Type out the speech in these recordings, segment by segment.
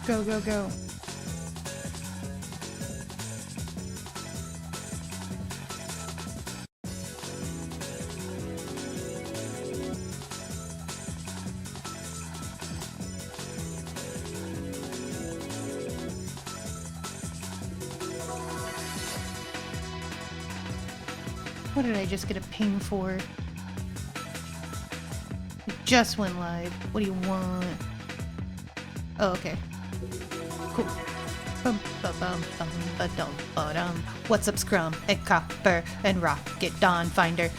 Go, go, go. What did I just get a ping for? It just went live. What do you want? Oh, okay. Cool. What's up, Scrum and Copper and Rocket Dawn Finder?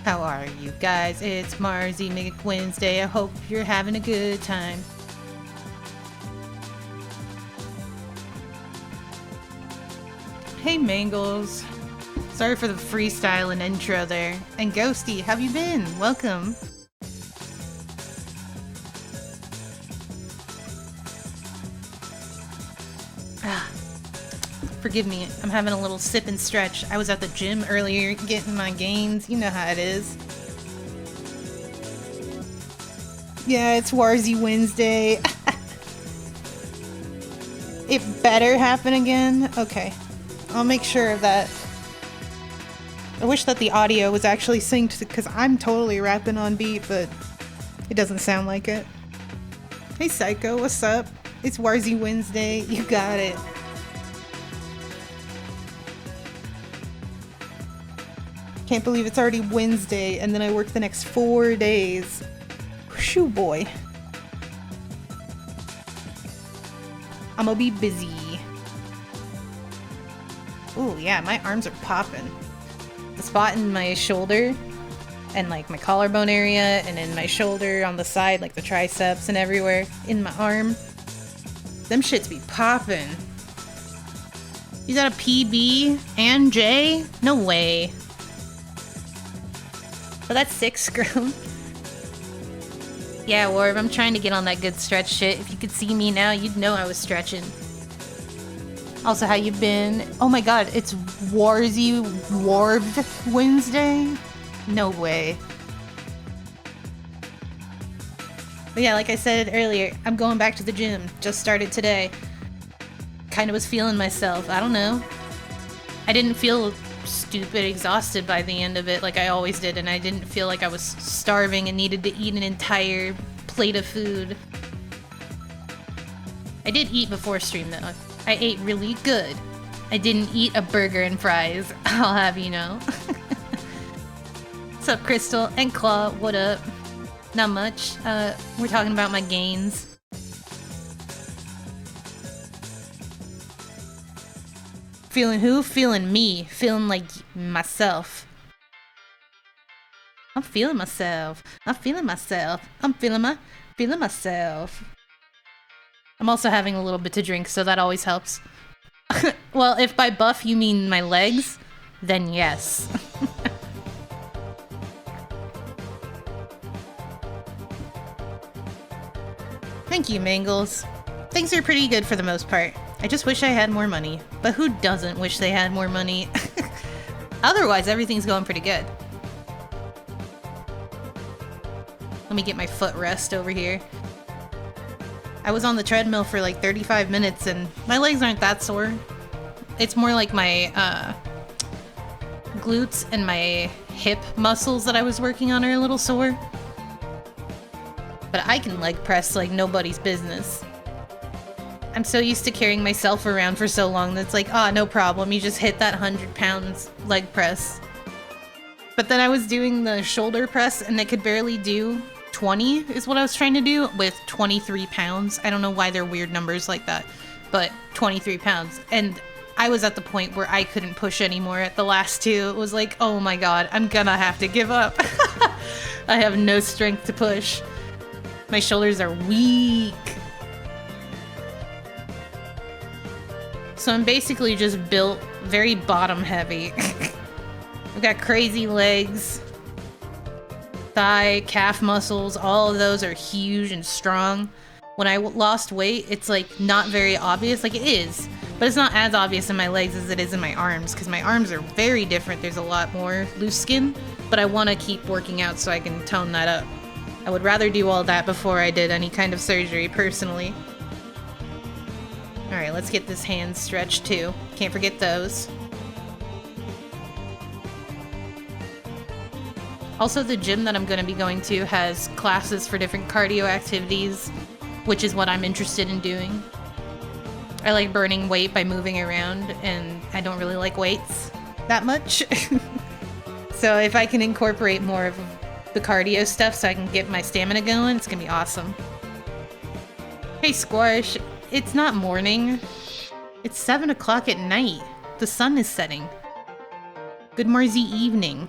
How are you guys? It's Marzi McWednesday. I hope you're having a good time. Hey, Mangles. Sorry for the freestyle and intro there. And Ghosty, how have you been? Welcome. Forgive me, I'm having a little sip and stretch. I was at the gym earlier getting my gains. You know how it is. Yeah, it's Warzy Wednesday. It better happen again? Okay. I'll make sure of that. I wish that the audio was actually synced because I'm totally rapping on beat, but it doesn't sound like it. Hey Psycho, what's up? It's Warzy Wednesday. You got it. Can't believe it's already Wednesday and then I work the next 4 days. Shoo boy. I'm gonna be busy. Ooh, yeah, my arms are popping. The spot in my shoulder and like my collarbone area and in my shoulder on the side, like the triceps and everywhere in my arm. Them shits be popping. You got a PB and J? No way. Well, that's sick, Scrum. Yeah, Warb, I'm trying to get on that good stretch shit. If you could see me now, you'd know I was stretching. Also, how you been? Oh my god, it's Warzy Warbed Wednesday? No way. But yeah, like I said earlier, I'm going back to the gym. Just started today. Kinda was feeling myself. I don't know. I didn't feel stupid exhausted by the end of it like I always did, and I didn't feel like I was starving and needed to eat an entire plate of food. I did eat before stream though. I ate really good. I didn't eat a burger and fries, I'll have you know. What's up, Crystal and Claw? What up? Not much. We're talking about my gains. Feeling who? Feeling me. Feeling like myself. I'm feeling myself. I'm feeling myself. I'm feeling myself. I'm also having a little bit to drink, so that always helps. Well, if by buff you mean my legs, then yes. Thank you, Mangles. Things are pretty good for the most part. I just wish I had more money. But who doesn't wish they had more money? Otherwise, everything's going pretty good. Let me get my foot rest over here. I was on the treadmill for like 35 minutes and my legs aren't that sore. It's more like my glutes and my hip muscles that I was working on are a little sore. But I can leg press like nobody's business. I'm so used to carrying myself around for so long that's like, ah, no problem. You just hit that 100 pounds leg press. But then I was doing the shoulder press and I could barely do 20 is what I was trying to do with 23 pounds. I don't know why they're weird numbers like that, but 23 pounds. And I was at the point where I couldn't push anymore at the last two. It was like, oh my god, I'm gonna have to give up. I have no strength to push. My shoulders are weak. So I'm basically just built very bottom heavy. I've got crazy legs, thigh, calf muscles, all of those are huge and strong. When I lost weight, it's like not very obvious, like it is, but it's not as obvious in my legs as it is in my arms, because my arms are very different. There's a lot more loose skin, but I want to keep working out so I can tone that up. I would rather do all that before I did any kind of surgery, personally. Alright, let's get this hand stretched too. Can't forget those. Also, the gym that I'm going to be going to has classes for different cardio activities, which is what I'm interested in doing. I like burning weight by moving around, and I don't really like weights that much. So if I can incorporate more of the cardio stuff so I can get my stamina going, it's going to be awesome. Hey, Squash. It's not morning. It's 7 o'clock at night. The sun is setting. Good Marzi evening.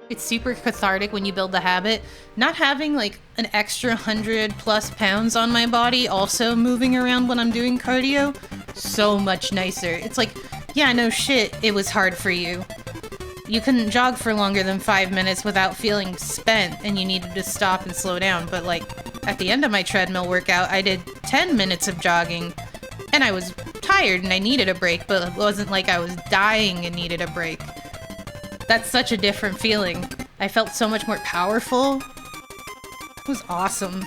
It's super cathartic when you build the habit. Not having like an extra 100+ pounds on my body also moving around when I'm doing cardio, so much nicer. It's like, yeah, no shit, it was hard for you. You couldn't jog for longer than 5 minutes without feeling spent and you needed to stop and slow down. But like at the end of my treadmill workout, I did 10 minutes of jogging and I was tired and I needed a break, but it wasn't like I was dying and needed a break. That's such a different feeling. I felt so much more powerful. It was awesome.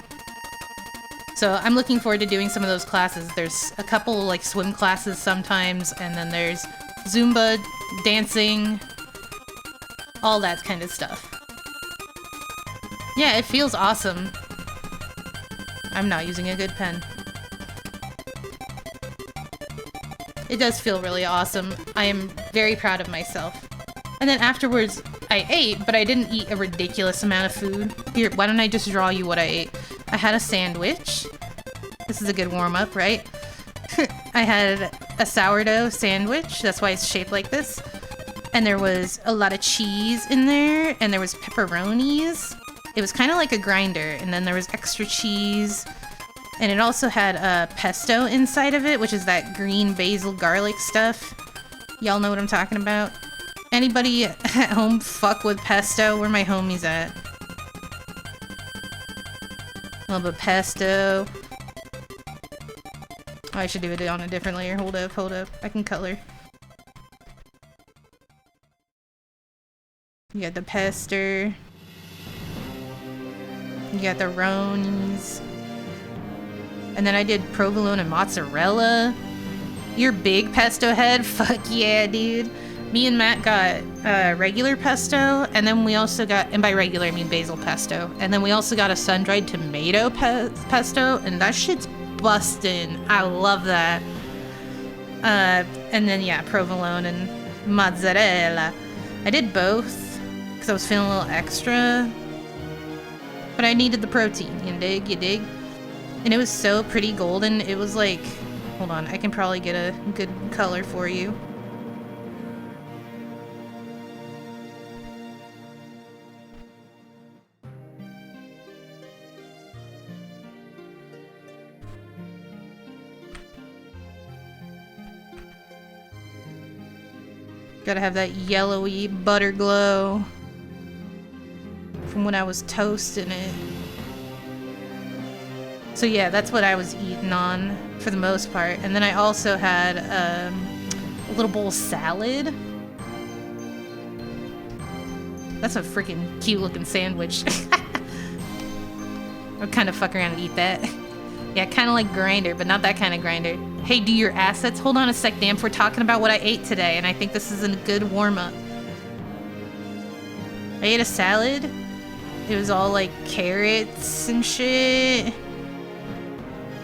So I'm looking forward to doing some of those classes. There's a couple like swim classes sometimes, and then there's Zumba, dancing, all that kind of stuff. Yeah, it feels awesome. I'm not using a good pen. It does feel really awesome. I am very proud of myself. And then afterwards, I ate, but I didn't eat a ridiculous amount of food. Here, why don't I just draw you what I ate? I had a sandwich. This is a good warm-up, right? I had a sourdough sandwich. That's why it's shaped like this. And there was a lot of cheese in there, and there was pepperonis. It was kind of like a grinder, and then there was extra cheese. And it also had pesto inside of it, which is that green basil garlic stuff. Y'all know what I'm talking about? Anybody at home fuck with pesto? Where my homies at? A little bit of pesto. Oh, I should do it on a different layer. Hold up. I can color. You got the pesto. You got the ronis. And then I did provolone and mozzarella. You're big pesto head? Fuck yeah, dude. Me and Matt got regular pesto, and then we also got, and by regular I mean basil pesto, and then we also got a sun-dried tomato pesto, and that shit's bustin'. I love that. And then yeah, provolone and mozzarella. I did both because I was feeling a little extra, but I needed the protein. You dig? And it was so pretty golden. It was like, hold on, I can probably get a good color for you. Gotta have that yellowy butter glow from when I was toasting it. So yeah, that's what I was eating on for the most part. And then I also had a little bowl of salad. That's a freaking cute looking sandwich. I'll kind of fuck around and eat that. Yeah, kind of like grinder, but not that kind of grinder. Hey, do your assets. Hold on a sec, damn. We're talking about what I ate today, and I think this is a good warm-up. I ate a salad. It was all like carrots and shit.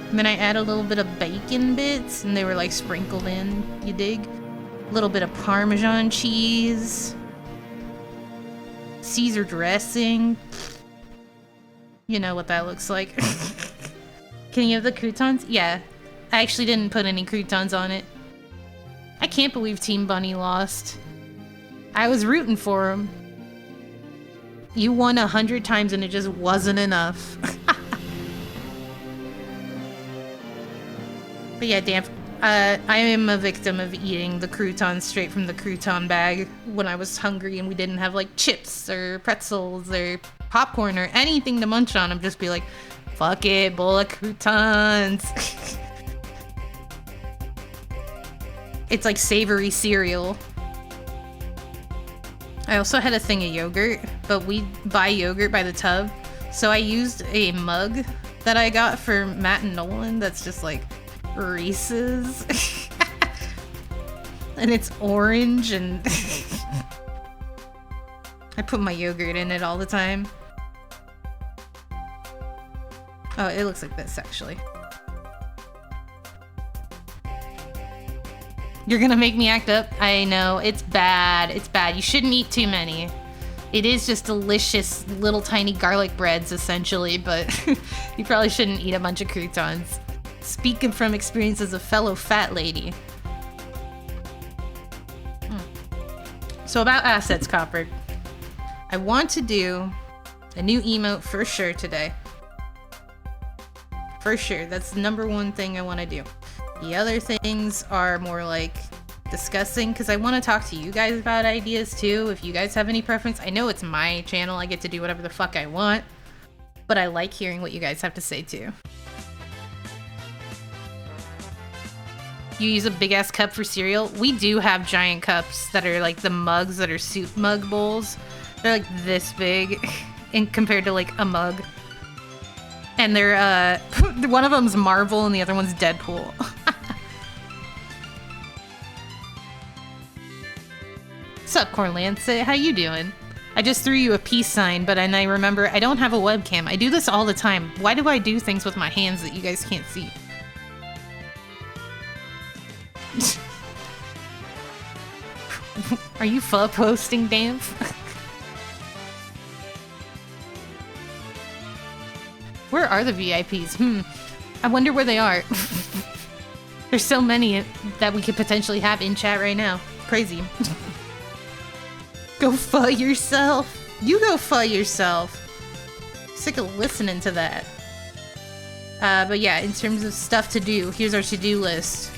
And then I add a little bit of bacon bits, and they were like sprinkled in. You dig? A little bit of Parmesan cheese. Caesar dressing. You know what that looks like. Can you have the croutons? Yeah. I actually didn't put any croutons on it. I can't believe Team Bunny lost. I was rooting for him. You won 100 times and it just wasn't enough. But yeah, damn. I am a victim of eating the croutons straight from the crouton bag when I was hungry and we didn't have like chips or pretzels or popcorn or anything to munch on. I'd just be like, fuck it, bowl of croutons. It's like savory cereal. I also had a thing of yogurt, but we buy yogurt by the tub. So I used a mug that I got for Matt and Nolan that's just like Reese's. And it's orange and I put my yogurt in it all the time. Oh, it looks like this actually. You're gonna make me act up? I know, it's bad. It's bad. You shouldn't eat too many. It is just delicious little tiny garlic breads, essentially, but you probably shouldn't eat a bunch of croutons. Speaking from experience as a fellow fat lady. So about assets, Copper. I want to do a new emote for sure today. For sure, that's the number one thing I want to do. The other things are more like discussing, because I want to talk to you guys about ideas too, if you guys have any preference. I know it's my channel, I get to do whatever the fuck I want, but I like hearing what you guys have to say too. You use a big ass cup for cereal? We do have giant cups that are like the mugs that are soup mug bowls. They're like this big in compared to like a mug. And they're one of them's Marvel and the other one's Deadpool. What's up, Corlance? How you doing? I just threw you a peace sign, but then I remember I don't have a webcam. I do this all the time. Why do I do things with my hands that you guys can't see? Are you pho posting, Damp? Where are the VIPs? I wonder where they are. There's so many that we could potentially have in chat right now. Crazy. Go pho yourself. You go pho yourself. Sick of listening to that. But yeah, in terms of stuff to do, here's our to-do list.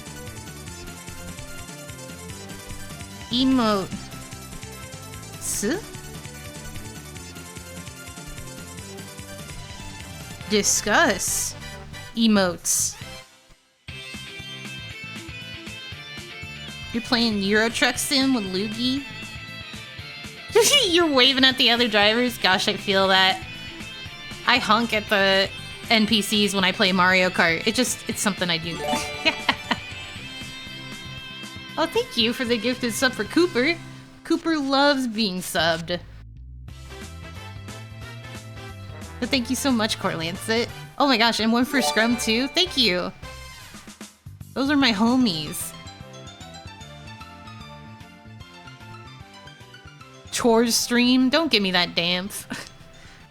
Emote. Discuss. Emotes. You're playing Euro Truck Sim with Loogie? You're waving at the other drivers? Gosh, I feel that. I honk at the NPCs when I play Mario Kart. It's something I do. Oh, thank you for the gifted sub for Cooper. Cooper loves being subbed. But thank you so much, Corlance. Oh my gosh, and one for Scrum too? Thank you. Those are my homies. Chores stream? Don't give me that damp.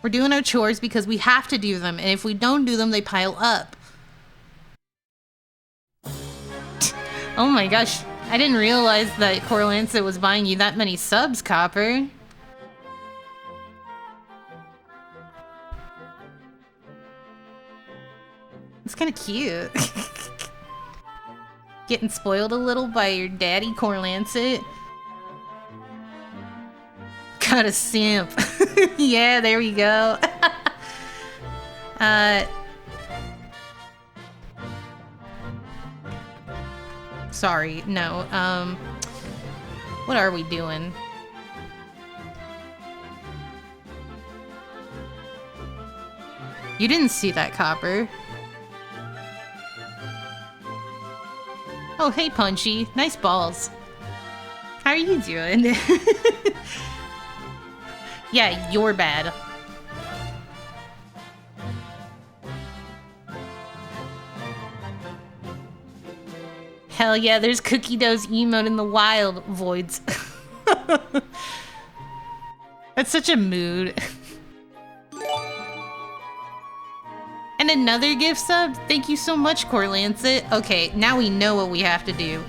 We're doing our chores because we have to do them, and if we don't do them, they pile up. Oh my gosh, I didn't realize that Corlance was buying you that many subs, Copper. It's kind of cute. Getting spoiled a little by your daddy, Corlance. Got a simp. Yeah, there we go. Sorry, no. What are we doing? You didn't see that, Copper. Oh, hey, Punchy. Nice balls. How are you doing? Yeah, you're bad. Hell yeah, there's Cookie Dough's emote in the wild, Voids. That's such a mood. And another gift sub? Thank you so much, Corlance. Okay, now we know what we have to do.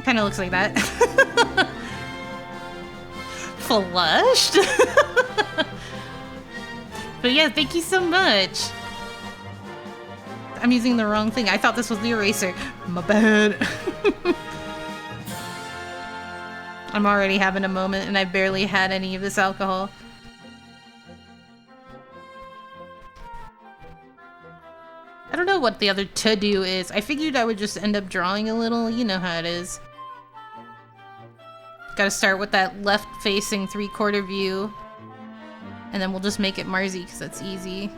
Kind of looks like that. Flushed? But yeah, thank you so much. I'm using the wrong thing. I thought this was the eraser. My bad. I'm already having a moment and I barely had any of this alcohol. I don't know what the other to-do is. I figured I would just end up drawing a little. You know how it is. Gotta start with that left-facing 3/4 view. And then we'll just make it Marzi, because that's easy.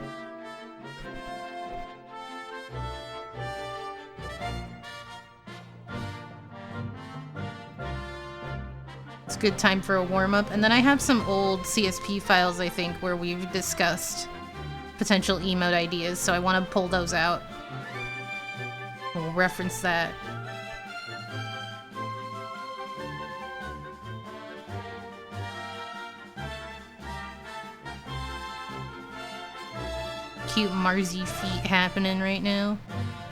It's a good time for a warm-up. And then I have some old CSP files, I think, where we've discussed potential emote ideas, so I want to pull those out. We'll reference that. Cute Marzi feet happening right now.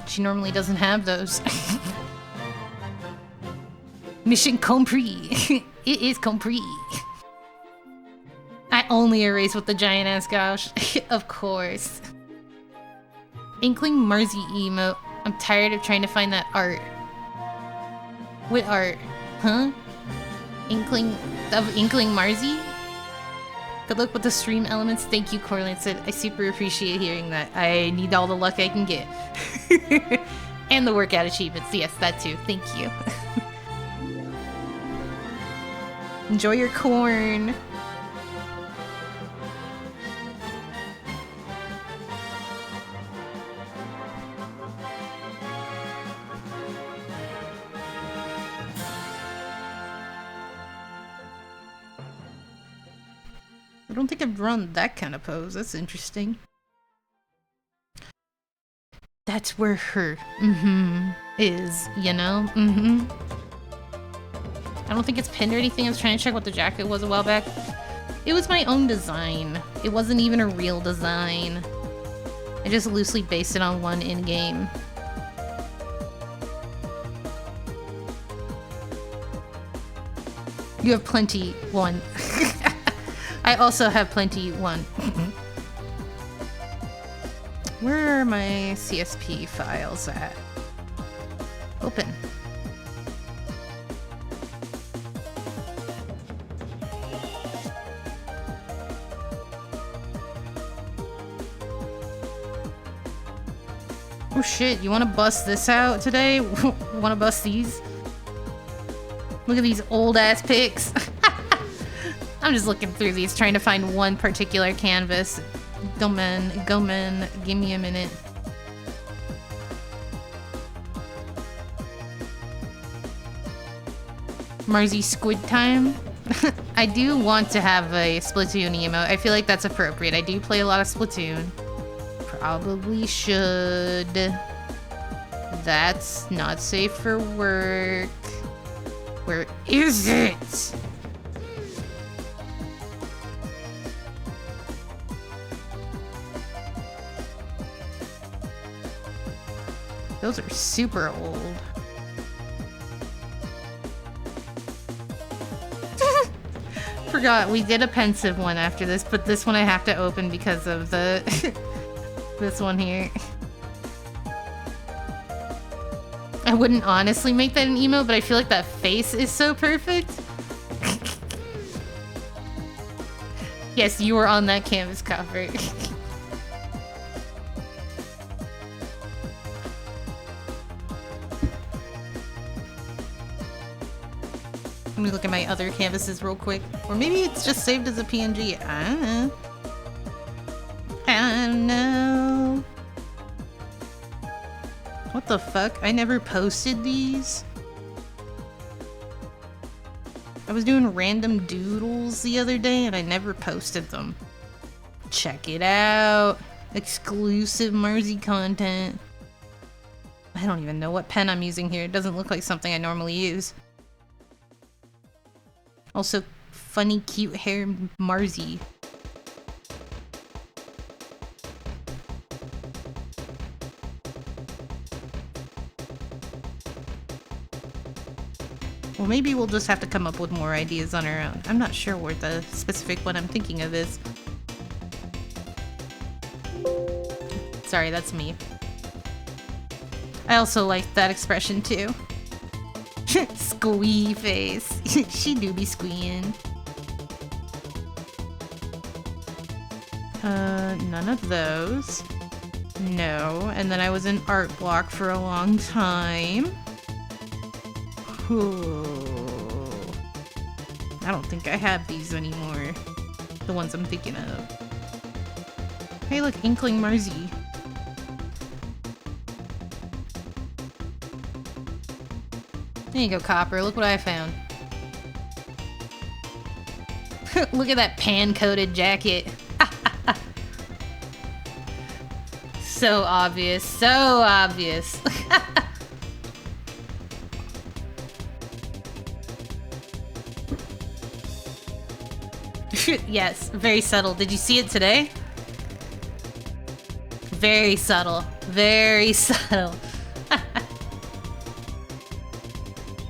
She normally doesn't have those. Mission compris. It is compris. I only erase with the giant ass gosh. Of course. Inkling Marzi emote. I'm tired of trying to find that art. What art? Huh? Inkling Marzi? Good luck with the stream elements. Thank you, Corlin said. I super appreciate hearing that. I need all the luck I can get. And the workout achievements. Yes, that too. Thank you. Enjoy your corn. I don't think I've drawn that kind of pose. That's interesting. That's where her is, you know? I don't think it's pinned or anything. I was trying to check what the jacket was a while back. It was my own design. It wasn't even a real design. I just loosely based it on one in-game. You have plenty, one. I also have plenty, one. Where are my CSP files at? Open. Oh shit, you wanna bust this out today? Wanna bust these? Look at these old ass pics. I'm just looking through these, trying to find one particular canvas. Go men, give me a minute. Marzi squid time. I do want to have a Splatoon emote. I feel like that's appropriate. I do play a lot of Splatoon. Probably should. That's not safe for work. Where is it? Those are super old. Forgot, we did a pensive one after this, but this one I have to open because of the... this one here. I wouldn't honestly make that an emo, but I feel like that face is so perfect. Yes, you were on that canvas cover. Let me look at my other canvases real quick. Or maybe it's just saved as a PNG. I don't know. I don't know. What the fuck? I never posted these? I was doing random doodles the other day and I never posted them. Check it out. Exclusive Marzi content. I don't even know what pen I'm using here. It doesn't look like something I normally use. Also, funny, cute hair Marzi. Well, maybe we'll just have to come up with more ideas on our own. I'm not sure what the specific one I'm thinking of is. Sorry, that's me. I also like that expression too. Squee face. She do be squeeing. None of those. No. And then I was in art block for a long time. Ooh. I don't think I have these anymore. The ones I'm thinking of. Hey, look, Inkling Marzi. There you go, Copper. Look what I found. Look at that pan-coated jacket. So obvious. So obvious. Yes, very subtle. Did you see it today? Very subtle. Very subtle.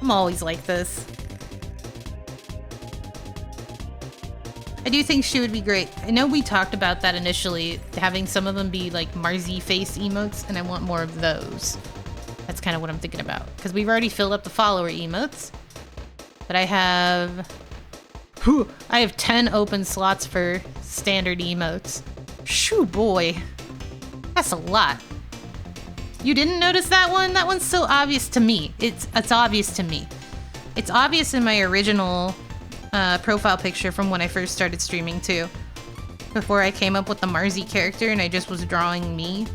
I'm always like this. I do think she would be great. I know we talked about that initially, having some of them be like Marzi face emotes, and I want more of those. That's kind of what I'm thinking about. Because we've already filled up the follower emotes. But I have 10 open slots for standard emotes. Shoo, boy. That's a lot. You didn't notice that one? That one's so obvious to me. It's obvious to me. It's obvious in my original profile picture from when I first started streaming too. Before I came up with the Marzi character and I just was drawing me.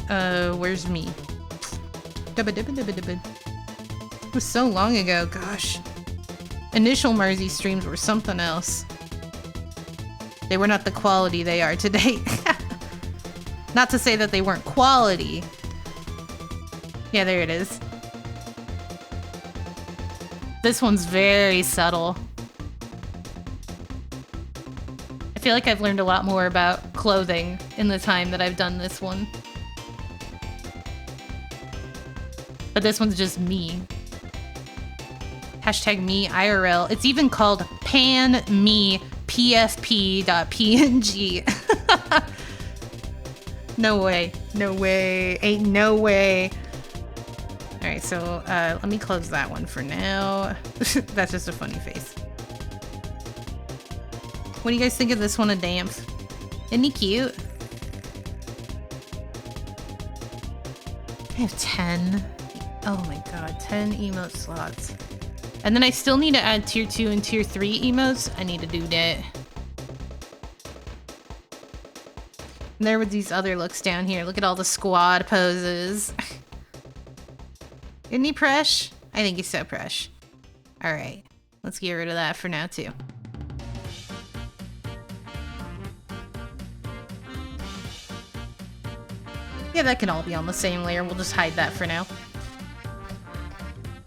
Where's me? It was so long ago, gosh. Initial Marzi streams were something else. They were not the quality they are today. Not to say that they weren't quality. Yeah, there it is. This one's very subtle. I feel like I've learned a lot more about clothing in the time that I've done this one. But this one's just me. Hashtag me IRL. It's even called panmepfp.png. No way. No way. Ain't no way. Alright, so let me close that one for now. That's just a funny face. What do you guys think of this one of Damp? Isn't he cute? I have 10. Oh my god, 10 emote slots. And then I still need to add tier 2 and tier 3 emotes. I need to do that. And there were these other looks down here. Look at all the squad poses. Isn't he fresh? I think he's so fresh. Alright, let's get rid of that for now too. Yeah, that can all be on the same layer. We'll just hide that for now.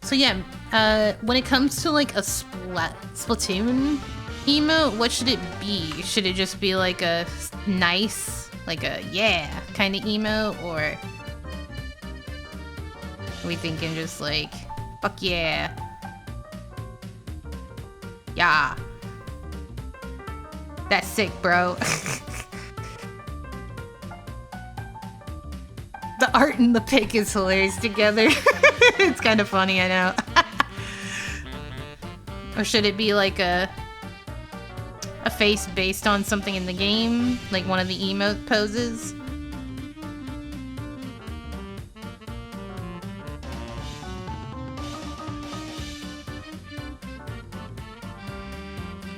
So yeah, when it comes to like a Splatoon emote, what should it be? Should it just be like a nice, like a yeah kind of emote, or are we thinking just like fuck yeah? Yeah. That's sick, bro. The art and the pic is hilarious together. It's kind of funny, I know. Or should it be like a face based on something in the game? Like one of the emote poses?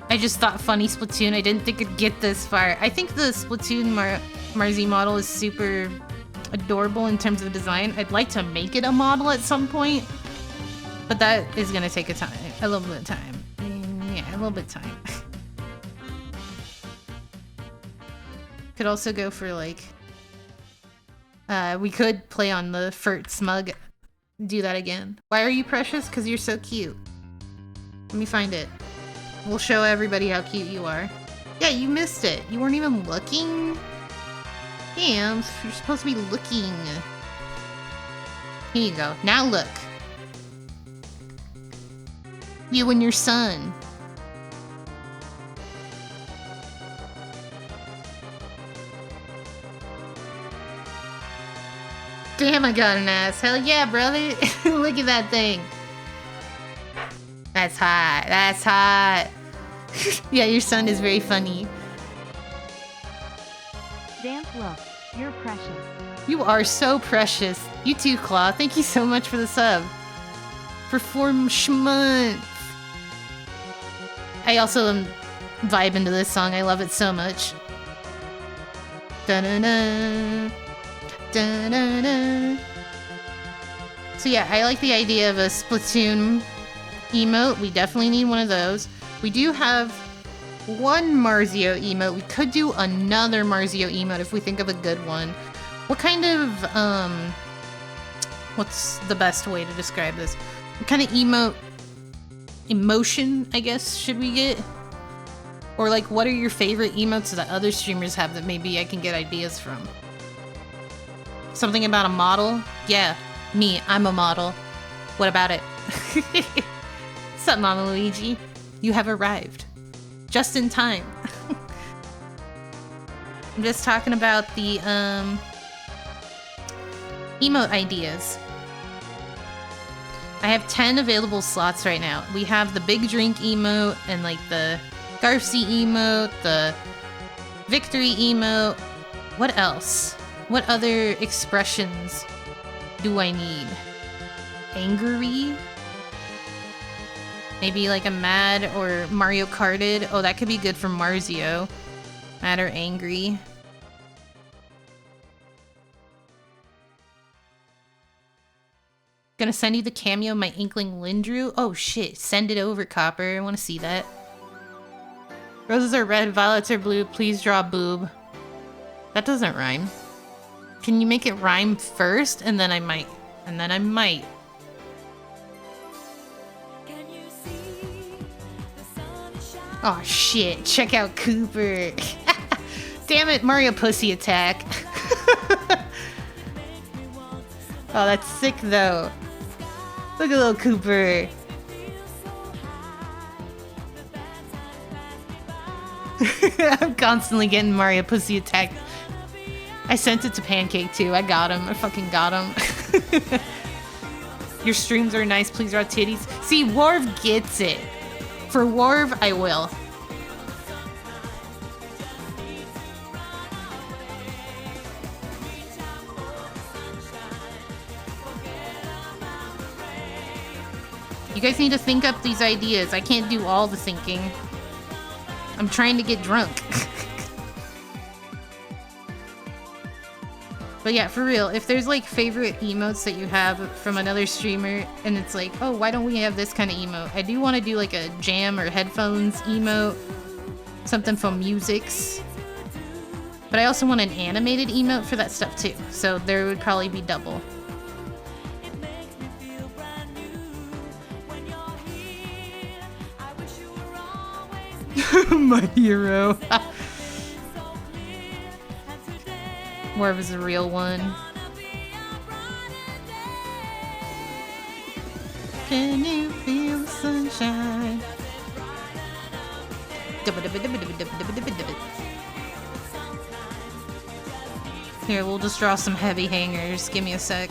I just thought funny Splatoon. I didn't think it'd get this far. I think the Splatoon Marzi model is super adorable in terms of design. I'd like to make it a model at some point, but that is gonna take a little bit of time. Yeah, a little bit of time. Could also go for like, we could play on the Furt Smug. Do that again. Why are you precious? Because you're so cute. Let me find it. We'll show everybody how cute you are. Yeah, you missed it. You weren't even looking? Damn, you're supposed to be looking. Here you go. Now look. You and your son. Damn, I got an ass. Hell yeah, brother. Look at that thing. That's hot. That's hot. Yeah, your son is very funny. Damp look. You're precious. You are so precious. You too, Claw. Thank you so much for the sub. For 4 months. I also vibe into this song. I love it so much. Da-da-da. Da-da-da. So yeah, I like the idea of a Splatoon emote. We definitely need one of those. We do have one Marzio emote. We could do another Marzio emote if we think of a good one. What kind of, what's the best way to describe this? What kind of emotion, I guess, should we get? Or like, what are your favorite emotes that other streamers have that maybe I can get ideas from? Something about a model? Yeah, me, I'm a model. What about it? What's up, Mama Luigi? You have arrived. Just in time. I'm just talking about the, emote ideas. I have 10 available slots right now. We have the big drink emote and like the Garfsy emote, the victory emote. What else? What other expressions do I need? Angry? Maybe like a mad or Mario Karted. Oh, that could be good for Marzio. Mad or angry. Gonna send you the cameo of my Inkling Lindrew. Oh shit, send it over, Copper. I wanna see that. Roses are red, violets are blue. Please draw boob. That doesn't rhyme. Can you make it rhyme first? And then I might. And then I might. Oh shit, check out Cooper. Damn it, Mario Pussy Attack. Oh, that's sick though. Look at little Cooper. I'm constantly getting Mario Pussy Attack. I sent it to Pancake too. I got him. I fucking got him. Your streams are nice. Please draw titties. See, Warv gets it. For Warv, I will. You guys need to think up these ideas. I can't do all the thinking. I'm trying to get drunk. But yeah, for real, if there's like favorite emotes that you have from another streamer and it's like, oh, why don't we have this kind of emote? I do want to do like a jam or headphones emote, something from Musics. But I also want an animated emote for that stuff too. So there would probably be double. My hero. More of a real one. Can you feel the sunshine? Here, we'll just draw some heavy hangers. Give me a sec.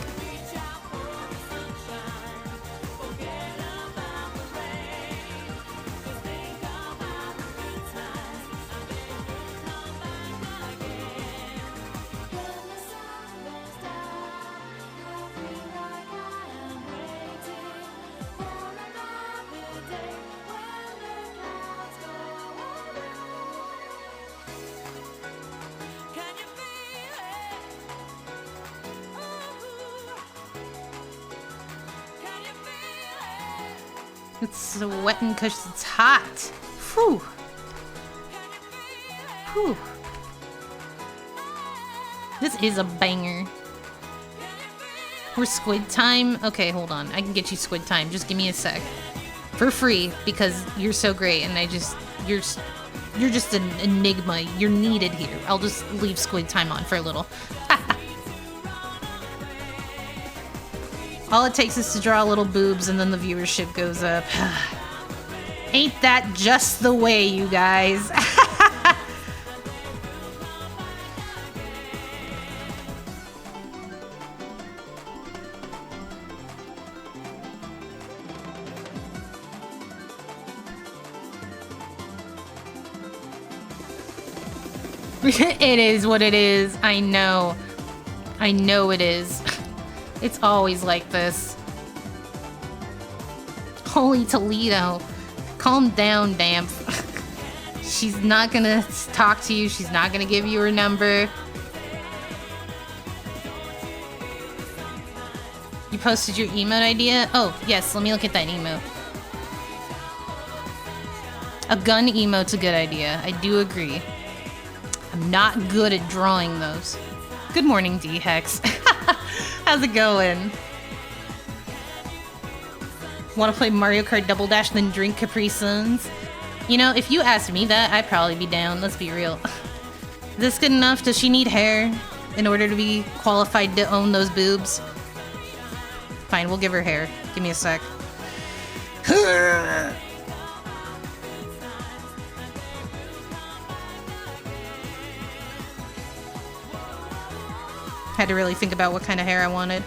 It's sweating because it's hot. Whew. Whew. This is a banger. We're Squid Time? Okay, hold on. I can get you Squid Time. Just give me a sec. For free, because you're so great and you're just an enigma. You're needed here. I'll just leave Squid Time on for a little. All it takes is to draw little boobs and then the viewership goes up. Ain't that just the way, you guys? It is what it is. I know. I know it is. It's always like this. Holy Toledo. Calm down, Damp. She's not gonna talk to you. She's not gonna give you her number. You posted your emote idea? Oh, yes, let me look at that emote. A gun emote's a good idea. I do agree. I'm not good at drawing those. Good morning, D-Hex. How's it going? Want to play Mario Kart Double Dash then drink Capri Suns? You know, if you asked me that, I'd probably be down. Let's be real. Is this good enough? Does she need hair in order to be qualified to own those boobs? Fine, we'll give her hair. Give me a sec. Had to really think about what kind of hair I wanted.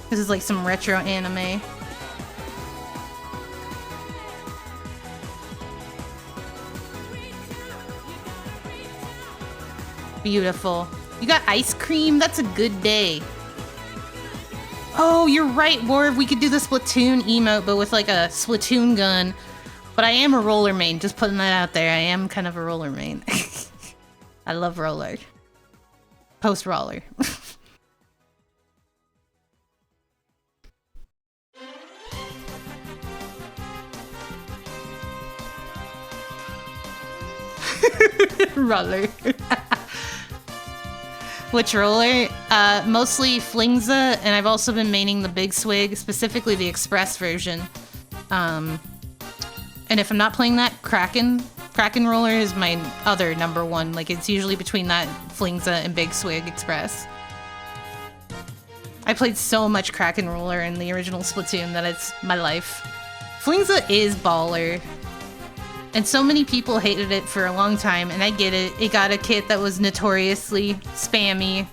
This is like some retro anime. Beautiful. You got ice cream? That's a good day. Oh, you're right, Warv. We could do the Splatoon emote, but with like a Splatoon gun. But I am a roller main. Just putting that out there. I am kind of a roller main. I love roller. Post roller. Roller. Which roller? Mostly Flingza, and I've also been maining the Big Swig, specifically the Express version. And if I'm not playing that, Kraken roller is my other number one. Like, it's usually between that Flingza and Big Swig Express. I played so much Kraken roller in the original Splatoon that it's my life. Flingza is baller. And so many people hated it for a long time, and I get it. It got a kit that was notoriously spammy,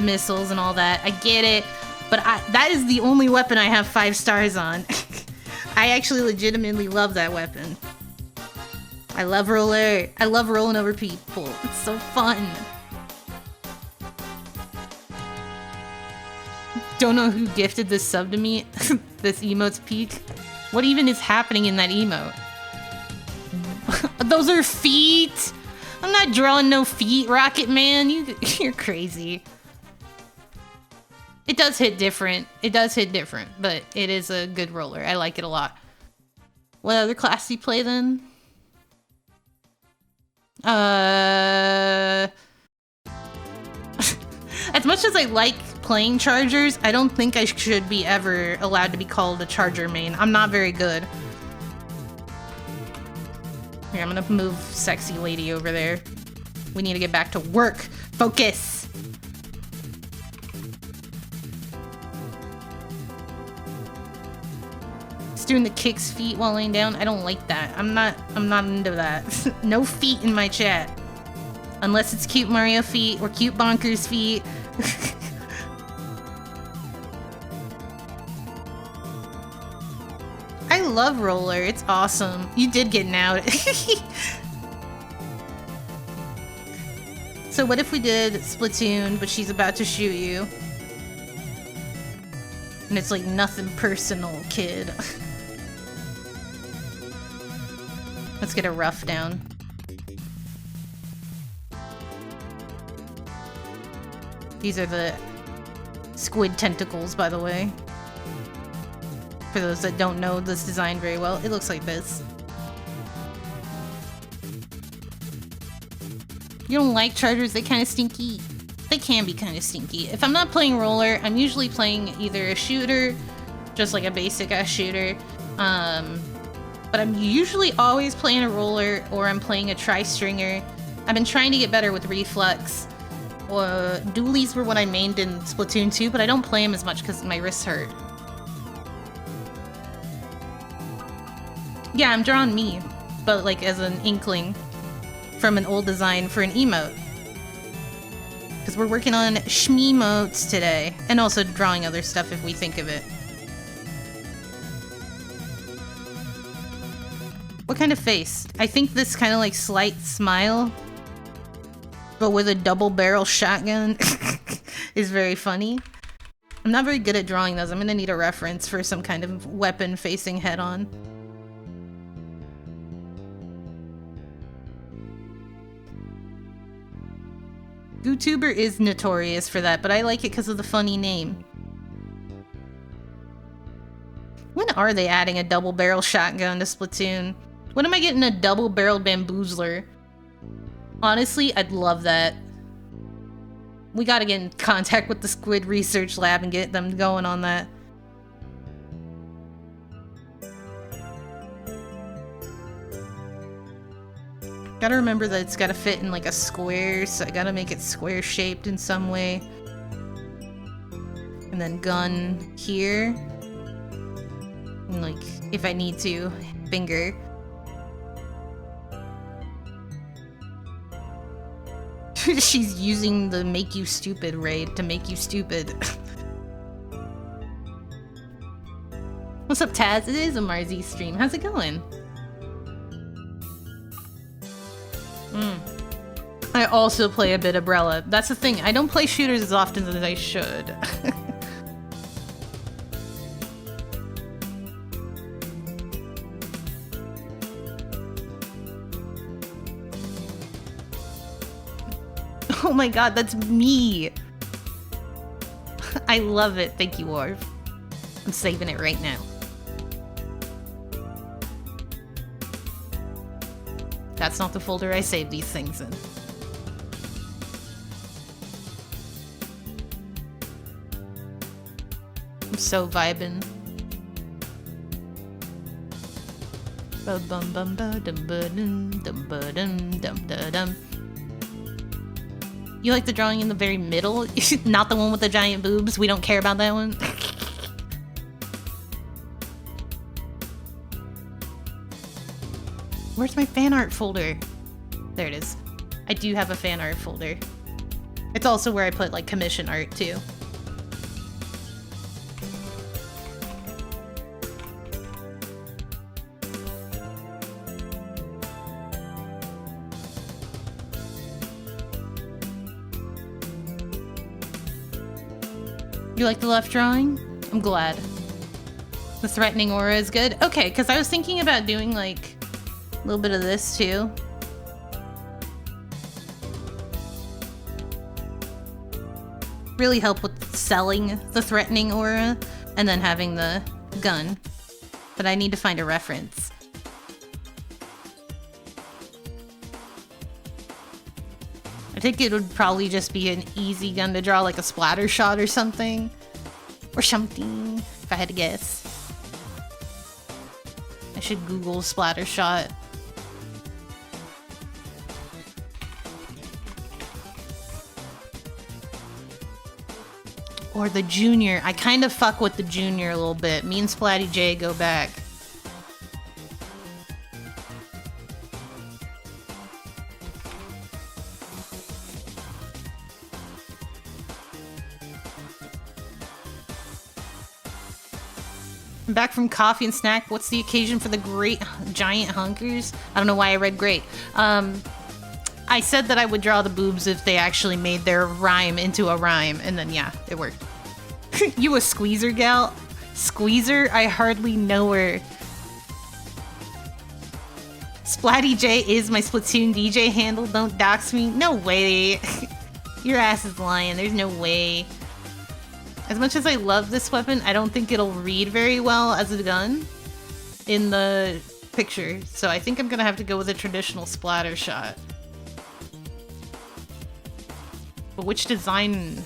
missiles and all that. I get it, but that is the only weapon I have 5 stars on. I actually legitimately love that weapon. I love roller. I love rolling over people. It's so fun. Don't know who gifted this sub to me. This emote's peak. What even is happening in that emote? Those are feet. I'm not drawing no feet, Rocket Man. You're crazy. It does hit different. It does hit different, but it is a good roller. I like it a lot. What other class do you play then? As much as I like playing chargers, I don't think I should be ever allowed to be called a charger main. I'm not very good. Here, I'm gonna move sexy lady over there. We need to get back to work. Focus! Just doing the kicks feet while laying down. I don't like that. I'm not into that. No feet in my chat. Unless it's cute Mario feet or cute Bonkers feet. I love roller. It's awesome. You did get out. So what if we did Splatoon, but she's about to shoot you? And it's like nothing personal, kid. Let's get a rough down. These are the squid tentacles, by the way. For those that don't know this design very well, it looks like this. You don't like chargers? They're kind of stinky. They can be kind of stinky. If I'm not playing roller, I'm usually playing either a shooter, just like a basic ass shooter. But I'm usually always playing a roller, or I'm playing a tri-stringer. I've been trying to get better with reflex. Dualies were what I mained in Splatoon 2, but I don't play them as much because my wrists hurt. Yeah, I'm drawing me, but like as an inkling from an old design for an emote. Because we're working on shmemotes today, and also drawing other stuff if we think of it. What kind of face? I think this kind of like slight smile, but with a double barrel shotgun is very funny. I'm not very good at drawing those. I'm gonna need a reference for some kind of weapon facing head on. YouTuber is notorious for that, but I like it because of the funny name. When are they adding a double barrel shotgun to Splatoon? When am I getting a double barreled bamboozler? Honestly, I'd love that. We gotta get in contact with the Squid Research Lab and get them going on that. Gotta remember that it's gotta fit in like a square, so I gotta make it square shaped in some way. And then gun here. And like, if I need to, finger. She's using the make you stupid raid to make you stupid. What's up, Taz? It is a Marzi stream. How's it going? I also play a bit of Umbrella. That's the thing. I don't play shooters as often as I should. Oh my god, that's me! I love it. Thank you, Orv. I'm saving it right now. That's not the folder I save these things in. I'm so vibin'. You like the drawing in the very middle? Not the one with the giant boobs? We don't care about that one? Where's my fan art folder? There it is. I do have a fan art folder. It's also where I put like commission art too. You like the left drawing? I'm glad. The threatening aura is good? Okay, because I was thinking about doing like a little bit of this too. Really help with selling the threatening aura and then having the gun. But I need to find a reference. I think it would probably just be an easy gun to draw, like a splatter shot or something. Or something, if I had to guess. I should Google splatter shot. Or the Junior. I kind of fuck with the Junior a little bit. Me and Splatty J go back. I'm back from coffee and snack. What's the occasion for the great giant hunkers? I don't know why I read great. I said that I would draw the boobs if they actually made their rhyme into a rhyme, and then yeah, it worked. You a squeezer gal? Squeezer? I hardly know her. Splatty J is my Splatoon DJ handle. Don't dox me. No way. Your ass is lying. There's no way. As much as I love this weapon, I don't think it'll read very well as a gun in the picture. So I think I'm gonna have to go with a traditional splatter shot. But which design?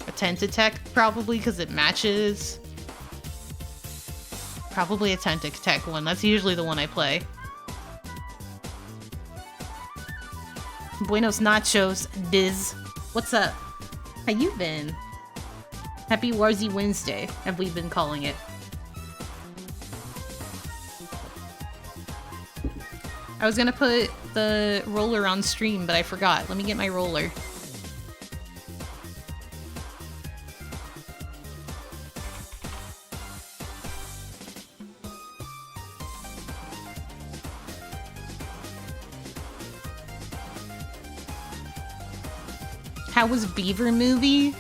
A Tentactech, probably, because it matches. Probably a Tentactech one. That's usually the one I play. Buenos Nachos, Diz. What's up? How you been? Happy Marzi Wednesday, have we been calling it. I was gonna put the roller on stream, but I forgot. Let me get my roller. How was Beaver movie?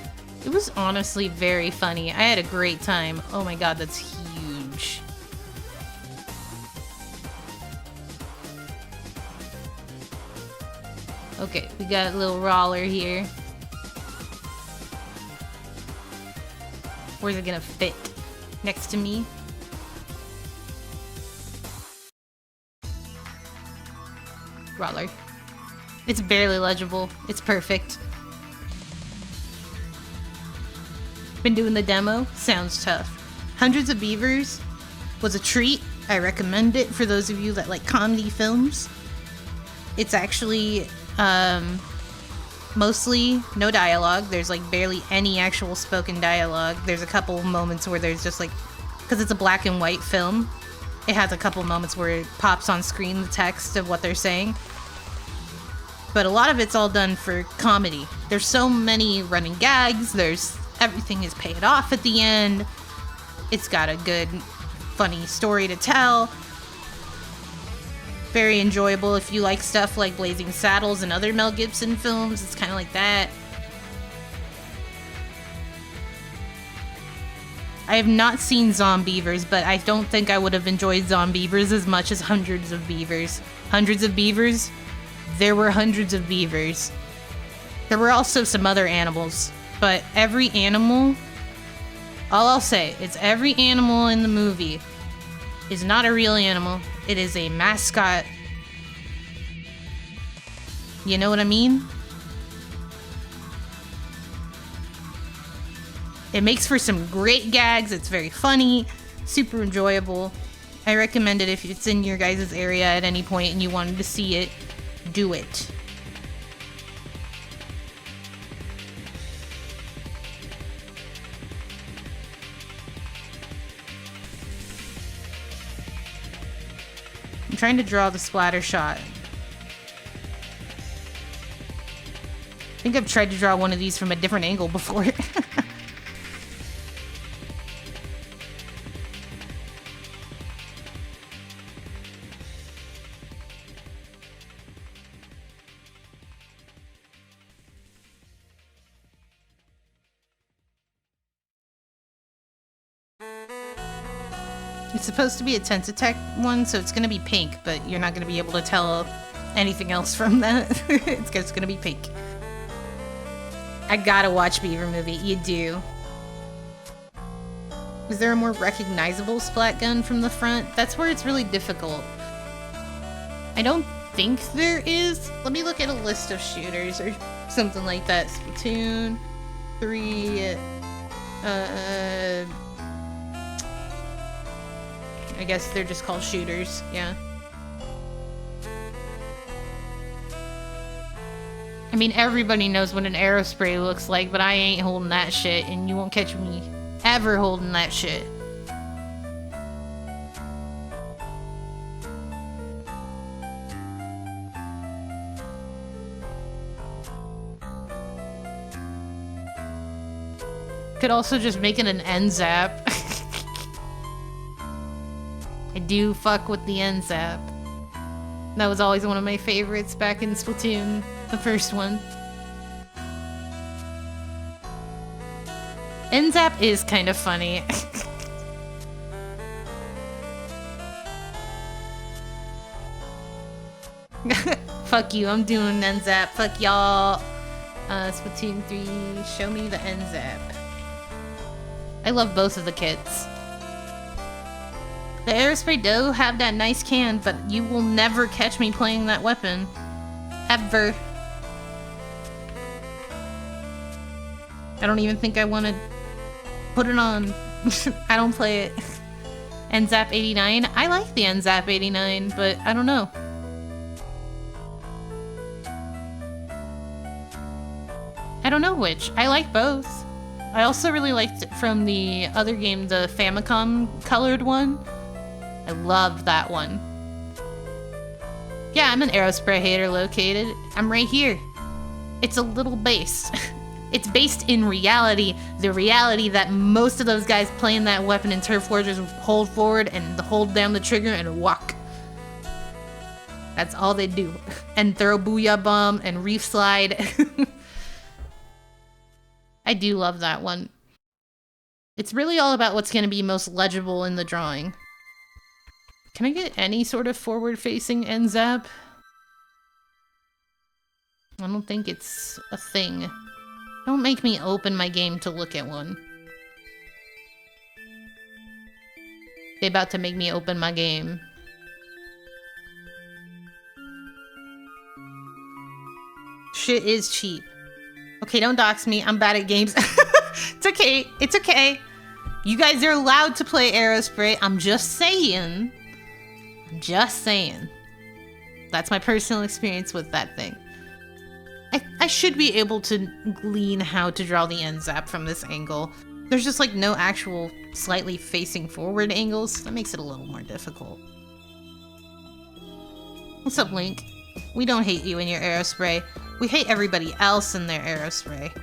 It was honestly very funny. I had a great time. Oh my god, that's huge. Okay, we got a little roller here. Where's it gonna fit? Next to me? Roller. It's barely legible. It's perfect. Been doing the demo. Sounds tough. Hundreds of Beavers was a treat. I recommend it for those of you that like comedy films. It's actually mostly no dialogue. There's like barely any actual spoken dialogue. There's a couple moments where there's just like, because it's a black and white film, it has a couple moments where it pops on screen the text of what they're saying. But a lot of it's all done for comedy. There's so many running gags. Everything is paid off at the end. It's got a good, funny story to tell. Very enjoyable if you like stuff like Blazing Saddles and other Mel Gibson films. It's kind of like that. I have not seen Zombievers, but I don't think I would have enjoyed Zombievers as much as Hundreds of Beavers. Hundreds of Beavers? There were hundreds of beavers. There were also some other animals, but every animal, all I'll say is every animal in the movie is not a real animal. It is a mascot. You know what I mean? It makes for some great gags. It's very funny, super enjoyable. I recommend it if it's in your guys' area at any point and you wanted to see it. Do it. I'm trying to draw the splatter shot. I think I've tried to draw one of these from a different angle before. It's supposed to be a Tensitech one, so it's gonna be pink, but you're not gonna be able to tell anything else from that. It's just gonna be pink. I gotta watch Beaver movie. You do. Is there a more recognizable splat gun from the front? That's where it's really difficult. I don't think there is. Let me look at a list of shooters or something like that. Splatoon 3. I guess they're just called shooters, yeah. I mean, everybody knows what an aerospray looks like, but I ain't holding that shit, and you won't catch me ever holding that shit. Could also just make it an end zap. I do fuck with the end zap. That was always one of my favorites back in Splatoon, the first one. End zap is kind of funny. Fuck you, I'm doing end zap. Fuck y'all. Splatoon 3, show me the end zap. I love both of the kits. The aerospray do have that nice can, but you will never catch me playing that weapon. Ever. I don't even think I want to put it on. I don't play it. NZAP 89? I like the NZAP 89, but I don't know. I don't know which. I like both. I also really liked it from the other game, the Famicom colored one. I love that one. Yeah, I'm an aerospray hater located. I'm right here. It's a little base. It's based in reality. The reality that most of those guys playing that weapon in Turf Wars just hold forward and hold down the trigger and walk. That's all they do. And throw Booyah Bomb and Reef Slide. I do love that one. It's really all about what's going to be most legible in the drawing. Can I get any sort of forward-facing end zap? I don't think it's a thing. Don't make me open my game to look at one. They about to make me open my game. Shit is cheap. Okay, don't dox me. I'm bad at games. It's okay. It's okay. You guys are allowed to play Aerospray. I'm just saying. I'm just saying. That's my personal experience with that thing. I should be able to glean how to draw the end zap from this angle. There's just like no actual slightly facing forward angles. That makes it a little more difficult. What's up, Link? We don't hate you in your Aerospray. We hate everybody else in their Aerospray.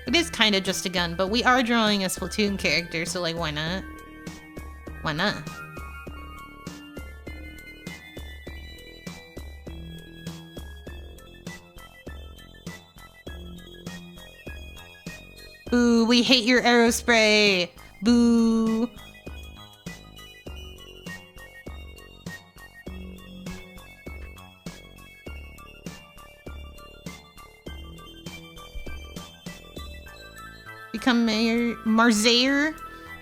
It is kind of just a gun, but we are drawing a Splatoon character, so like, why not? Why not? Boo, we hate your Aerospray! Boo! Become Mayor Marzair?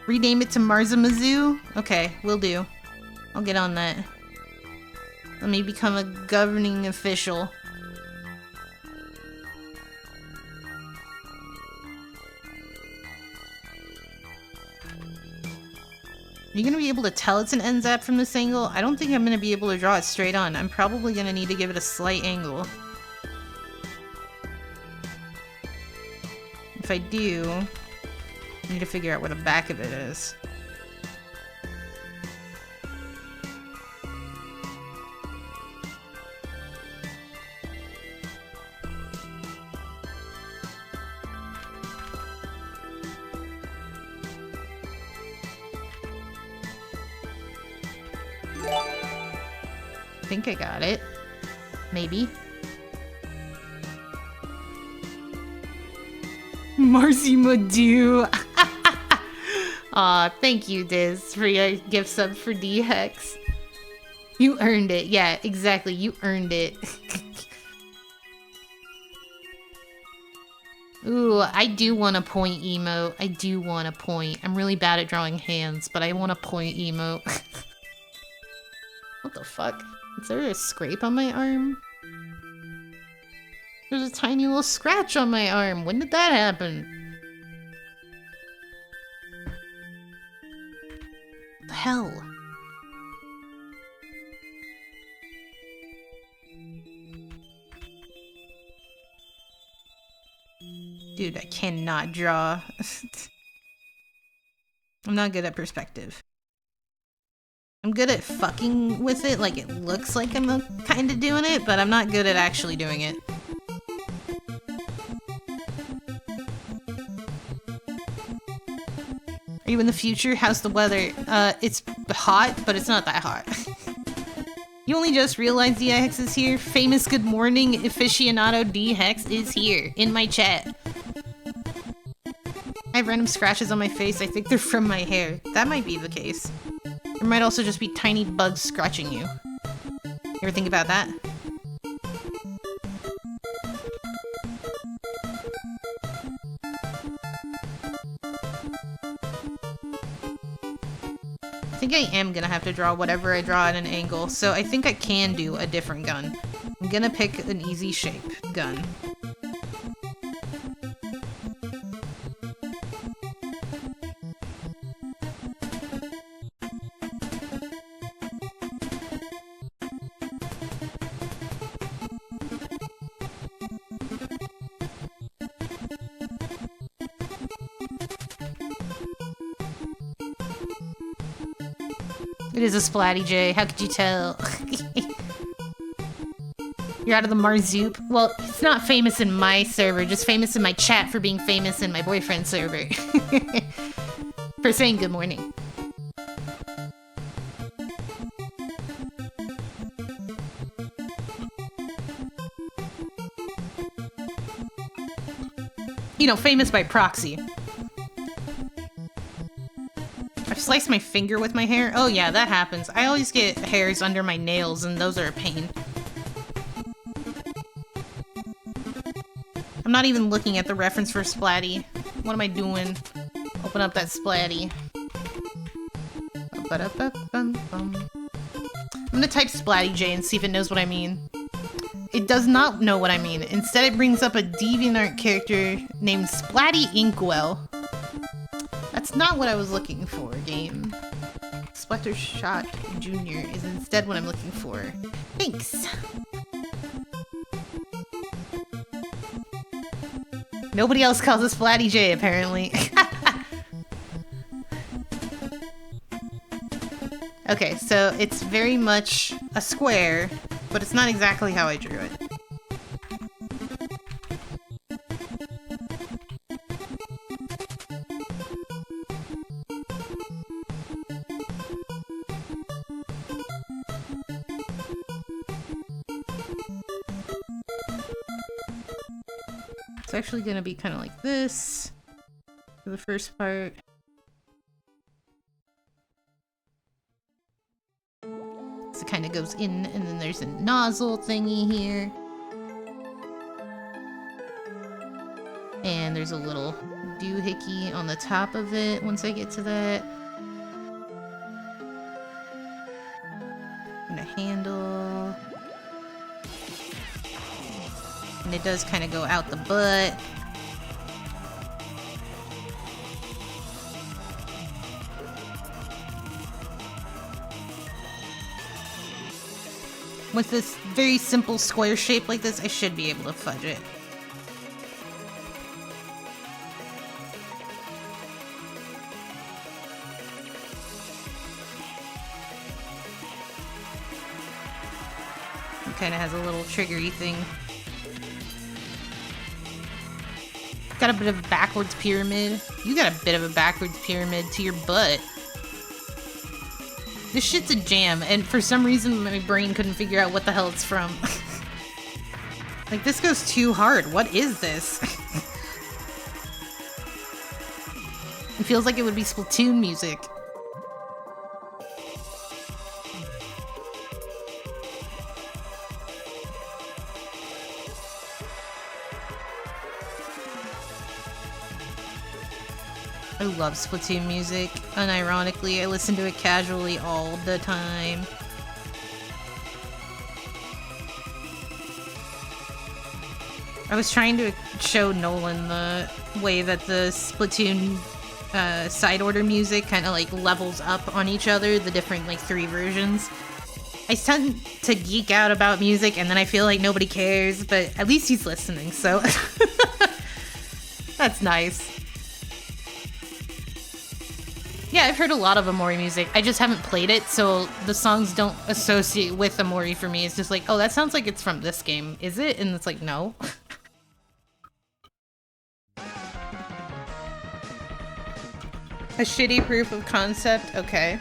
Rename it to Marzamazoo? Okay, will do. I'll get on that. Let me become a governing official. Are you gonna be able to tell it's an end zap from this angle? I don't think I'm gonna be able to draw it straight on. I'm probably gonna need to give it a slight angle. If I do, I need to figure out where the back of it is. I think I got it. Maybe. Marzi McWednesday. Aw, thank you, Diz, for your gift sub for D-Hex. You earned it. Yeah, exactly. You earned it. Ooh, I do want a point emote. I do want a point. I'm really bad at drawing hands, but I want a point emote. What the fuck? Is there a scrape on my arm? There's a tiny little scratch on my arm. When did that happen? What the hell? Dude, I cannot draw. I'm not good at perspective. I'm good at fucking with it, like it looks like I'm kind of doing it, but I'm not good at actually doing it. Are you in the future? How's the weather? It's hot, but it's not that hot. You only just realized D-Hex is here? Famous good morning aficionado D-Hex is here, in my chat. I have random scratches on my face. I think they're from my hair. That might be the case. There might also just be tiny bugs scratching you. You ever think about that? I think I am gonna have to draw whatever I draw at an angle, so I think I can do a different gun. I'm gonna pick an easy shape gun. It is a Splatty J. How could you tell? You're out of the Marzoop? Well, it's not famous in my server, just famous in my chat for being famous in my boyfriend's server. For saying good morning. You know, famous by proxy. I've sliced my finger with my hair. Oh yeah, that happens. I always get hairs under my nails, and those are a pain. I'm not even looking at the reference for Splatty. What am I doing? Open up that Splatty. I'm gonna type Splatty J and see if it knows what I mean. It does not know what I mean. Instead, it brings up a DeviantArt character named Splatty Inkwell. That's not what I was looking for, game. Splattershot Jr. is instead what I'm looking for. Thanks! Nobody else calls us Splatty J, apparently. Okay, so it's very much a square, but it's not exactly how I drew it. It's actually gonna be kind of like this for the first part. So it kind of goes in, and then there's a nozzle thingy here. And there's a little doohickey on the top of it once I get to that. And a handle. And it does kind of go out the butt. With this very simple square shape like this, I should be able to fudge it. It kind of has a little triggery thing. Got a bit of a backwards pyramid. You got a bit of a backwards pyramid to your butt. This shit's a jam, and for some reason my brain couldn't figure out what the hell it's from. Like, this goes too hard. What is this? It feels like it would be Splatoon music. I love Splatoon music. Unironically, I listen to it casually all the time. I was trying to show Nolan the way that the Splatoon side order music kind of like levels up on each other, the different like 3 versions. I tend to geek out about music and then I feel like nobody cares, but at least he's listening, so that's nice. Yeah, I've heard a lot of Emote music. I just haven't played it, so the songs don't associate with Emote for me. It's just like, oh, that sounds like it's from this game. Is it? And it's like, no. A shitty proof of concept? Okay.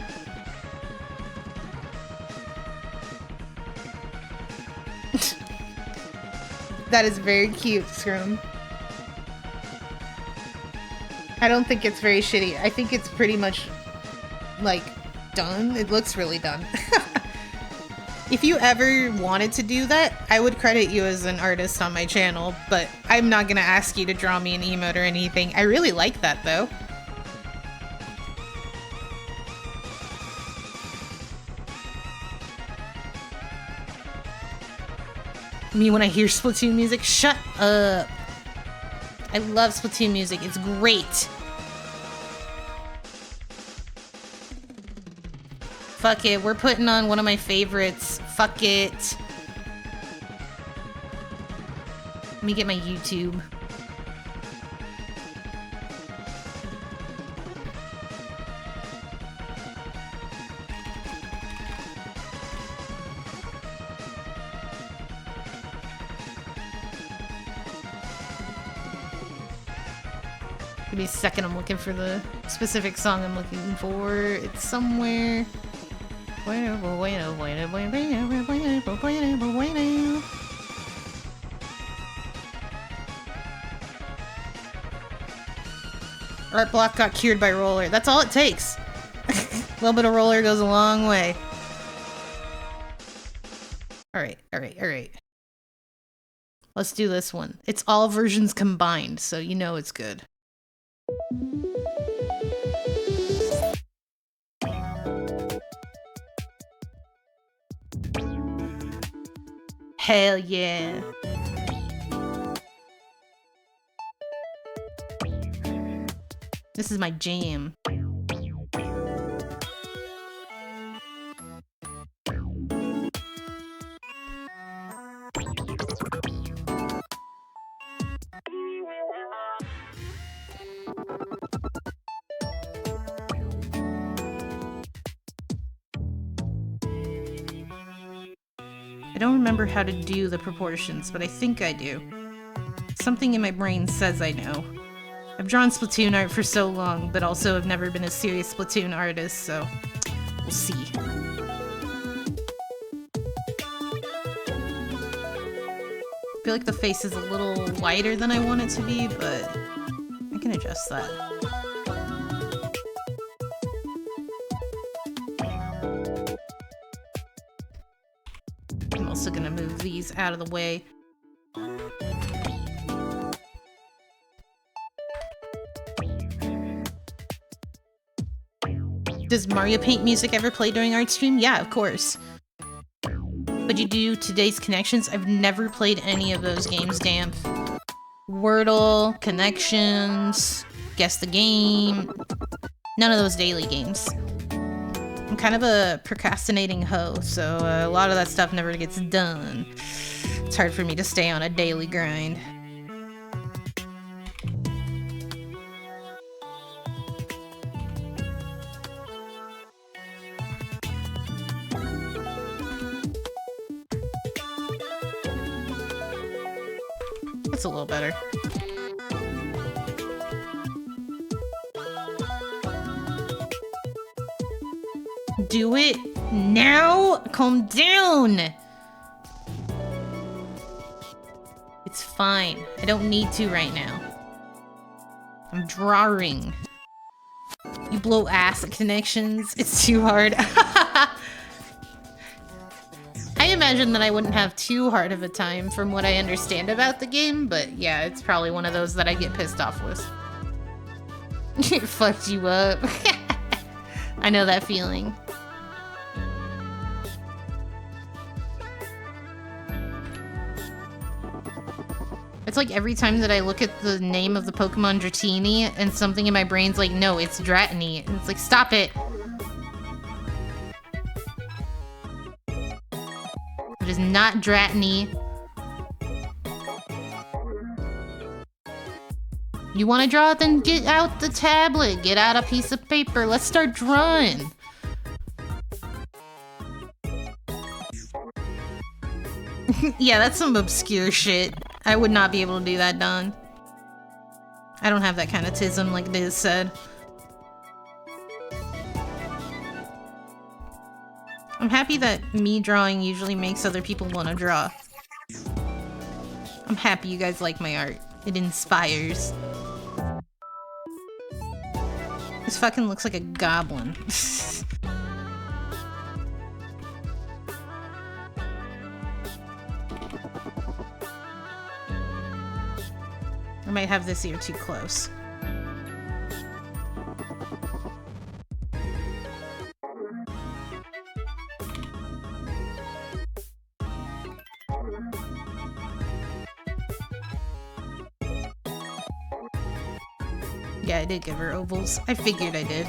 That is very cute, Scrum. I don't think it's very shitty. I think it's pretty much, like, done. It looks really done. If you ever wanted to do that, I would credit you as an artist on my channel, but I'm not gonna ask you to draw me an emote or anything. I really like that, though. Me when I hear Splatoon music? Shut up! I love Splatoon music. It's great. Fuck it. We're putting on one of my favorites. Fuck it. Let me get my YouTube. Give me a second, I'm looking for the specific song I'm looking for. It's somewhere. Art block got cured by roller. That's all it takes. A little bit of roller goes a long way. Alright, alright, alright. Let's do this one. It's all versions combined, so you know it's good. Hell yeah. This is my jam. I don't remember how to do the proportions, but I think I do. Something in my brain says I know. I've drawn Splatoon art for so long, but also have never been a serious Splatoon artist, so we'll see. I feel like the face is a little wider than I want it to be, but I can adjust that. I'm also gonna move these out of the way. Does Mario Paint music ever play during art stream? Yeah, of course. But you do today's connections? I've never played any of those games, Damp. Wordle, connections, guess the game. None of those daily games. I'm kind of a procrastinating hoe, so a lot of that stuff never gets done. It's hard for me to stay on a daily grind. That's a little better. Do it now? Calm down! It's fine. I don't need to right now. I'm drawing. You blow ass at connections. It's too hard. I imagine that I wouldn't have too hard of a time from what I understand about the game, but yeah, it's probably one of those that I get pissed off with. It fucked you up. I know that feeling. It's like every time that I look at the name of the Pokemon Dratini and something in my brain's like, no, it's Dratini. And it's like, stop it. It is not Dratini. You want to draw it? Then get out the tablet. Get out a piece of paper. Let's start drawing. Yeah, that's some obscure shit. I would not be able to do that, Don. I don't have that kind of tism like Diz said. I'm happy that me drawing usually makes other people want to draw. I'm happy you guys like my art. It inspires. This fucking looks like a goblin. I might have this ear too close. Yeah, I did give her ovals. I figured I did.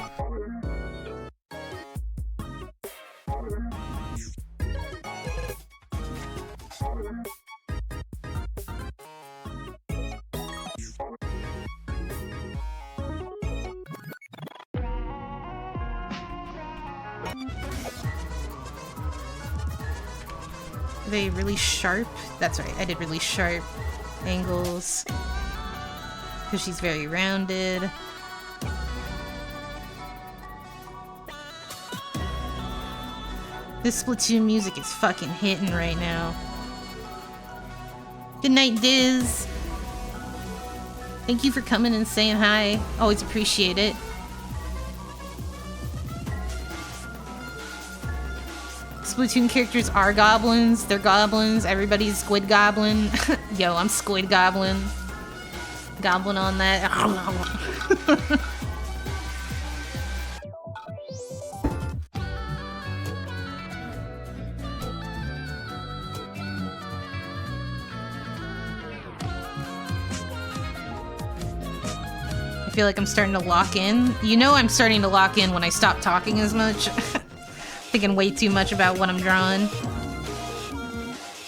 Are they really sharp? That's right, I did really sharp angles. Because she's very rounded. This Splatoon music is fucking hitting right now. Good night, Diz. Thank you for coming and saying hi. Always appreciate it. Splatoon characters are goblins. They're goblins. Everybody's Squid Goblin. Yo, I'm Squid Goblin. Goblin on that. I feel like I'm starting to lock in. You know I'm starting to lock in when I stop talking as much. Thinking way too much about what I'm drawing.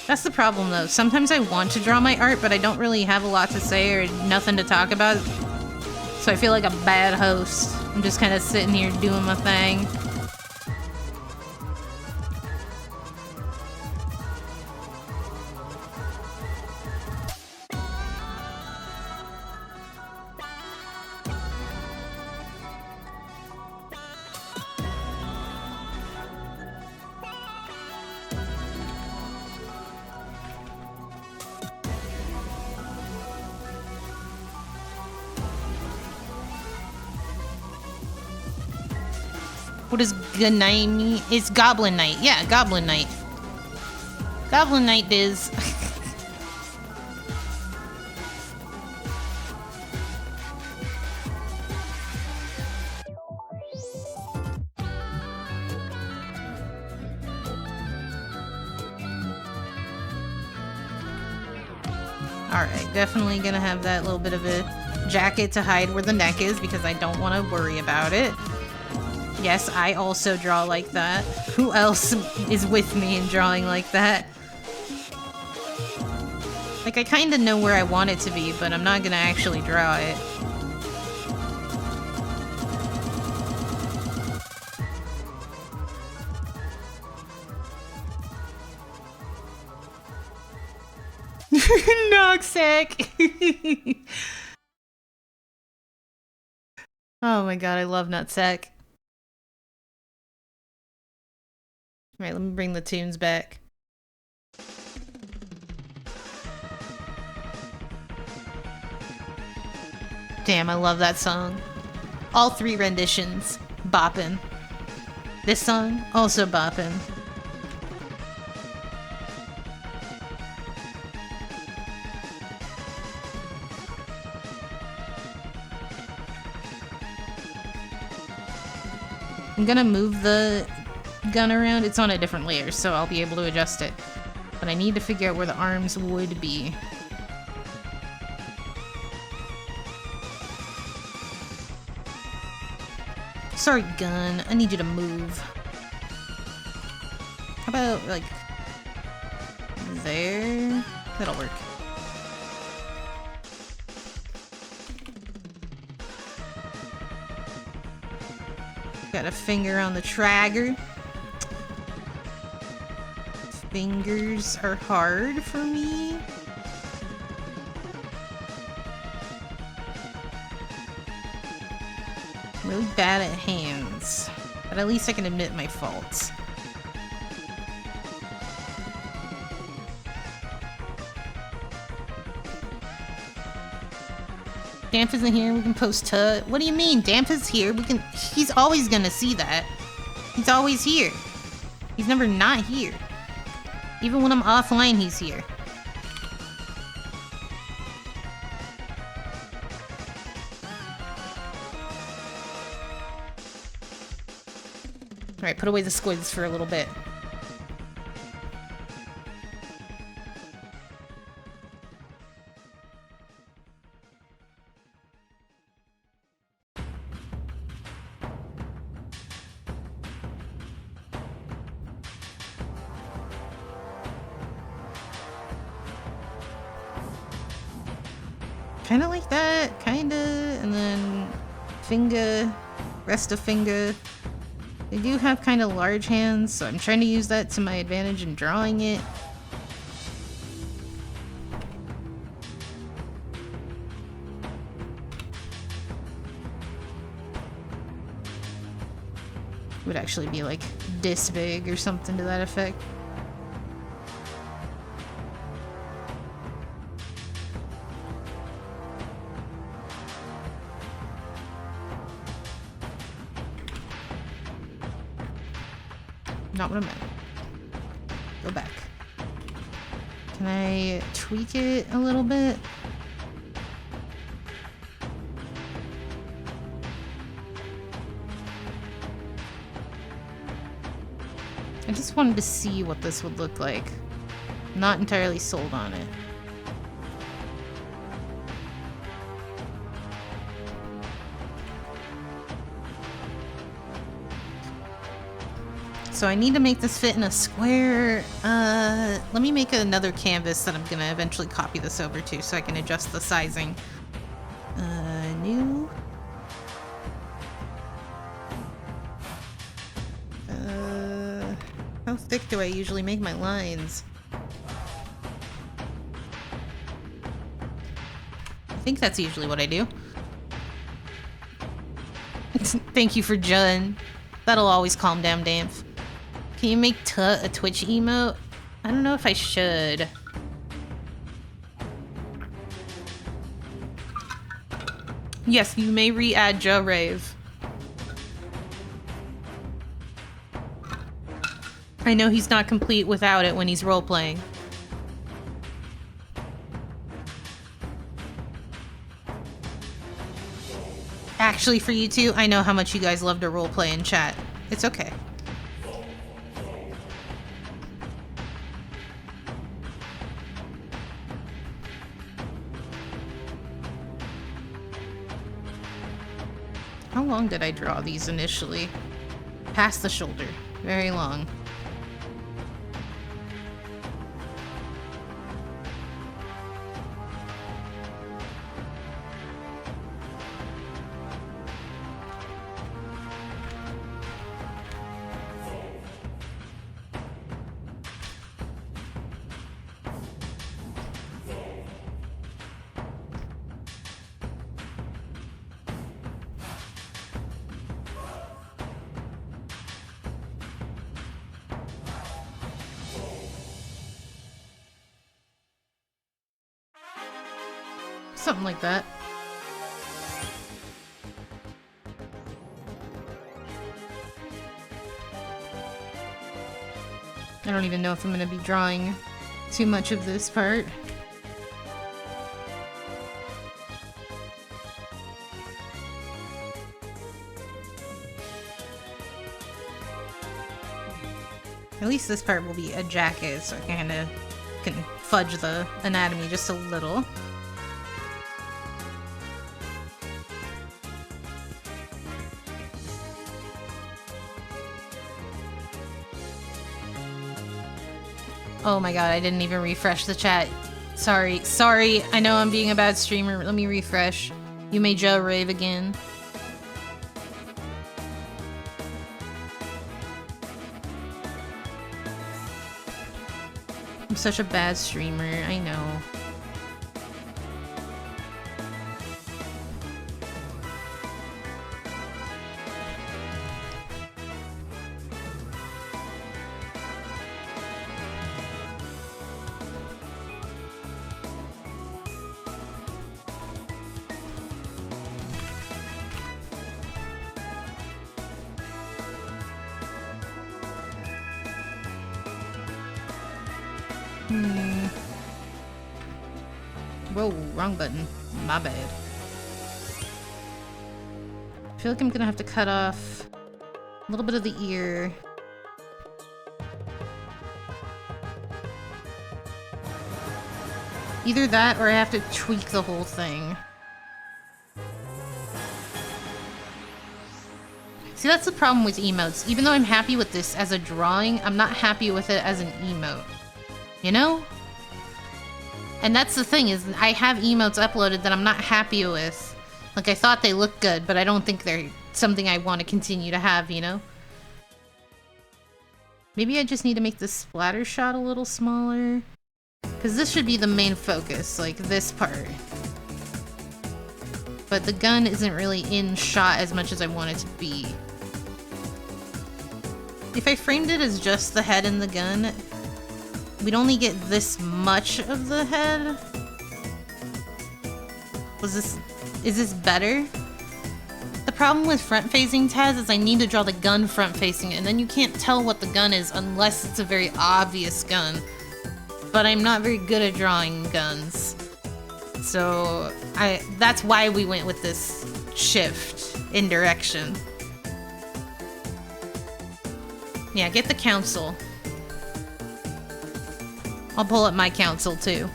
That's the problem though. Sometimes I want to draw my art, but I don't really have a lot to say or nothing to talk about. So I feel like a bad host. I'm just kind of sitting here doing my thing. What does good night mean? It's Goblin Night. Yeah, Goblin Night. Goblin Night is. Alright, definitely gonna have that little bit of a jacket to hide where the neck is because I don't want to worry about it. Yes, I also draw like that. Who else is with me in drawing like that? Like, I kind of know where I want it to be, but I'm not gonna actually draw it. Nutsack! Oh my god, I love Nutsack. Alright, let me bring the tunes back. Damn, I love that song. All three renditions, boppin'. This song, also boppin'. I'm gonna move the gun around. It's on a different layer, so I'll be able to adjust it. But I need to figure out where the arms would be. Sorry, gun. I need you to move. How about, like, there? That'll work. Got a finger on the trigger. Fingers are hard for me. I'm really bad at hands, but at least I can admit my faults. Damp isn't here, we can post to. What do you mean? Damp is here, we can. He's always gonna see that. He's always here. He's never not here. Even when I'm offline, he's here. Alright, put away the squids for a little bit. Kinda like that, kinda, and then finger, rest of finger. They do have kind of large hands, so I'm trying to use that to my advantage in drawing it. It would actually be like this big or something to that effect. Not what I meant. Go back. Can I tweak it a little bit? I just wanted to see what this would look like. Not entirely sold on it. So I need to make this fit in a square. Let me make another canvas that I'm gonna eventually copy this over to so I can adjust the sizing. New. How thick do I usually make my lines? I think that's usually what I do. Thank you for Jun. That'll always calm down Damph. Can you make a Twitch emote? I don't know if I should. Yes, you may re-add Joe Rave. I know he's not complete without it when he's role-playing. Actually, for you two, I know how much you guys love to roleplay in chat. It's okay. How long did I draw these initially? Past the shoulder. Very long. Something like that. I don't even know if I'm going to be drawing too much of this part. At least this part will be a jacket, so I kind of can fudge the anatomy just a little. Oh my god, I didn't even refresh the chat. Sorry, I know I'm being a bad streamer. Let me refresh. You may Joe rave again. I'm such a bad streamer, I know. Whoa, wrong button. My bad. I feel like I'm gonna have to cut off a little bit of the ear. Either that or I have to tweak the whole thing. See, that's the problem with emotes. Even though I'm happy with this as a drawing, I'm not happy with it as an emote. You know? And that's the thing, is I have emotes uploaded that I'm not happy with. Like, I thought they looked good, but I don't think they're something I want to continue to have, you know? Maybe I just need to make the splatter shot a little smaller. Because this should be the main focus, like this part. But the gun isn't really in shot as much as I want it to be. If I framed it as just the head and the gun, we'd only get this much of the head. Is this better? The problem with front-facing Taz is I need to draw the gun front-facing, and then you can't tell what the gun is unless it's a very obvious gun. But I'm not very good at drawing guns. So, that's why we went with this shift in direction. Yeah, get the council. I'll pull up my council too.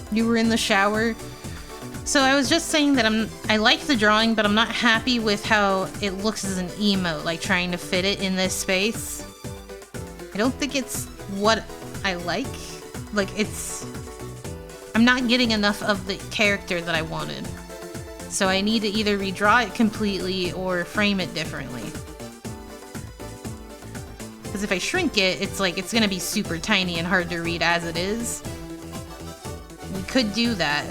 You were in the shower. So I was just saying that I like the drawing, but I'm not happy with how it looks as an emote, like trying to fit it in this space. I don't think it's what I like. Like I'm not getting enough of the character that I wanted. So I need to either redraw it completely or frame it differently. Because if I shrink it, it's gonna be super tiny and hard to read as it is. We could do that.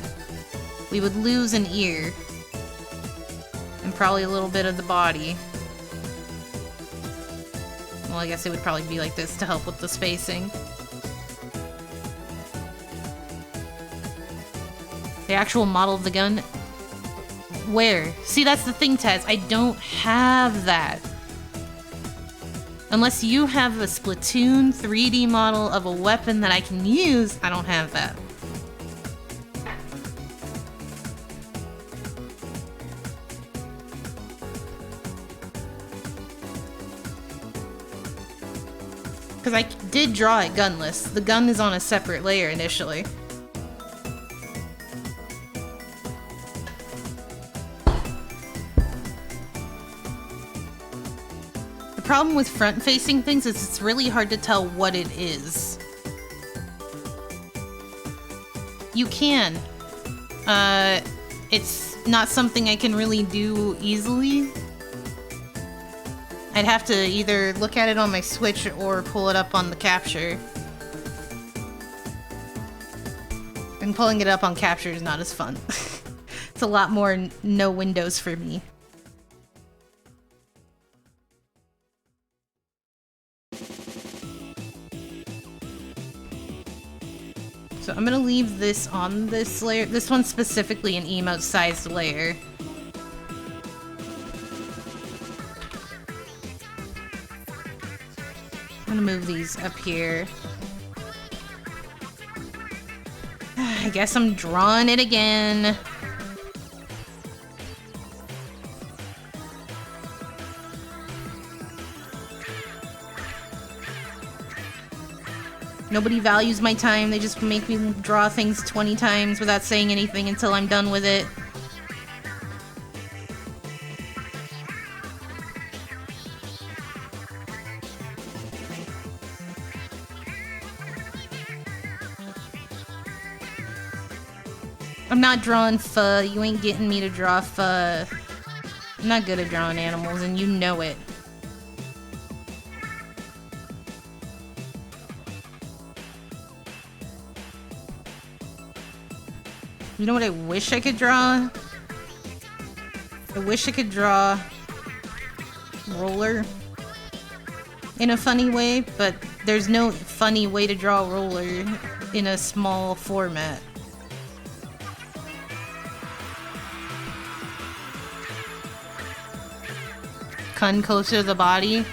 We would lose an ear. And probably a little bit of the body. Well, I guess it would probably be like this to help with the spacing. The actual model of the gun? Where? See, that's the thing, Taz. I don't have that. Unless you have a Splatoon 3D model of a weapon that I can use, I don't have that. Because I did draw it gunless. The gun is on a separate layer initially. The problem with front-facing things is it's really hard to tell what it is. You can. It's not something I can really do easily. I'd have to either look at it on my Switch or pull it up on the capture. And pulling it up on capture is not as fun. It's a lot more no windows for me. So I'm gonna leave this on this layer. This one's specifically an emote-sized layer. I'm gonna move these up here. I guess I'm drawing it again. Nobody values my time. They just make me draw things 20 times without saying anything until I'm done with it. I'm not drawing pho. You ain't getting me to draw pho. I'm not good at drawing animals, and you know it. You know what I wish I could draw? I wish I could draw roller in a funny way, but there's no funny way to draw roller in a small format. Come closer to the body.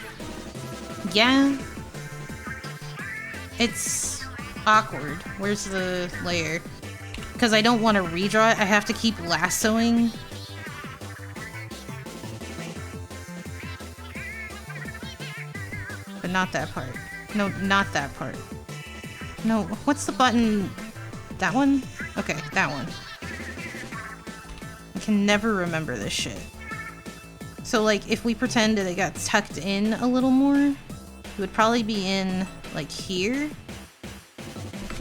Yeah. It's awkward. Where's the layer? Because I don't want to redraw it, I have to keep lassoing. But not that part. No, not that part. No, what's the button? That one? Okay, that one. I can never remember this shit. So, like, if we pretend that it got tucked in a little more, it would probably be in, like, here.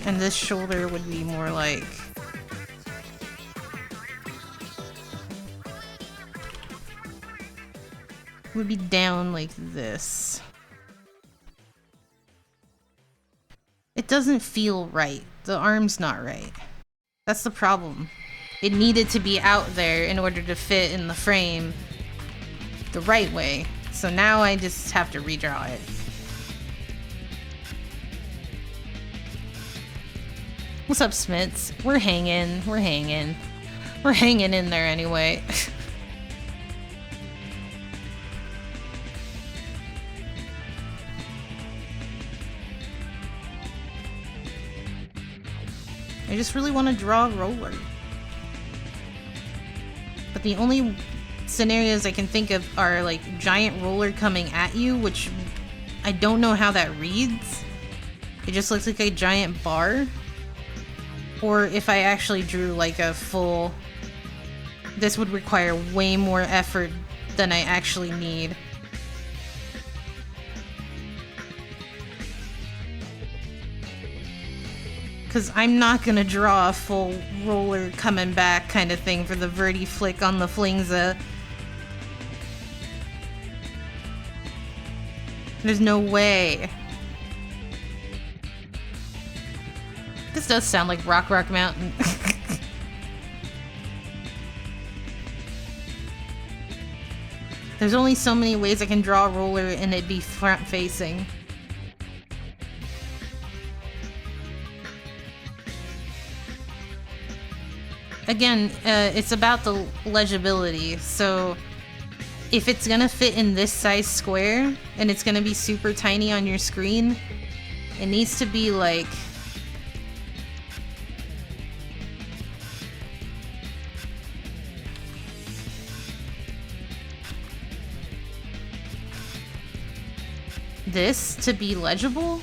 And this shoulder would be more like... would be down like this. It doesn't feel right. The arm's not right. That's the problem. It needed to be out there in order to fit in the frame. the right way. So now I just have to redraw it. What's up, Smits? We're hanging. We're hanging. We're hanging in there anyway. I just really want to draw a roller. But the only scenarios I can think of are like giant roller coming at you, which I don't know how that reads. It just looks like a giant bar. Or if I actually drew like a full... This would require way more effort than I actually need. Because I'm not going to draw a full roller coming back kind of thing for the verti flick on the flingza. There's no way. This does sound like Rock Mountain. There's only so many ways I can draw a roller and it be front facing. Again, it's about the legibility, so if it's gonna fit in this size square and it's gonna be super tiny on your screen, it needs to be like this to be legible.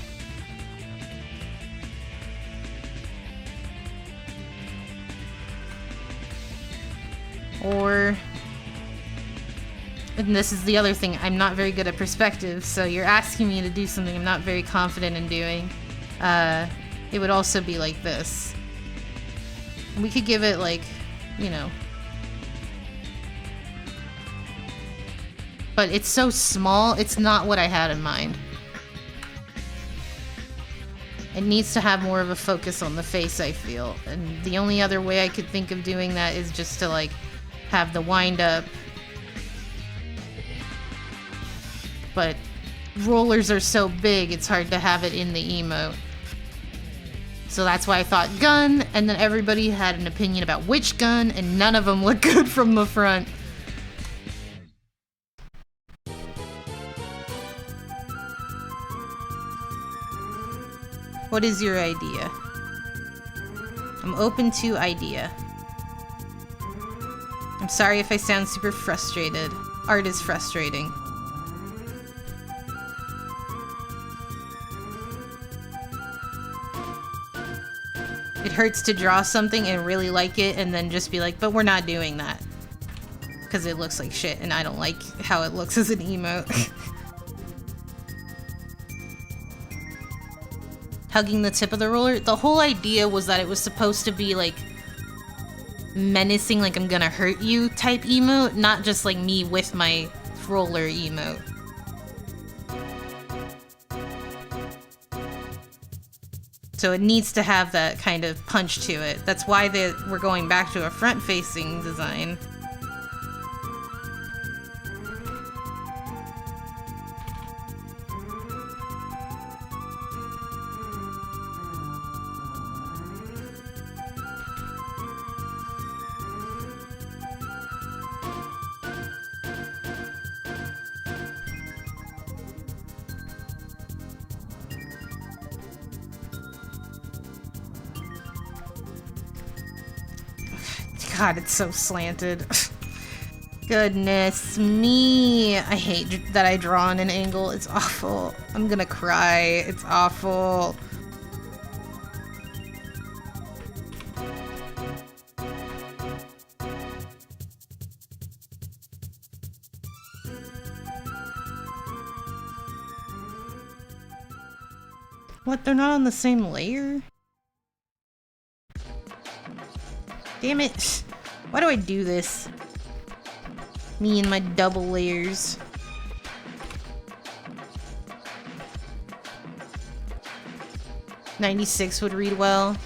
Or, and this is the other thing, I'm not very good at perspective, so you're asking me to do something I'm not very confident in doing. It would also be like this. We could give it like, you know. But it's so small, it's not what I had in mind. It needs to have more of a focus on the face, I feel. And the only other way I could think of doing that is just to like have the wind up. But rollers are so big, it's hard to have it in the emote. So that's why I thought gun, and then everybody had an opinion about which gun, and none of them look good from the front. What is your idea? I'm open to idea. I'm sorry if I sound super frustrated. Art is frustrating. It hurts to draw something and really like it and then just be like, but we're not doing that. Because it looks like shit and I don't like how it looks as an emote. Hugging the tip of the roller. The whole idea was that it was supposed to be like menacing, like I'm gonna hurt you type emote, not just like me with my roller emote. So it needs to have that kind of punch to it. That's why we're going back to a front-facing design. God, it's so slanted. Goodness me. I hate that I draw on an angle. It's awful. I'm gonna cry. It's awful. What? They're not on the same layer? Damn it. Why do I do this? Me and my double layers. $96 would read well.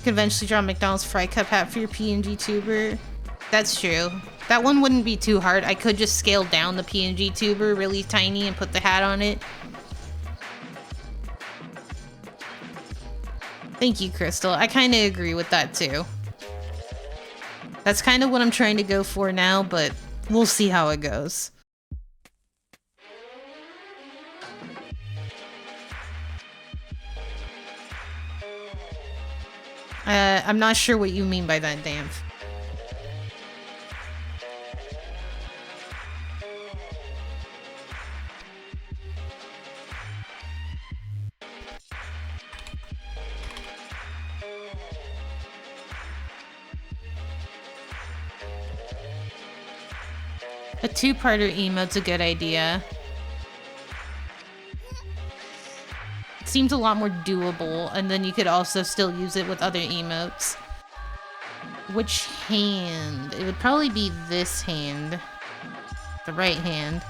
Could eventually draw a McDonald's fry cup hat for your PNG tuber. That's true. That one wouldn't be too hard. I could just scale down the PNG tuber really tiny and put the hat on it. Thank you, Crystal. I kind of agree with that too. That's kind of what I'm trying to go for now, but we'll see how it goes. I'm not sure what you mean by that, Damp. A two-parter emote's a good idea. It seems a lot more doable, and then you could also still use it with other emotes. Which hand? It would probably be this hand. The right hand.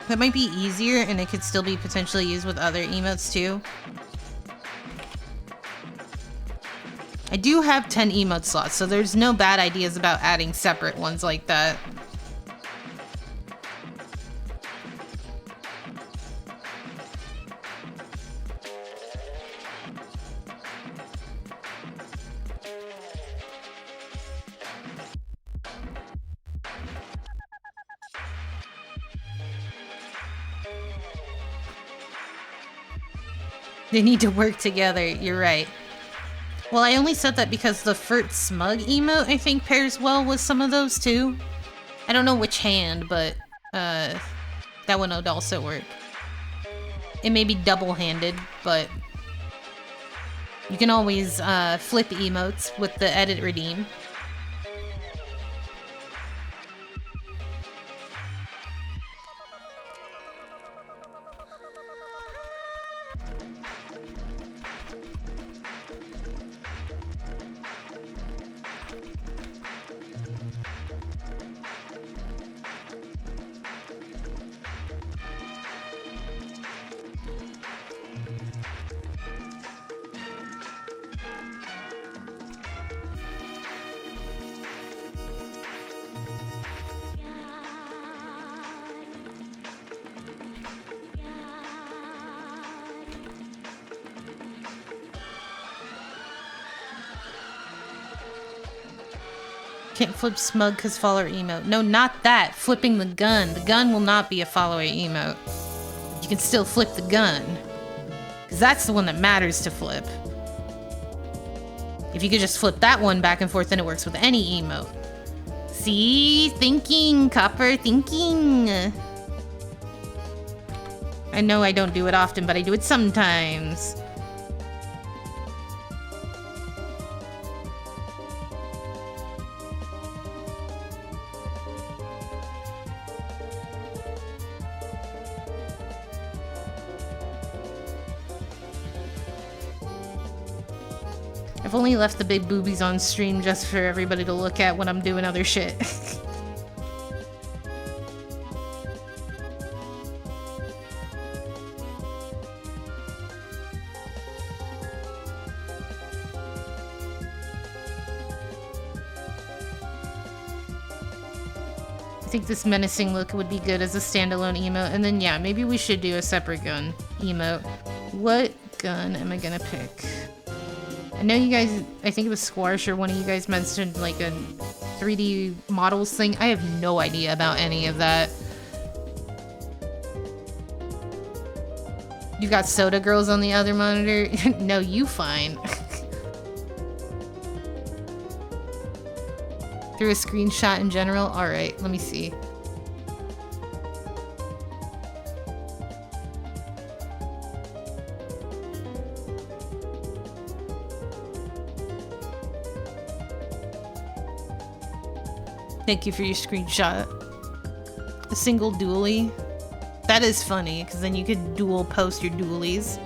That might be easier, and it could still be potentially used with other emotes too. I do have 10 emote slots, so there's no bad ideas about adding separate ones like that. They need to work together, you're right. Well, I only said that because the Furt Smug emote, I think, pairs well with some of those, too. I don't know which hand, but, that one would also work. It may be double-handed, but you can always, flip emotes with the edit redeem. Can't flip smug because follower emote. No, not that. Flipping the gun. The gun will not be a follower emote. You can still flip the gun. Because that's the one that matters to flip. If you could just flip that one back and forth, then it works with any emote. See? Thinking, Copper, thinking. I know I don't do it often, but I do it sometimes. I've only left the big boobies on stream just for everybody to look at when I'm doing other shit. I think this menacing look would be good as a standalone emote, and then yeah, maybe we should do a separate gun emote. What gun am I gonna pick? I know you guys, I think it was Squash or one of you guys mentioned like a 3D models thing. I have no idea about any of that. You got Soda Girls on the other monitor? No, you fine. Through a screenshot in general? Alright, let me see. Thank you for your screenshot. A single dually. That is funny, because then you could dual post your dualies.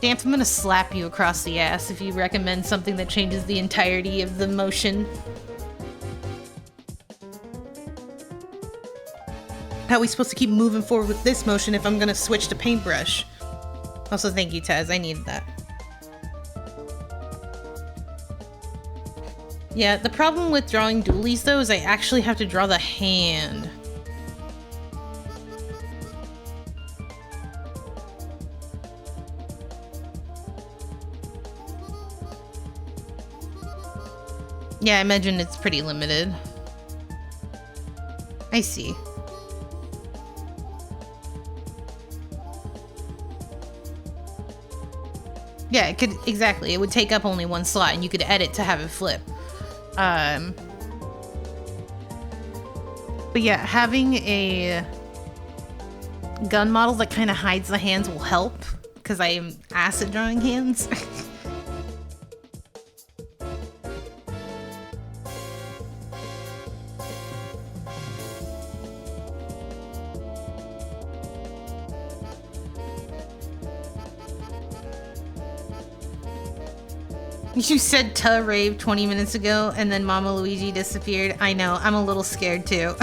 Damn, I'm gonna slap you across the ass if you recommend something that changes the entirety of the motion. How are we supposed to keep moving forward with this motion if I'm gonna switch to paintbrush? Also, thank you, Taz. I needed that. Yeah, the problem with drawing doolies, though, is I actually have to draw the hand. Yeah, I imagine it's pretty limited. I see. Yeah, it could, exactly. It would take up only one slot, and you could edit to have it flip. But yeah, having a gun model that kind of hides the hands will help, because I am acid drawing hands. You said "ta rave" 20 minutes ago, and then Mama Luigi disappeared. I know, I'm a little scared too.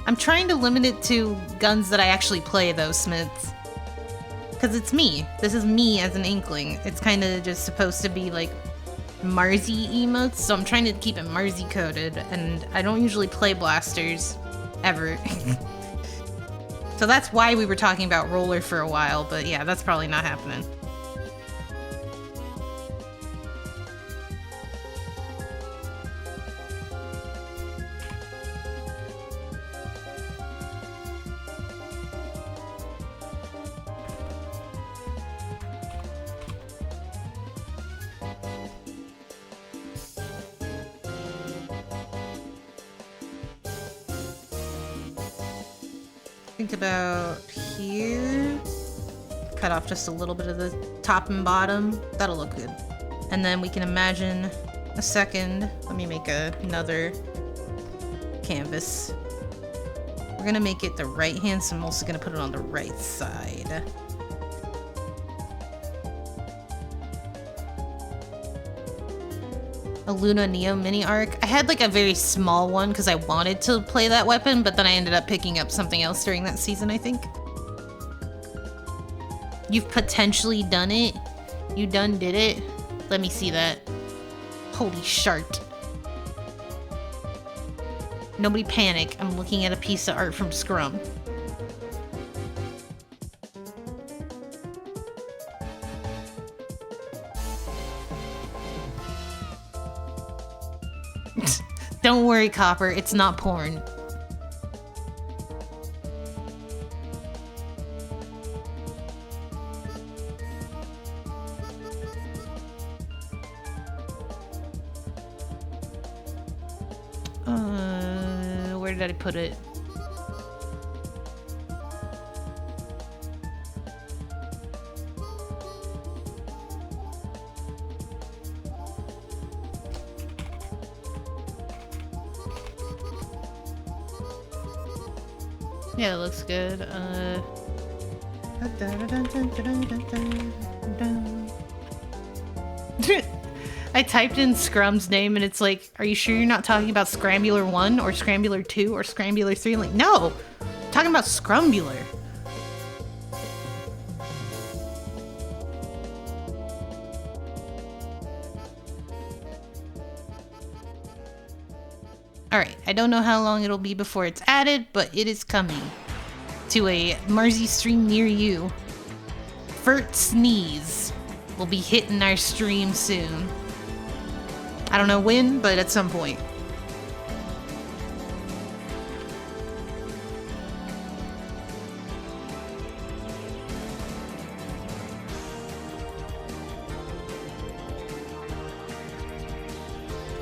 I'm trying to limit it to guns that I actually play, though, Smiths. Because it's me. This is me as an Inkling. It's kind of just supposed to be like Marzi emotes, so I'm trying to keep it Marzi coded, and I don't usually play blasters. Ever. So that's why we were talking about roller for a while, but yeah, that's probably not happening. Think about here. Cut off just a little bit of the top and bottom. That'll look good. And then we can imagine a second. Let me make another canvas. We're gonna make it the right hand, so I'm also gonna put it on the right side. A Luna Neo mini arc. I had like a very small one because I wanted to play that weapon, but then I ended up picking up something else during that season, I think. You've potentially done it? You done did it? Let me see that. Holy shart. Nobody panic. I'm looking at a piece of art from Scrum. Don't worry, Copper. It's not porn. Where did I put it? Yeah, it looks good. I typed in Scrum's name and it's like, are you sure you're not talking about Scrumbular 1 or Scrumbular 2 or Scrumbular 3? I'm like, no! I'm talking about Scrumbular. Alright, I don't know how long it'll be before it's added, but it is coming to a Marzi stream near you. Furt Sneeze will be hitting our stream soon. I don't know when, but at some point.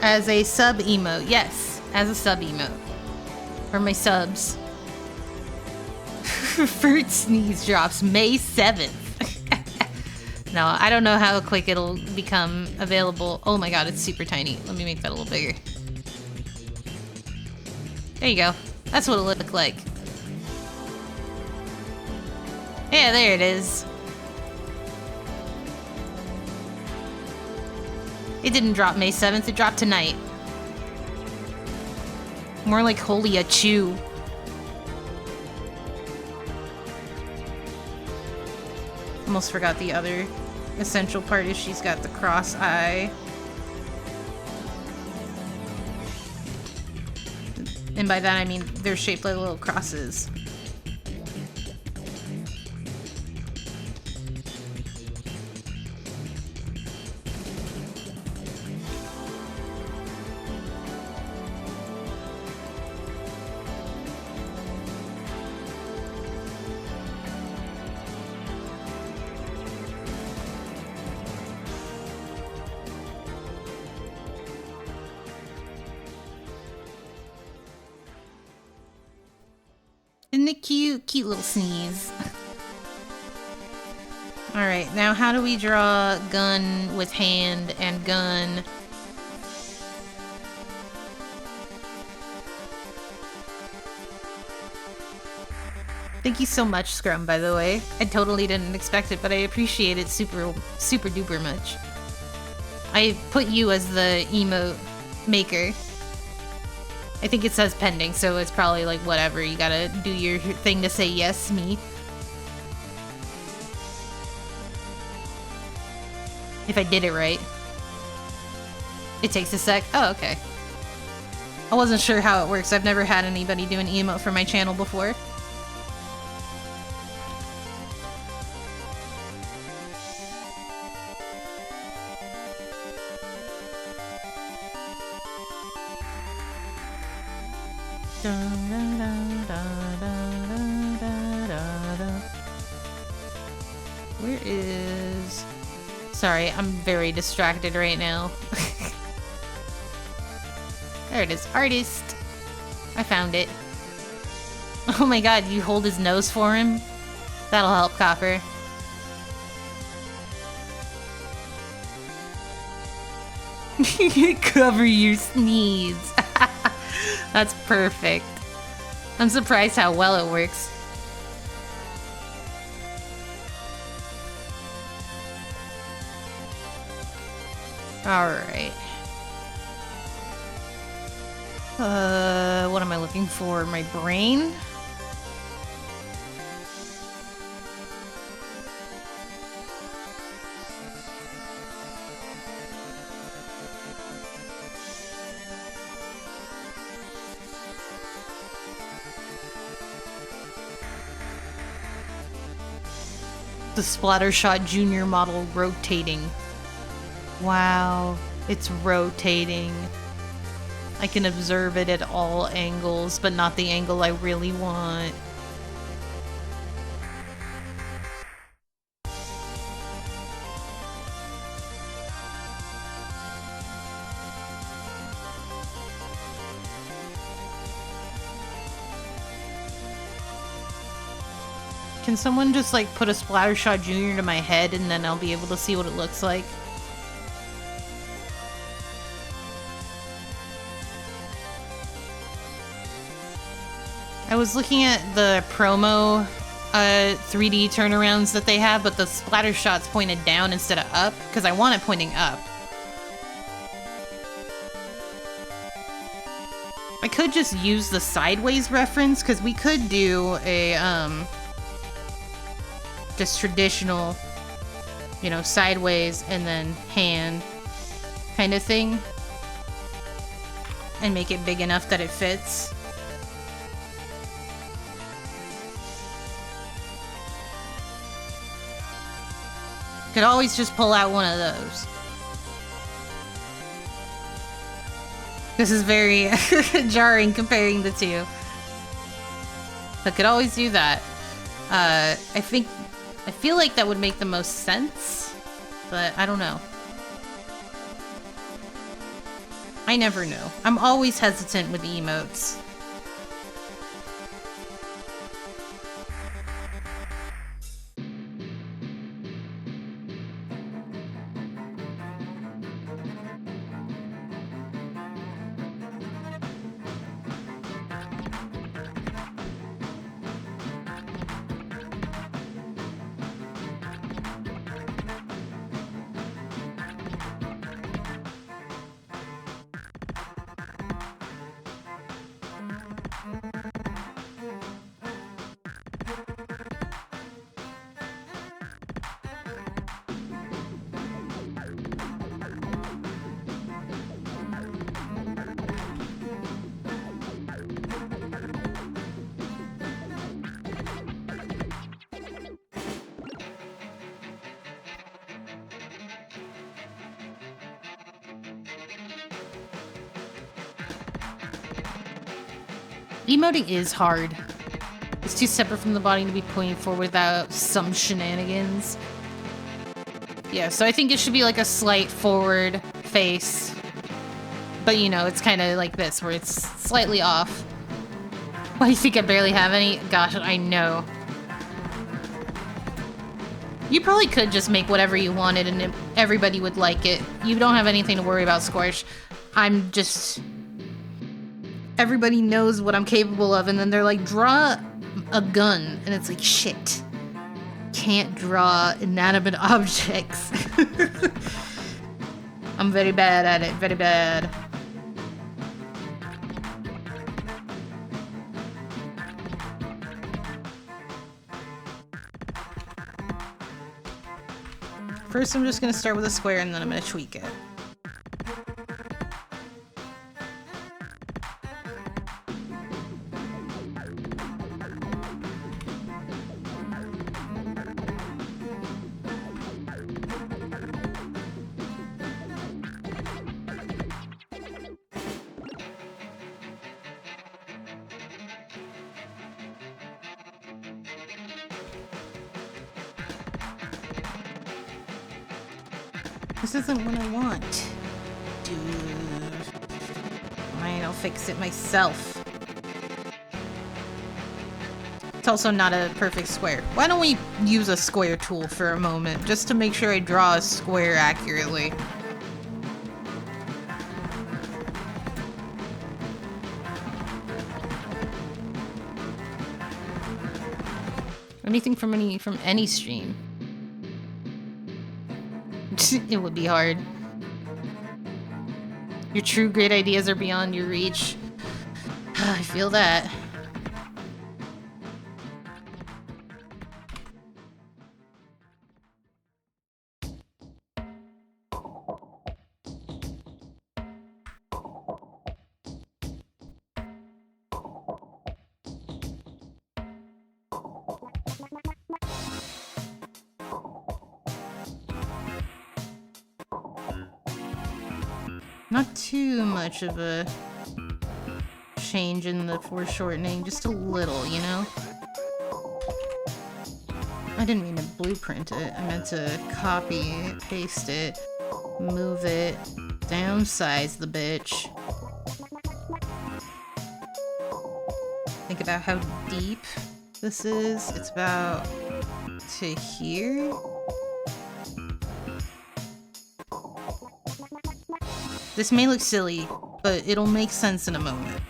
As a sub emote, yes. As a sub emote. For my subs. Fruit Sneeze drops May 7th. No, I don't know how quick it'll become available. Oh my god, it's super tiny. Let me make that a little bigger. There you go. That's what it'll look like. Yeah, there it is. It didn't drop May 7th, it dropped tonight. More like holy a chew. Almost forgot the other essential part is she's got the cross eye. And by that I mean they're shaped like little crosses. Isn't it cute? Cute little sneeze. Alright, now how do we draw gun with hand and gun? Thank you so much, Scrum, by the way. I totally didn't expect it, but I appreciate it super duper much. I put you as the emote maker. I think it says pending, so it's probably like whatever. You gotta do your thing to say yes, me. If I did it right. It takes a sec. Oh, okay. I wasn't sure how it works. I've never had anybody do an emote for my channel before. Where is... Sorry, I'm very distracted right now. There it is. Artist! I found it. Oh my god, you hold his nose for him? That'll help, Copper. Cover your sneeze. That's perfect. I'm surprised how well it works. Alright. What am I looking for? My brain? The Splattershot Junior model rotating. Wow, it's rotating. I can observe it at all angles, but not the angle I really want. Can someone just like put a Splattershot Junior to my head and then I'll be able to see what it looks like? I was looking at the promo 3D turnarounds that they have, but the Splattershot's pointed down instead of up, because I want it pointing up. I could just use the sideways reference, because we could do a, just traditional, you know, sideways and then hand kind of thing. And make it big enough that it fits. Could always just pull out one of those. This is very jarring comparing the two. But could always do that. I feel like that would make the most sense, but I don't know. I never know. I'm always hesitant with emotes. Emoting is hard. It's too separate from the body to be pointing forward without some shenanigans. Yeah, so I think it should be like a slight forward face. But you know, it's kind of like this, where it's slightly off. Why do you think I barely have any? Gosh, I know. You probably could just make whatever you wanted and everybody would like it. You don't have anything to worry about, Squash. I'm just... Everybody knows what I'm capable of, and then they're like, draw a gun. And it's like, shit. Can't draw inanimate objects. I'm very bad at it, very bad. First, I'm just gonna start with a square and then I'm gonna tweak it. This isn't what I want. Dude. Fine, I'll fix it myself. It's also not a perfect square. Why don't we use a square tool for a moment, just to make sure I draw a square accurately. Anything from any stream. It would be hard. Your true great ideas are beyond your reach. I feel that. Not too much of a change in the foreshortening, just a little, you know? I didn't mean to blueprint it. I meant to copy it, paste it, move it, downsize the bitch. Think about how deep this is. It's about to here. This may look silly, but it'll make sense in a moment.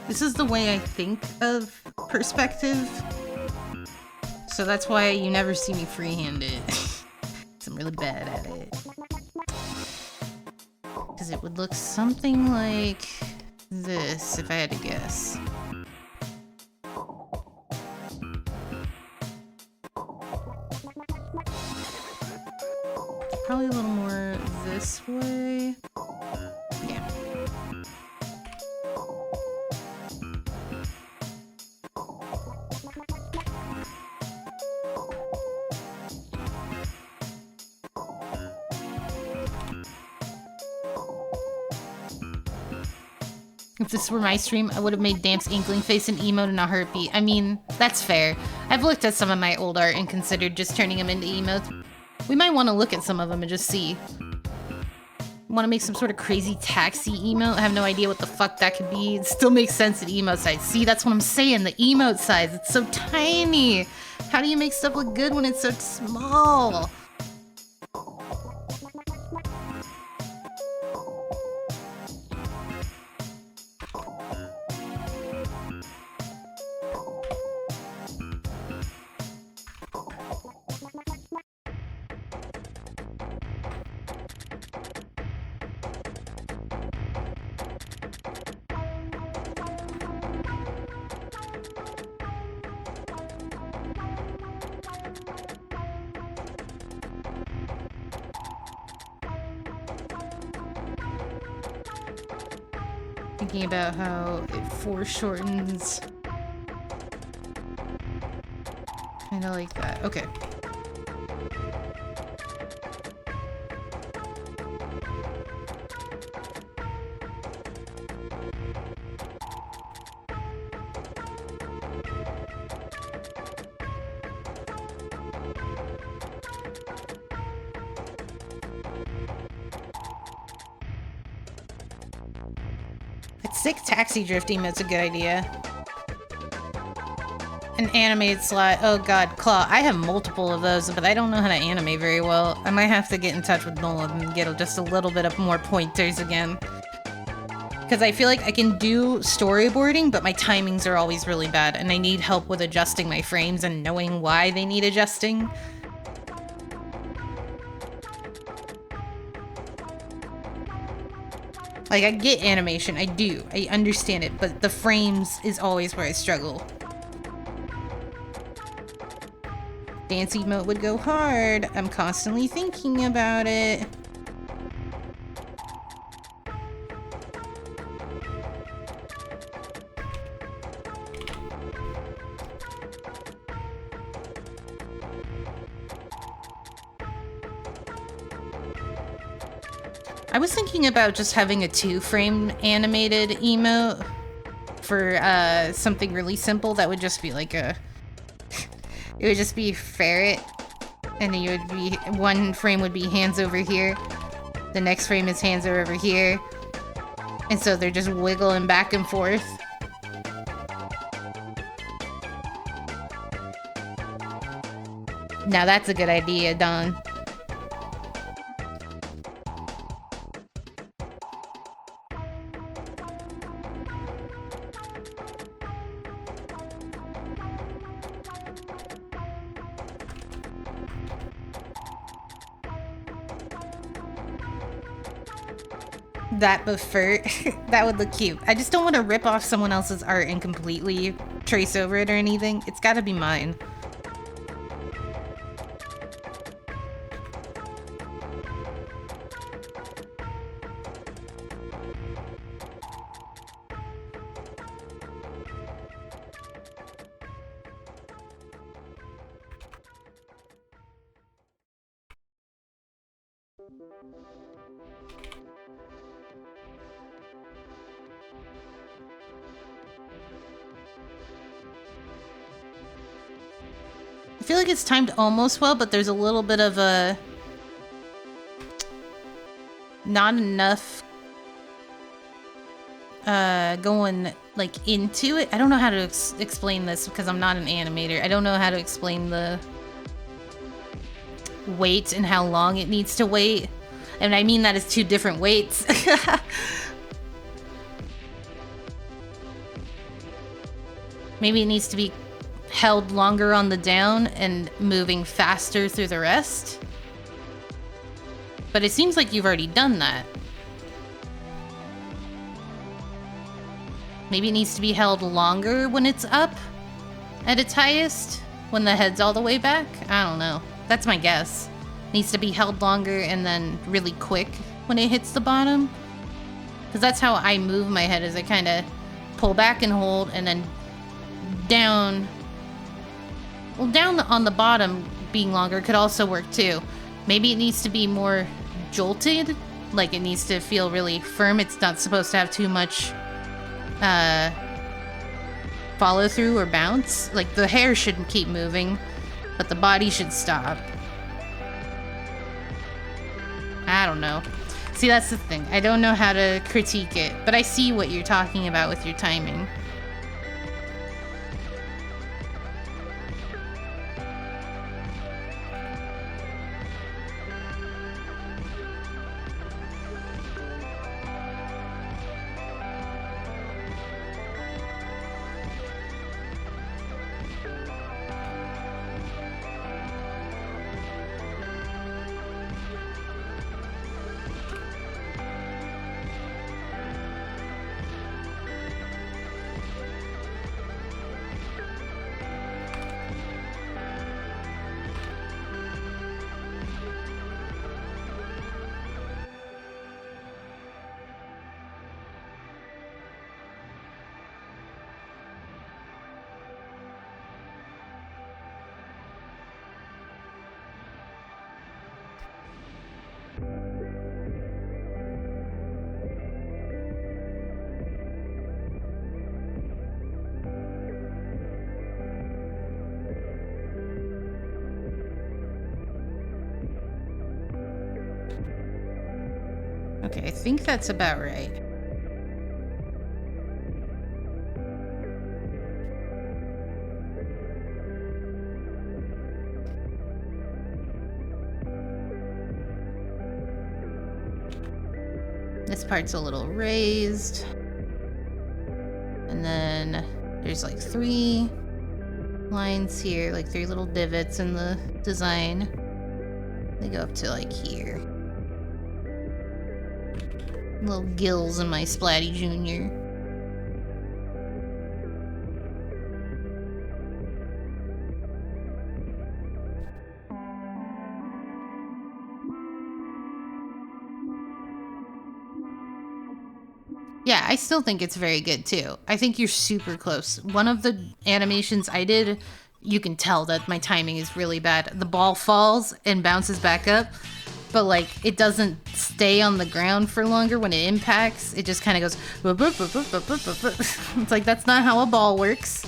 This is the way I think of perspective. So that's why you never see me freehand it. 'Cause I'm really bad at it. Because it would look something like this, if I had to guess. Probably a little more this way. Yeah. If this were my stream, I would have made Damp's Inkling face an emote in a heartbeat. I mean, that's fair. I've looked at some of my old art and considered just turning them into emotes. We might want to look at some of them and just see. Want to make some sort of crazy taxi emote? I have no idea what the fuck that could be. It still makes sense at emote size. See, that's what I'm saying. The emote size, it's so tiny. How do you make stuff look good when it's so small? Thinking about how it foreshortens. Kind of like that. Okay. It's sick taxi drifting, that's a good idea. An animated slide. Oh god, Claw. I have multiple of those, but I don't know how to animate very well. I might have to get in touch with Nolan and get just a little bit of more pointers again. Because I feel like I can do storyboarding, but my timings are always really bad, and I need help with adjusting my frames and knowing why they need adjusting. Like, I get animation, I do. I understand it, but the frames is always where I struggle. Dance emote would go hard. I'm constantly thinking about it. I was thinking about just having a 2-frame animated emote for something really simple that would just be like a... It would just be ferret, and then you would be... One frame would be hands over here, the next frame is hands are over here, and so they're just wiggling back and forth. Now that's a good idea, Don. That buffer, that would look cute. I just don't want to rip off someone else's art and completely trace over it or anything. It's gotta be mine. I feel like it's timed almost well, but there's a little bit of a... not enough going like into it. I don't know how to explain this because I'm not an animator. I don't know how to explain the weight and how long it needs to wait. And I mean that as 2 different weights. Maybe it needs to be held longer on the down and moving faster through the rest. But it seems like you've already done that. Maybe it needs to be held longer when it's up at its highest, when the head's all the way back. I don't know. That's my guess. Needs to be held longer and then really quick when it hits the bottom. Because that's how I move my head, is I kind of pull back and hold and then down. Well, down on the bottom being longer could also work too. Maybe it needs to be more jolted. Like it needs to feel really firm. It's not supposed to have too much follow through or bounce. Like the hair shouldn't keep moving, but the body should stop. I don't know. See, that's the thing. I don't know how to critique it, but I see what you're talking about with your timing. Okay, I think that's about right. This part's a little raised. And then there's like 3 lines here, like 3 little divots in the design. They go up to like here. Little gills in my Splatty Jr. Yeah, I still think it's very good too. I think you're super close. One of the animations I did, you can tell that my timing is really bad. The ball falls and bounces back up, but like it doesn't stay on the ground for longer when it impacts. It just kind of goes. It's like that's not how a ball works.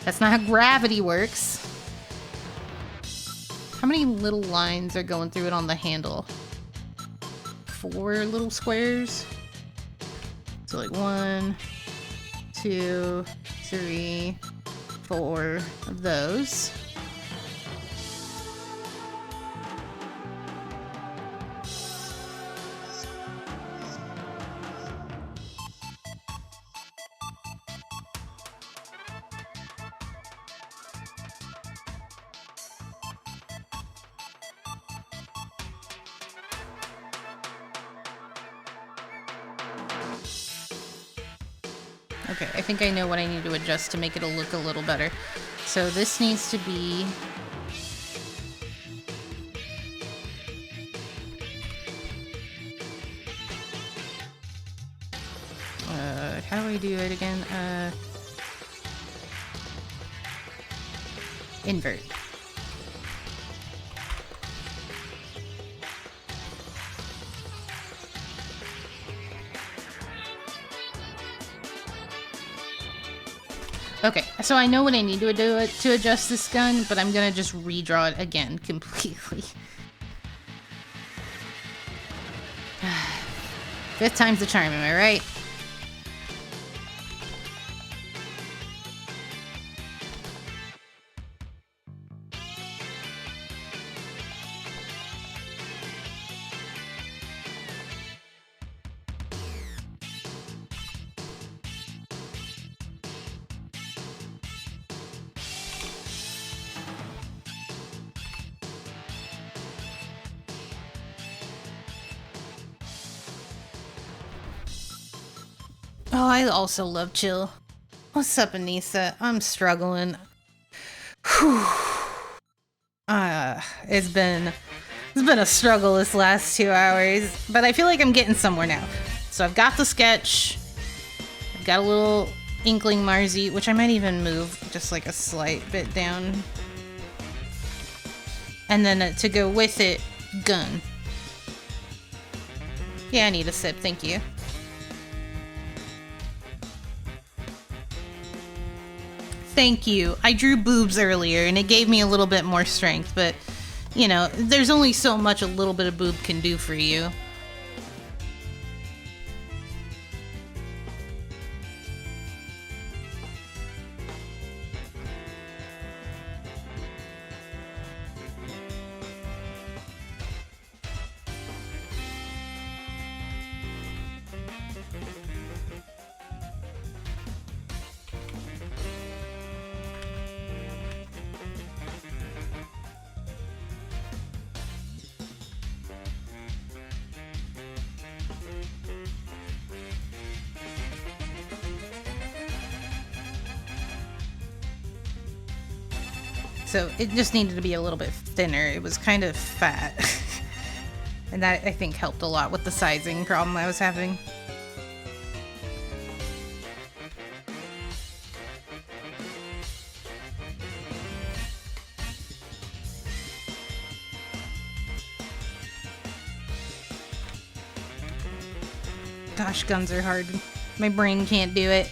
That's not how gravity works. How many little lines are going through it on the handle? 4 little squares. So like 1, 2, 3, 4 of those. Okay, I think I know what I need to adjust to make it look a little better. So this needs to be... how do I do it again? Invert. Okay, so I know what I need to do to adjust this gun, but I'm gonna just redraw it again completely. 5th time's the charm, am I right? Oh, I also love chill. What's up, Anissa? I'm struggling. Whew. It's been a struggle this last 2 hours, but I feel like I'm getting somewhere now. So I've got the sketch. I've got a little inkling Marzi, which I might even move just like a slight bit down. And then to go with it, gun. Yeah, I need a sip, thank you. Thank you. I drew boobs earlier and it gave me a little bit more strength, but you know, there's only so much a little bit of boob can do for you. So it just needed to be a little bit thinner. It was kind of fat. And that, I think, helped a lot with the sizing problem I was having. Gosh, guns are hard. My brain can't do it.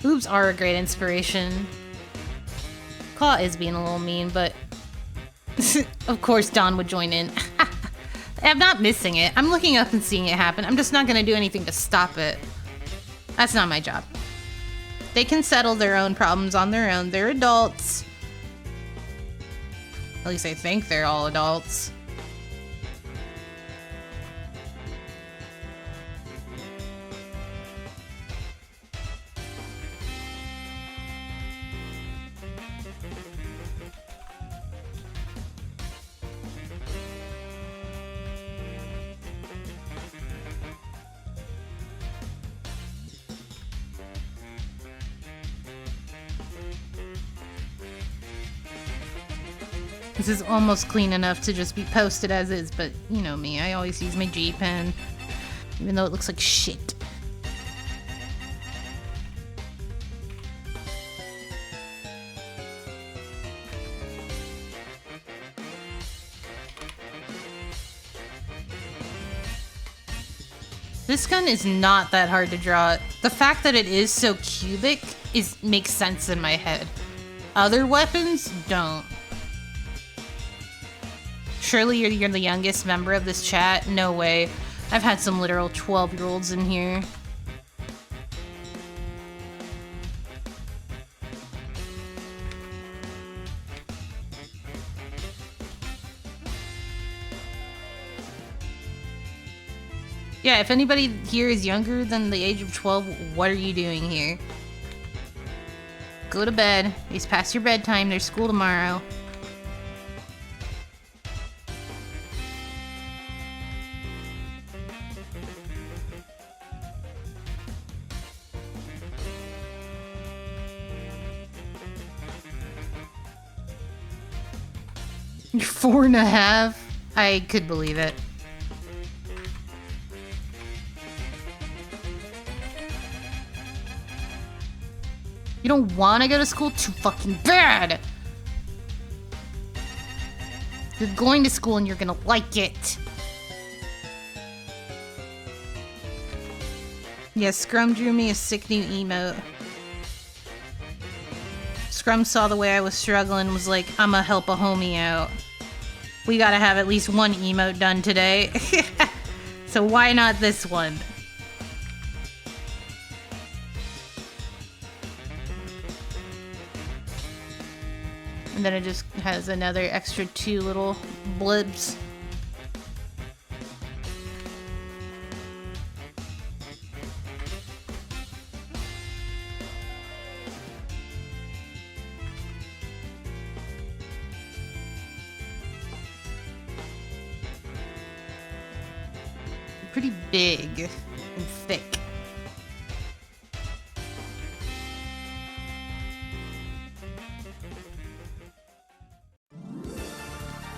Boobs are a great inspiration. Claw is being a little mean, but Of course Don would join in. I'm not missing it. I'm looking up and seeing it happen. I'm just not gonna do anything to stop it. That's not my job. They can settle their own problems on their own. They're adults. At least I think they're all adults. This is almost clean enough to just be posted as is, but you know me, I always use my G pen, even though it looks like shit. This gun is not that hard to draw. The fact that it is so cubic makes sense in my head. Other weapons don't. Surely you're the youngest member of this chat? No way. I've had some literal 12-year-olds in here. Yeah, if anybody here is younger than the age of 12, what are you doing here? Go to bed. It's past your bedtime. There's school tomorrow. You're 4.5? I could believe it. You don't want to go to school? Too fucking bad! You're going to school and you're gonna like it. Yeah, Scrum drew me a sick new emote. Scrum saw the way I was struggling and was like, I'ma help a homie out. We gotta have at least one emote done today. So why not this one? And then it just has another extra 2 little blibs. Pretty big and thick.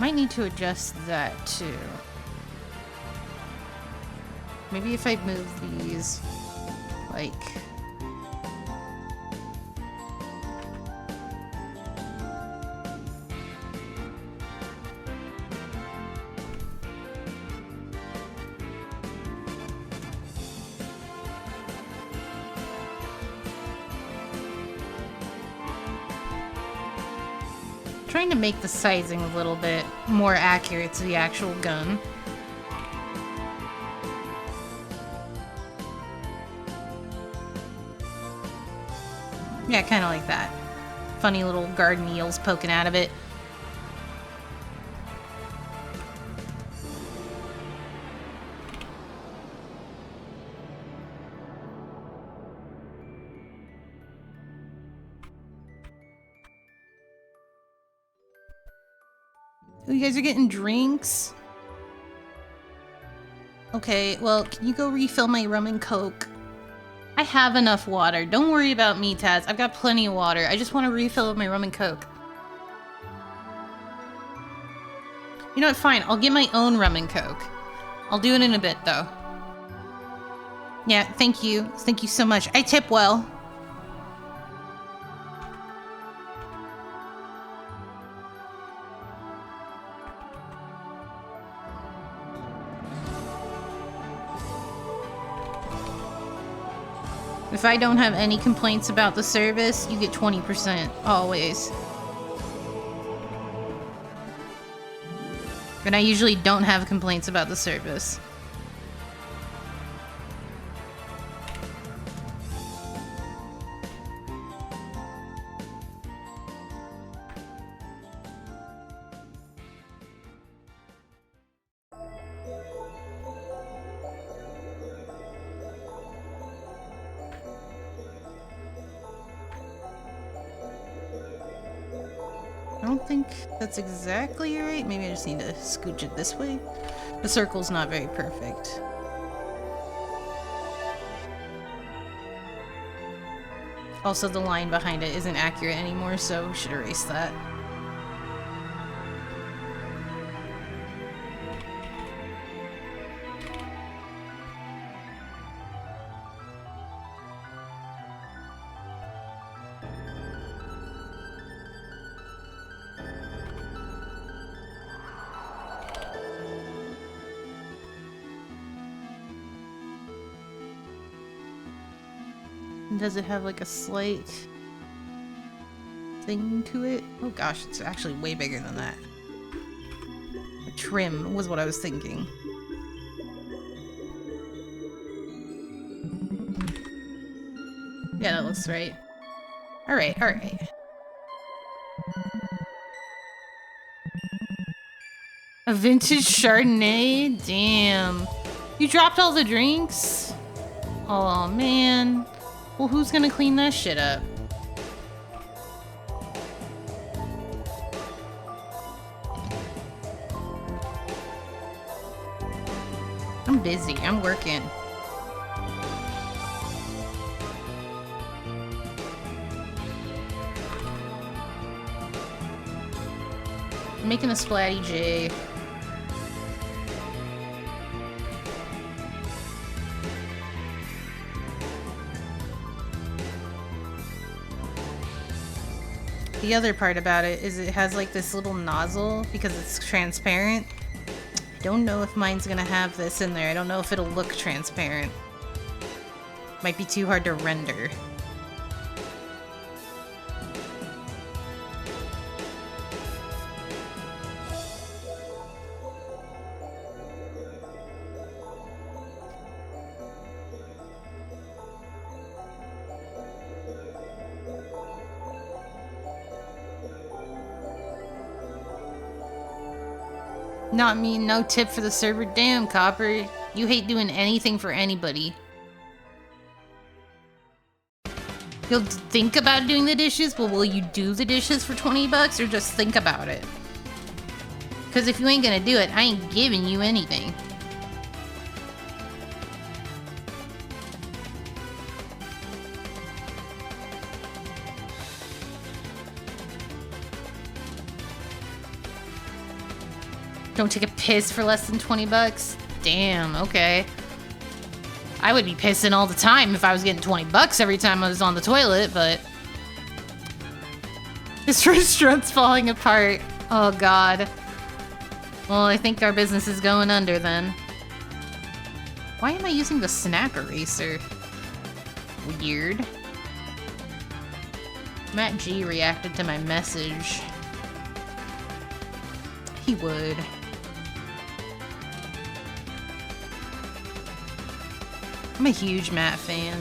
Might need to adjust that too. Maybe if I move these, like... Trying to make the sizing a little bit more accurate to the actual gun. Yeah, kind of like that. Funny little garden eels poking out of it. Oh, you guys are getting drinks? Okay, well, can you go refill my rum and coke? I have enough water. Don't worry about me, Taz. I've got plenty of water. I just want to refill my rum and coke. You know what? Fine. I'll get my own rum and coke. I'll do it in a bit, though. Yeah, thank you. Thank you so much. I tip well. If I don't have any complaints about the service, you get 20%, always. And I usually don't have complaints about the service. I don't think that's exactly right. Maybe I just need to scooch it this way. The circle's not very perfect. Also, the line behind it isn't accurate anymore, so we should erase that. Does it have like a slight thing to it? Oh gosh, it's actually way bigger than that. A trim was what I was thinking. Yeah, that looks right. Alright, alright. A vintage Chardonnay? Damn. You dropped all the drinks? Oh man. Well, who's gonna clean that shit up? I'm busy. I'm working. I'm making a Splatty J. The other part about it is it has like this little nozzle because it's transparent. I don't know if mine's gonna have this in there. I don't know if it'll look transparent. Might be too hard to render. Not me, no tip for the server. Damn, Copper. You hate doing anything for anybody. You'll think about doing the dishes, but will you do the dishes for 20 bucks or just think about it? Because if you ain't gonna do it, I ain't giving you anything. Don't take a piss for less than 20 bucks? Damn, okay. I would be pissing all the time if I was getting 20 bucks every time I was on the toilet, but... This restaurant's falling apart. Oh god. Well, I think our business is going under then. Why am I using the snap eraser? Weird. Matt G reacted to my message. He would. I'm a huge Matt fan.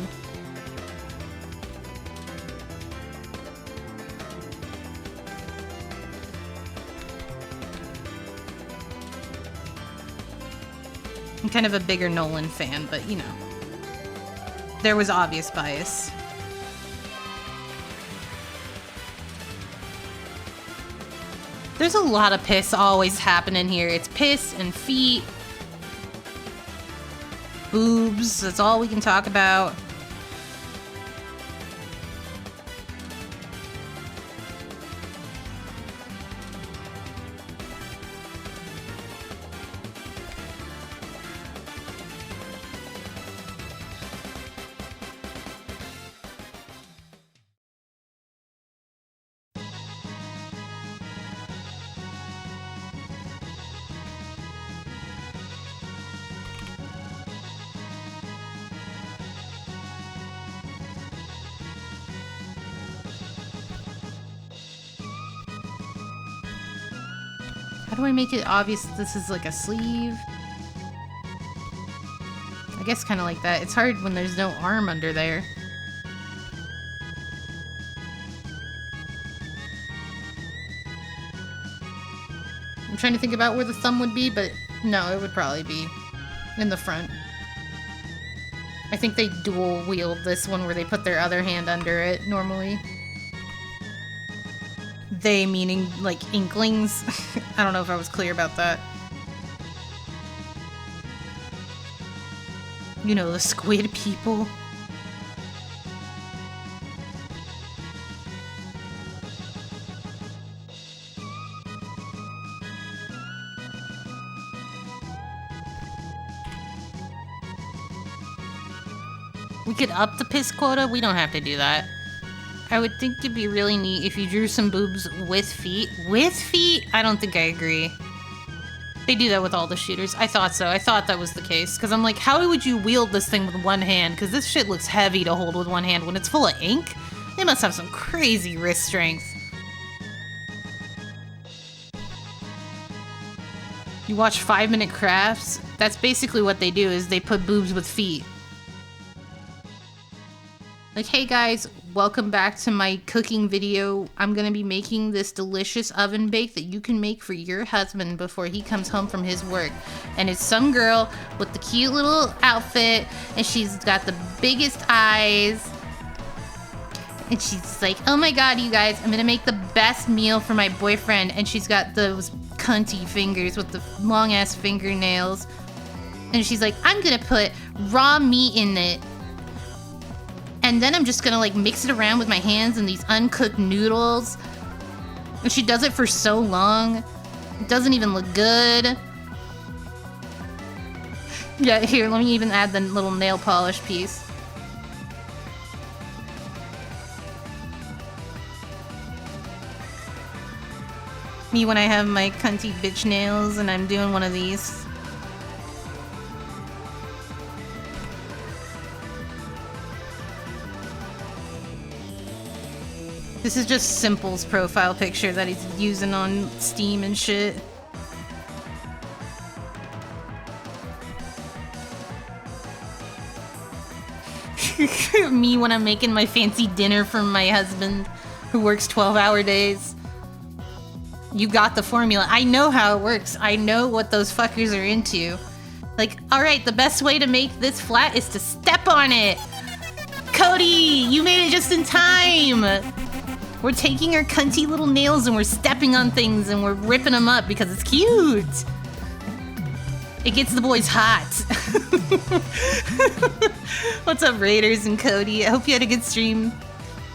I'm kind of a bigger Nolan fan, but you know. There was obvious bias. There's a lot of piss always happening here. It's piss and feet. Boobs, that's all we can talk about. How do I make it obvious that this is like a sleeve? I guess kind of like that. It's hard when there's no arm under there. I'm trying to think about where the thumb would be, but no, it would probably be in the front. I think they dual wield this one where they put their other hand under it normally. They meaning like inklings. I don't know if I was clear about that. You know, the squid people. We could up the piss quota. We don't have to do that. I would think it'd be really neat if you drew some boobs with feet. With feet? I don't think I agree. They do that with all the shooters. I thought so. I thought that was the case. Because I'm like, how would you wield this thing with one hand? Because this shit looks heavy to hold with one hand when it's full of ink. They must have some crazy wrist strength. You watch 5-minute crafts? That's basically what they do, is they put boobs with feet. Like, hey guys, welcome back to my cooking video. I'm gonna be making this delicious oven bake that you can make for your husband before he comes home from his work. And it's some girl with the cute little outfit, and she's got the biggest eyes. And she's like, oh my god, you guys, I'm gonna make the best meal for my boyfriend. And she's got those cunty fingers with the long ass fingernails. And she's like, I'm gonna put raw meat in it. And then I'm just gonna like mix it around with my hands and these uncooked noodles. And she does it for so long. It doesn't even look good. Yeah, here, let me even add the little nail polish piece. Me when I have my cunty bitch nails and I'm doing one of these. This is just Simple's profile picture that he's using on Steam and shit. Me when I'm making my fancy dinner for my husband who works 12-hour days. You got the formula. I know how it works. I know what those fuckers are into. Like, alright, the best way to make this flat is to step on it! Cody, you made it just in time! We're taking our cunty little nails and we're stepping on things and we're ripping them up because it's cute. It gets the boys hot. What's up, Raiders and Cody? I hope you had a good stream.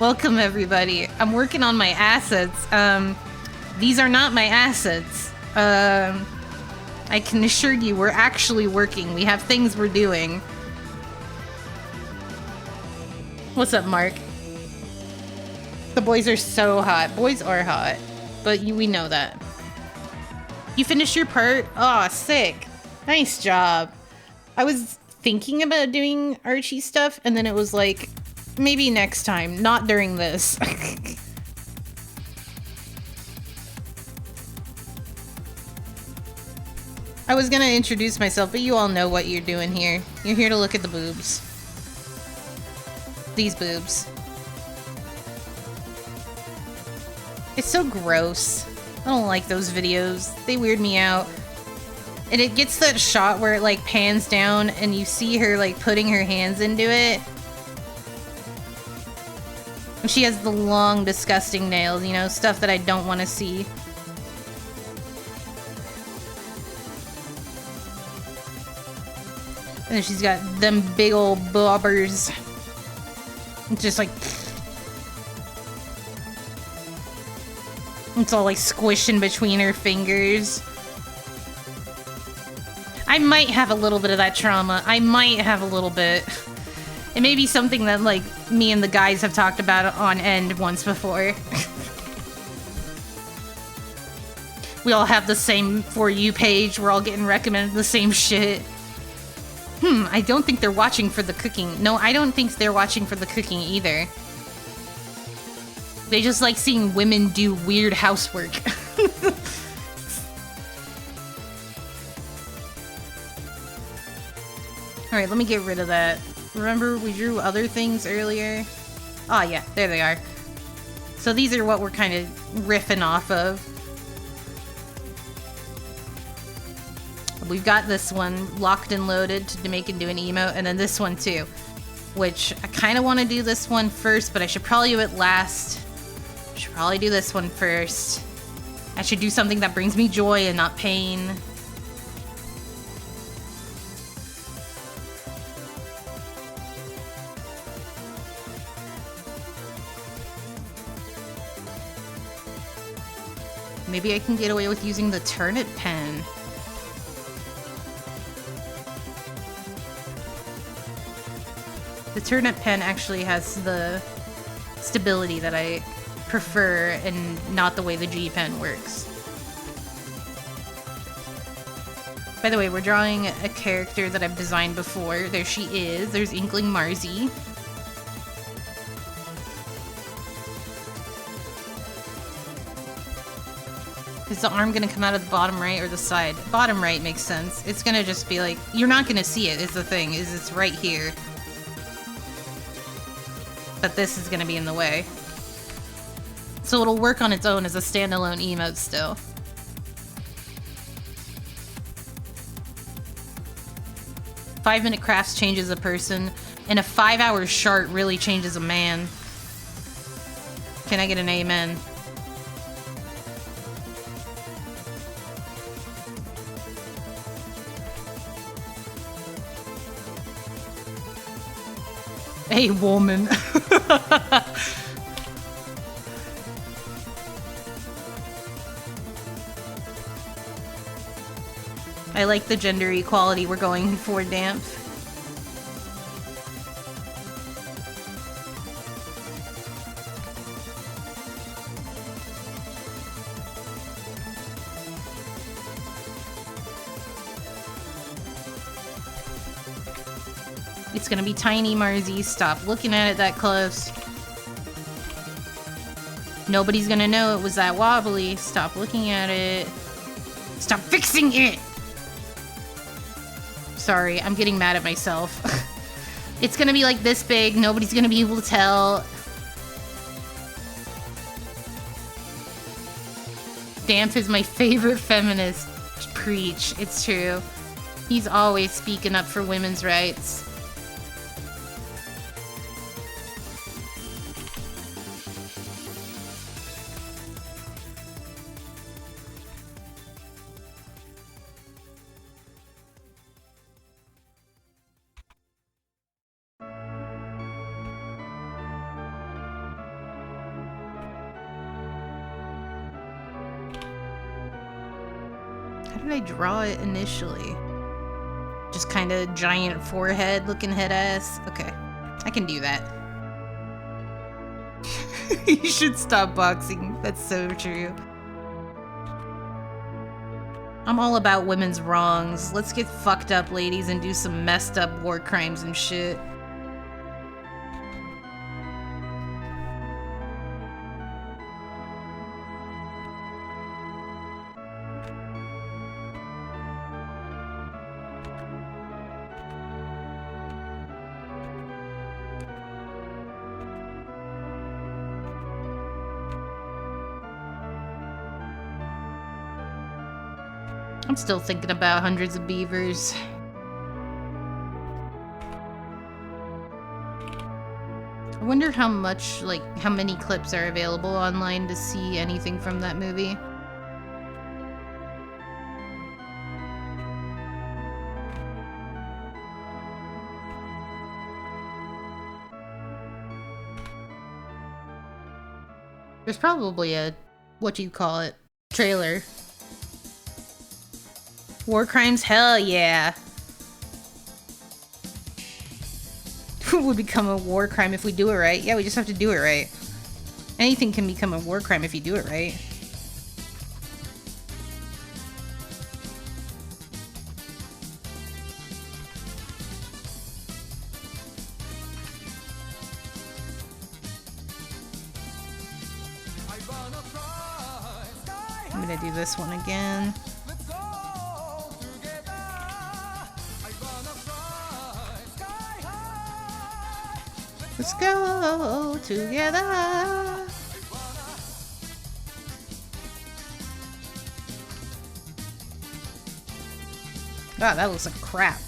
Welcome, everybody. I'm working on my assets. These are not my assets. I can assure you we're actually working. We have things we're doing. What's up, Mark? The boys are so hot. Boys are hot. But we know that. You finished your part? Aw, sick. Nice job. I was thinking about doing Archie stuff, and then it was like, maybe next time, not during this. I was gonna introduce myself, but you all know what you're doing here. You're here to look at the boobs. These boobs. It's so gross. I don't like those videos. They weird me out. And it gets that shot where it like pans down and you see her like putting her hands into it. And she has the long, disgusting nails, you know, stuff that I don't want to see. And then she's got them big old bobbers. It's just like... It's all like squishing between her fingers. I might have a little bit of that trauma. I might have a little bit. It may be something that like me and the guys have talked about on end once before. We all have the same For You page. We're all getting recommended the same shit. I don't think they're watching for the cooking. No, I don't think they're watching for the cooking either. They just like seeing women do weird housework. Alright, let me get rid of that. Remember we drew other things earlier? Oh yeah, there they are. So these are what we're kind of riffing off of. We've got this one locked and loaded to make into an emote, and then this one too. Which, I kind of want to do this one first, but I should probably do it last. I should probably do this one first. I should do something that brings me joy and not pain. Maybe I can get away with using the turnip pen. The turnip pen actually has the stability that I prefer and not the way the G pen works. By the way, we're drawing a character that I've designed before. There she is. There's Inkling Marzi. Is the arm gonna come out of the bottom right or the side? Bottom right makes sense. It's gonna just be like, you're not gonna see it is the thing, is it's right here. But this is gonna be in the way. So it'll work on its own as a standalone emote still. Five-minute crafts changes a person, and a 5-hour shart really changes a man. Can I get an amen? Hey, woman. I like the gender equality we're going for, Damp. It's gonna be tiny, Marzi. Stop looking at it that close. Nobody's gonna know it was that wobbly. Stop looking at it. Stop fixing it! Sorry, I'm getting mad at myself. It's gonna be like this big. Nobody's gonna be able to tell. Damp is my favorite feminist. Preach. It's true. He's always speaking up for women's rights. How did I draw it initially? Just kind of giant forehead looking head ass? Okay, I can do that. You should stop boxing. That's so true. I'm all about women's wrongs. Let's get fucked up, ladies, and do some messed up war crimes and shit. I'm still thinking about hundreds of beavers. I wonder how much, like, how many clips are available online to see anything from that movie. There's probably a, what you call it, trailer. War crimes? Hell yeah. Would become a war crime if we do it right. Yeah, we just have to do it right. Anything can become a war crime if you do it right. I'm gonna do this one again. Let's go together. God, that looks like crap.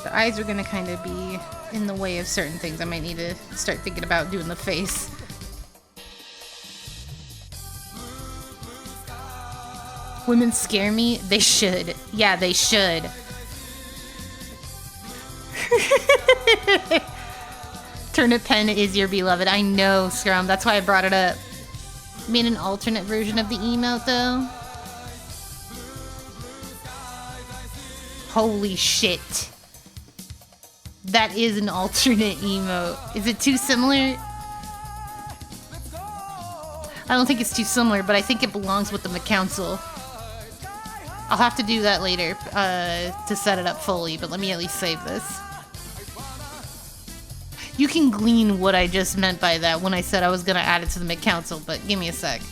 The eyes are gonna kind of be in the way of certain things. I might need to start thinking about doing the face. Women scare me? They should. Yeah, they should. Turnip pen is your beloved. I know, Scrum. That's why I brought it up. Made an alternate version of the emote, though. Holy shit. That is an alternate emote. Is it too similar? I don't think it's too similar, but I think it belongs with the McCouncil. I'll have to do that later to set it up fully, but let me at least save this. You can glean what I just meant by that when I said I was going to add it to the McCouncil, but give me a sec.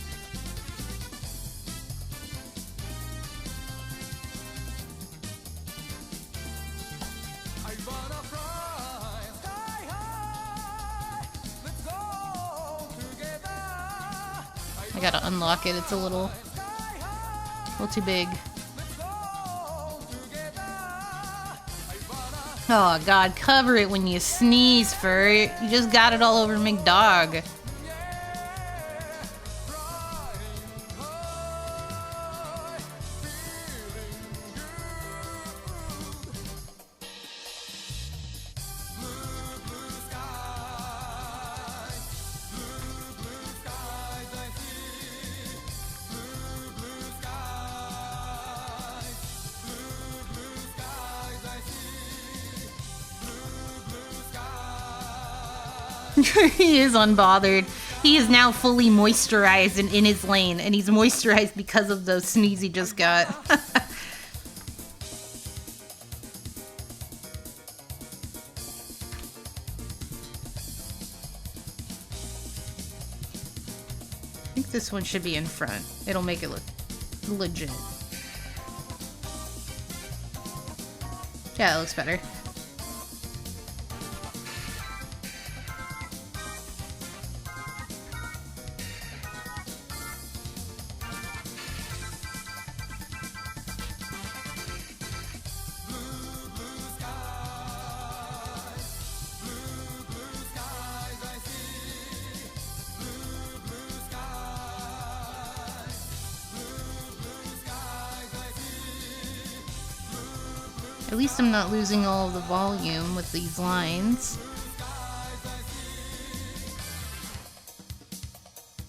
I gotta unlock it, it's a little too big. Oh god, cover it when you sneeze, Fur. You just got it all over McDog. He is unbothered. He is now fully moisturized and in his lane, and he's moisturized because of those sneeze he just got. I think this one should be in front. It'll make it look legit. Yeah, it looks better. At least I'm not losing all of the volume with these lines.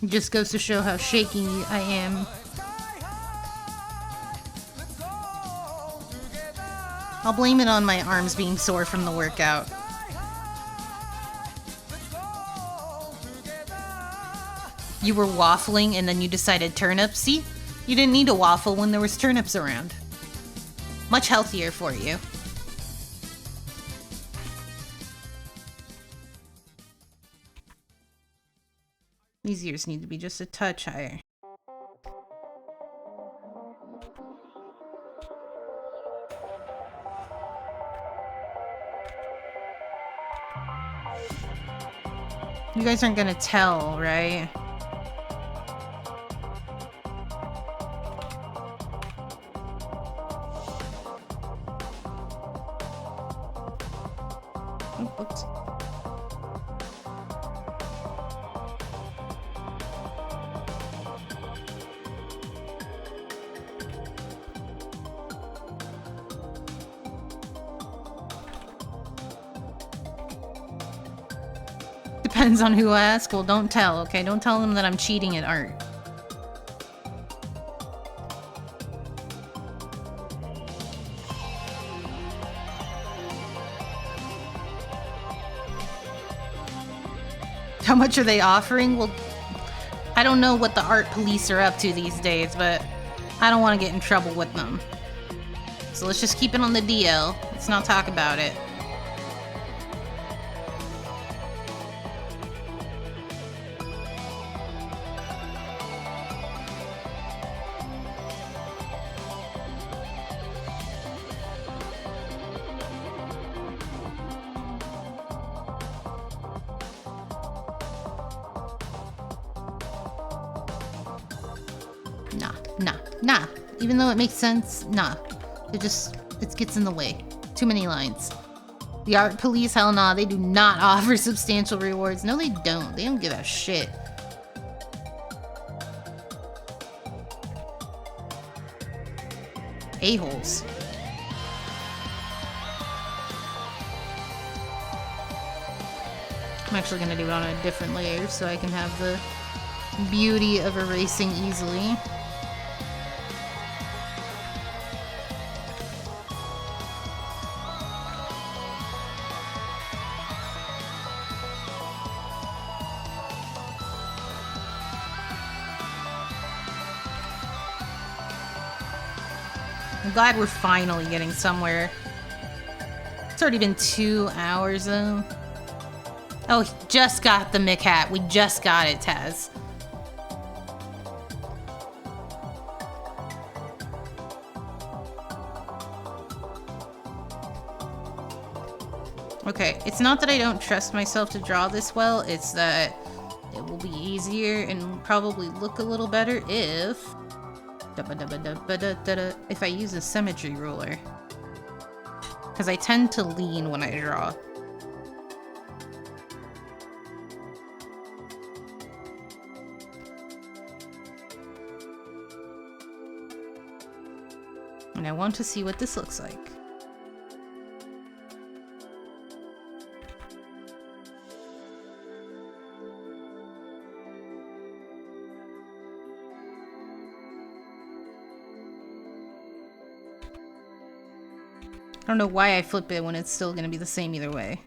It just goes to show how shaky I am. I'll blame it on my arms being sore from the workout. You were waffling and then you decided turnips? See? You didn't need to waffle when there was turnips around. Much healthier for you. These ears need to be just a touch higher. You guys aren't gonna tell, right? Oops. Depends on who asks. Well, don't tell, okay? Don't tell them that I'm cheating at art. How much are they offering? Well, I don't know what the art police are up to these days, but I don't want to get in trouble with them. So let's just keep it on the DL. Let's not talk about it. Nah. Even though it makes sense, nah. It gets in the way. Too many lines. The art police, hell nah, they do not offer substantial rewards. No, they don't. They don't give a shit. A-holes. I'm actually gonna do it on a different layer so I can have the beauty of erasing easily. I'm glad we're finally getting somewhere. It's already been 2 hours though. Oh, just got the Mick hat. We just got it, Taz. Okay, it's not that I don't trust myself to draw this well, it's that it will be easier and probably look a little better if I use a symmetry ruler. Because I tend to lean when I draw. And I want to see what this looks like. I don't know why I flip it when it's still gonna be the same either way.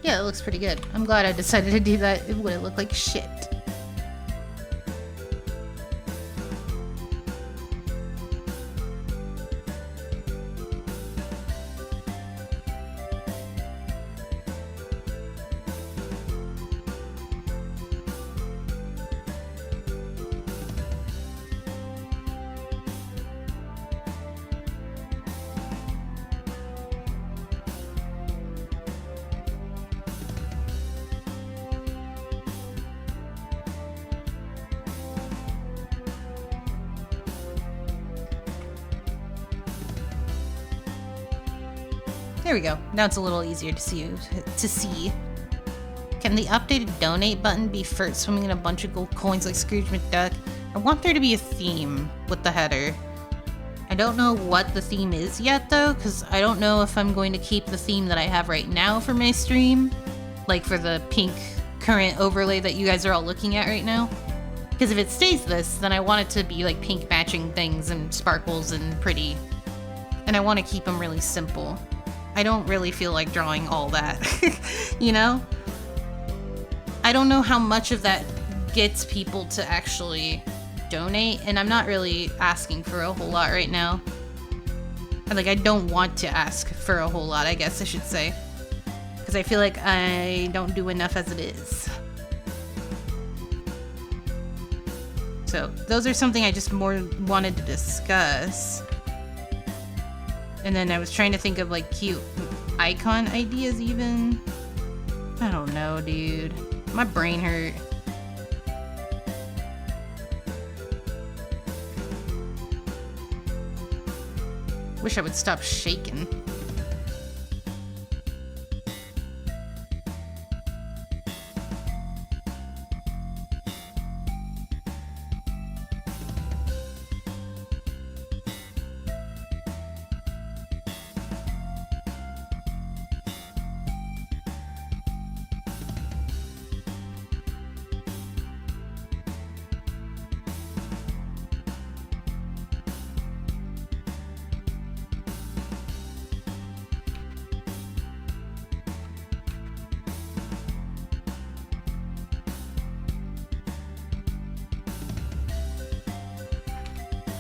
Yeah, it looks pretty good. I'm glad I decided to do that. It would have looked like shit. There we go. Now it's a little easier to see. Can the updated donate button be first swimming in a bunch of gold coins like Scrooge McDuck? I want there to be a theme with the header. I don't know what the theme is yet though, because I don't know if I'm going to keep the theme that I have right now for my stream, like for the pink current overlay that you guys are all looking at right now. Because if it stays this, then I want it to be like pink matching things and sparkles and pretty. And I want to keep them really simple. I don't really feel like drawing all that, you know? I don't know how much of that gets people to actually donate, and I'm not really asking for a whole lot right now. Like, I don't want to ask for a whole lot, I guess I should say. Because I feel like I don't do enough as it is. So, those are something I just more wanted to discuss. And then I was trying to think of like cute icon ideas even. I don't know, dude. My brain hurt. Wish I would stop shaking.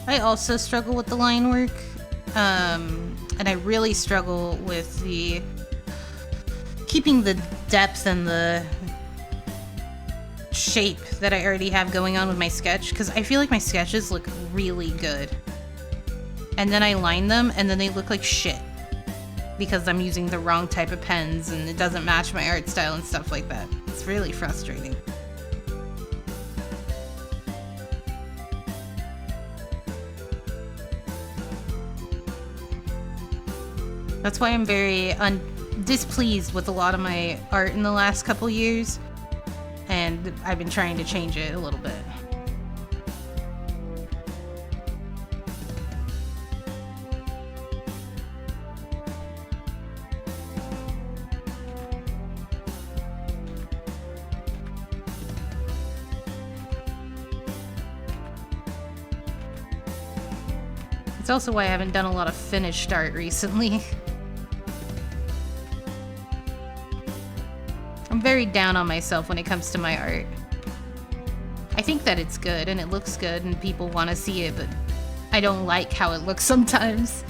I also struggle with the line work, and I really struggle with the keeping the depth and the shape that I already have going on with my sketch, because I feel like my sketches look really good. And then I line them, and then they look like shit, because I'm using the wrong type of pens, and it doesn't match my art style and stuff like that. It's really frustrating. That's why I'm very displeased with a lot of my art in the last couple years, and I've been trying to change it a little bit. It's also why I haven't done a lot of finished art recently. I'm very down on myself when it comes to my art. I think that it's good and it looks good and people want to see it, but I don't like how it looks sometimes.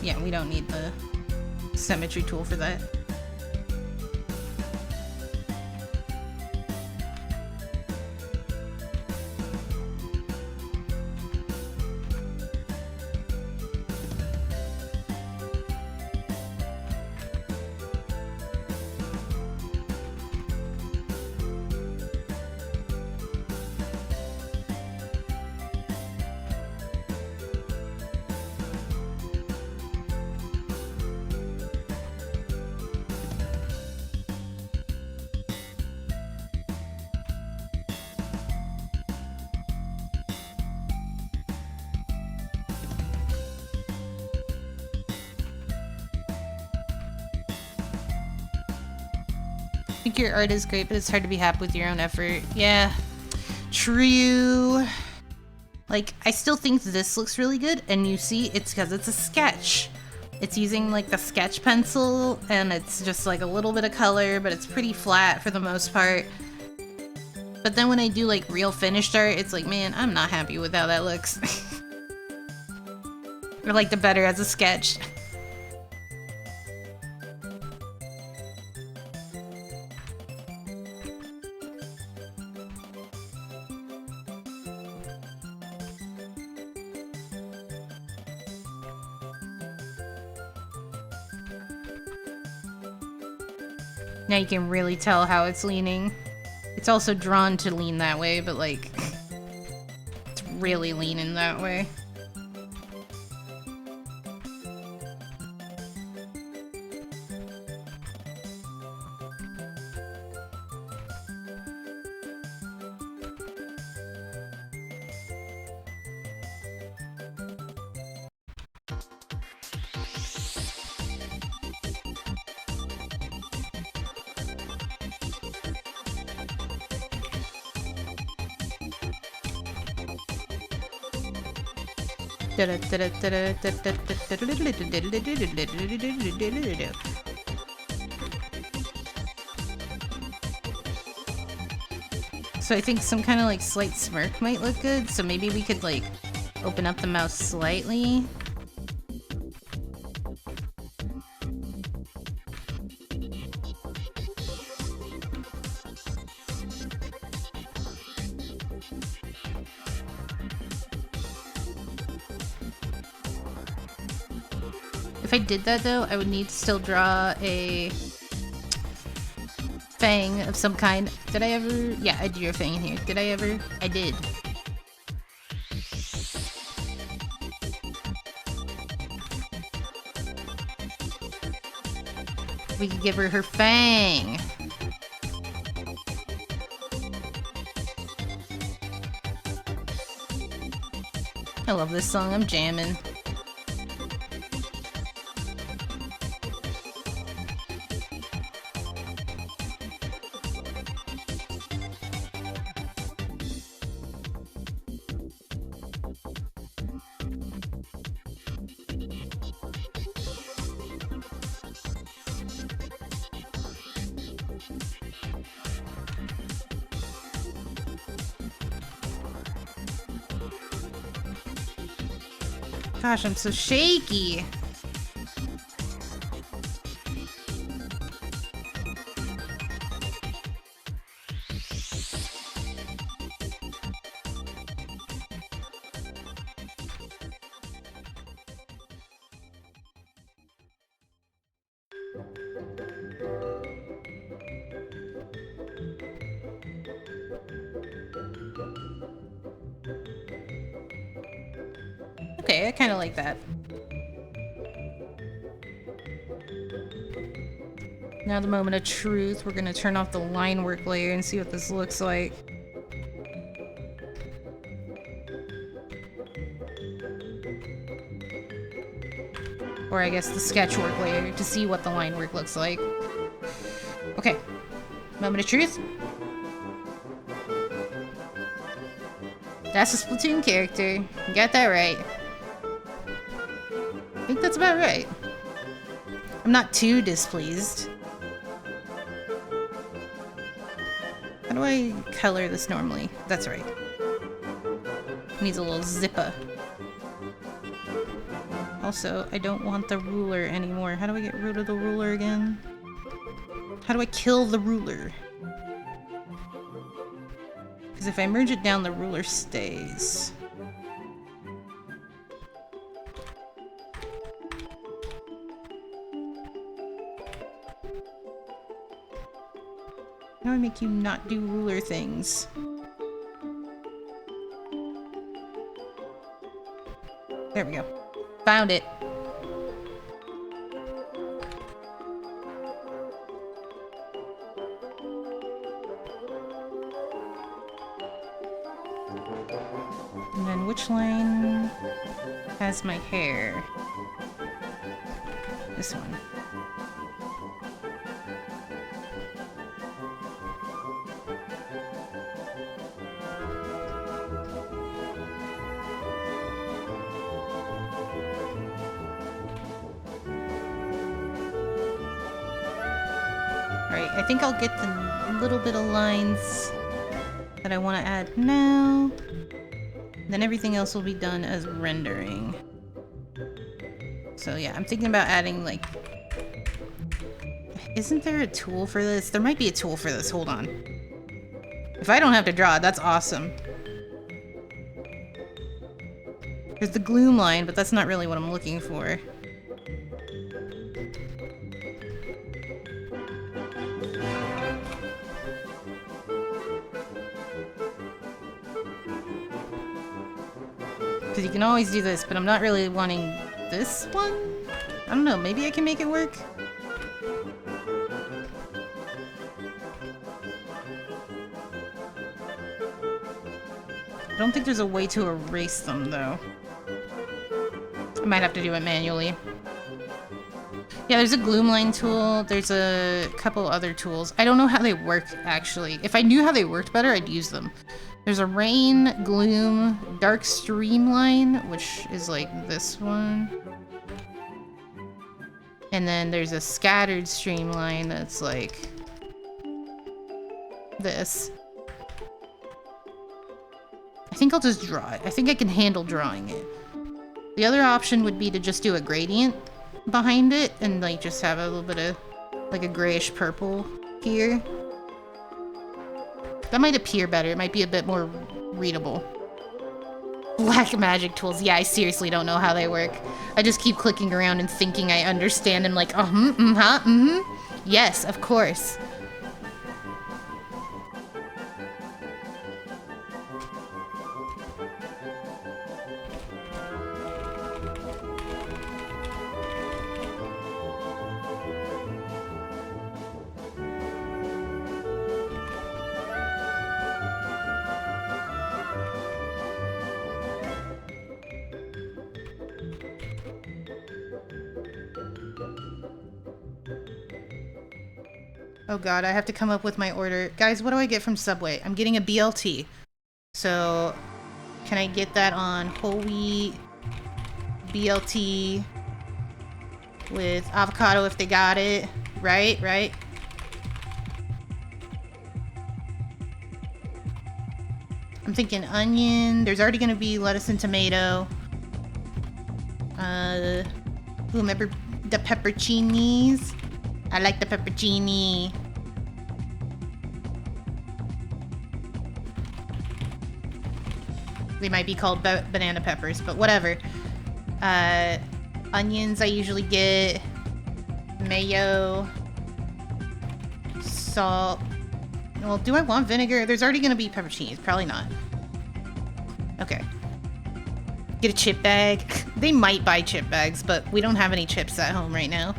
Yeah, we don't need the symmetry tool for that. I think your art is great, but it's hard to be happy with your own effort. Yeah, true. Like, I still think this looks really good, and you see, it's because it's a sketch. It's using, like, the sketch pencil, and it's just, like, a little bit of color, but it's pretty flat for the most part. But then when I do, like, real finished art, it's like, man, I'm not happy with how that looks. I liked it better as a sketch. Now you can really tell how it's leaning. It's also drawn to lean that way, but like, it's really leaning that way. So I think some kind of like slight smirk might look good, so maybe we could like open up the mouth slightly. If I did that though, I would need to still draw a fang of some kind. Did I ever? Yeah, I drew a fang in here. Did I ever? I did. We could give her her fang. I love this song. I'm jamming. Gosh, I'm so shaky. Okay, I kind of like that. Now the moment of truth, we're gonna turn off the line work layer and see what this looks like. Or I guess the sketch work layer to see what the line work looks like. Okay, moment of truth. That's a Splatoon character. You got that right. I think that's about right. I'm not too displeased. How do I color this normally? That's right. Needs a little zipper. Also, I don't want the ruler anymore. How do I get rid of the ruler again? How do I kill the ruler? Because if I merge it down, the ruler stays. How do I make you not do ruler things? There we go. Found it. And then which line has my hair? This one. Alright, I think I'll get the little bit of lines that I want to add now. Then everything else will be done as rendering. So yeah, I'm thinking about adding like... Isn't there a tool for this? There might be a tool for this, hold on. If I don't have to draw it, that's awesome. There's the gloom line, but that's not really what I'm looking for. Because you can always do this, but I'm not really wanting this one? I don't know, maybe I can make it work? I don't think there's a way to erase them, though. I might have to do it manually. Yeah, there's a gloom line tool. There's a couple other tools. I don't know how they work, actually. If I knew how they worked better, I'd use them. There's a rain, gloom, dark streamline, which is like this one. And then there's a scattered streamline that's like this. I think I'll just draw it. I think I can handle drawing it. The other option would be to just do a gradient behind it and like just have a little bit of like a grayish purple here. That might appear better. It might be a bit more readable. Black magic tools. Yeah, I seriously don't know how they work. I just keep clicking around and thinking I understand and like, yes, of course. Oh god, I have to come up with my order. Guys, what do I get from Subway? I'm getting a BLT. So, can I get that on whole wheat BLT with avocado if they got it? Right? I'm thinking onion. There's already gonna be lettuce and tomato. Remember the pepperoncinis? I like the pepperoni. They might be called banana peppers, but whatever. Onions I usually get. Mayo. Salt. Well, do I want vinegar? There's already gonna be pepperoncinis. Probably not. Okay. Get a chip bag. They might buy chip bags, but we don't have any chips at home right now.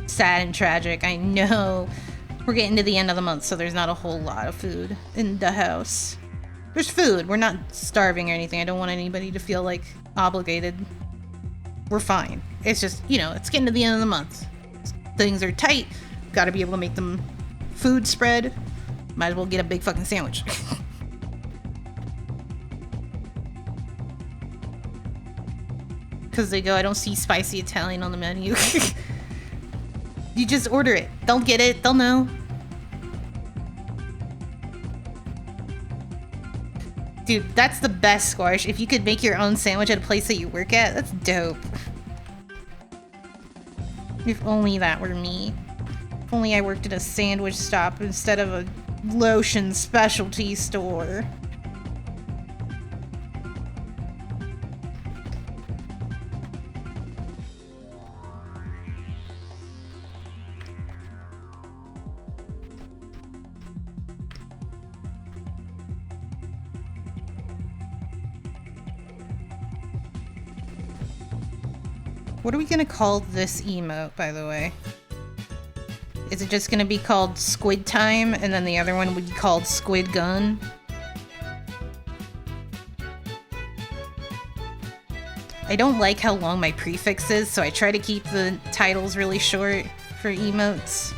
Sad and tragic, I know. We're getting to the end of the month, so there's not a whole lot of food in the house. There's food. We're not starving or anything. I don't want anybody to feel like obligated. We're fine. It's just, you know, it's getting to the end of the month. Things are tight. Gotta be able to make them food spread. Might as well get a big fucking sandwich. Because they go, I don't see spicy Italian on the menu. You just order it. They'll get it. They'll know. Dude, that's the best, Squash. If you could make your own sandwich at a place that you work at, that's dope. If only that were me. If only I worked at a sandwich stop instead of a lotion specialty store. What are we gonna call this emote, by the way? Is it just gonna be called Squid Time, and then the other one would be called Squid Gun? I don't like how long my prefix is, so I try to keep the titles really short for emotes.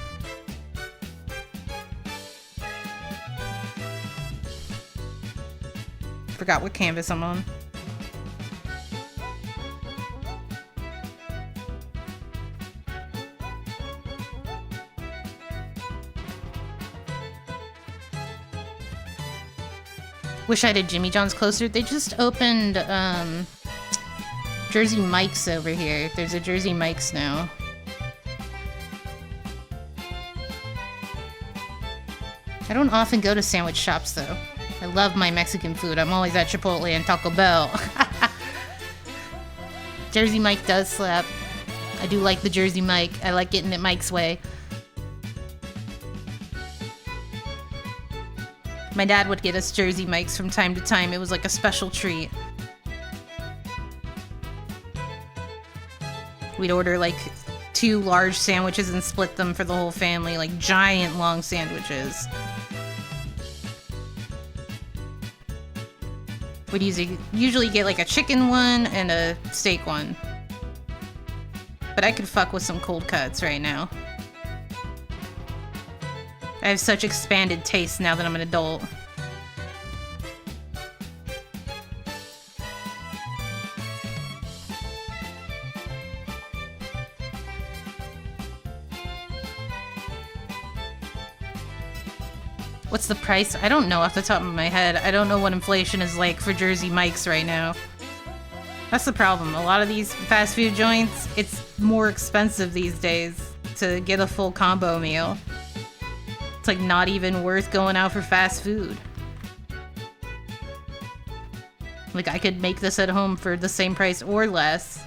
Forgot what canvas I'm on. Wish I had a Jimmy John's closer. They just opened Jersey Mike's over here. There's a Jersey Mike's now. I don't often go to sandwich shops though. I love my Mexican food. I'm always at Chipotle and Taco Bell. Jersey Mike does slap. I do like the Jersey Mike. I like getting it Mike's way. My dad would get us Jersey Mikes from time to time. It was like a special treat. We'd order like 2 large sandwiches and split them for the whole family, like giant long sandwiches. We'd usually get like a chicken one and a steak one. But I could fuck with some cold cuts right now. I have such expanded taste now that I'm an adult. What's the price? I don't know off the top of my head. I don't know what inflation is like for Jersey Mike's right now. That's the problem. A lot of these fast food joints, it's more expensive these days to get a full combo meal. It's like not even worth going out for fast food. Like, I could make this at home for the same price or less.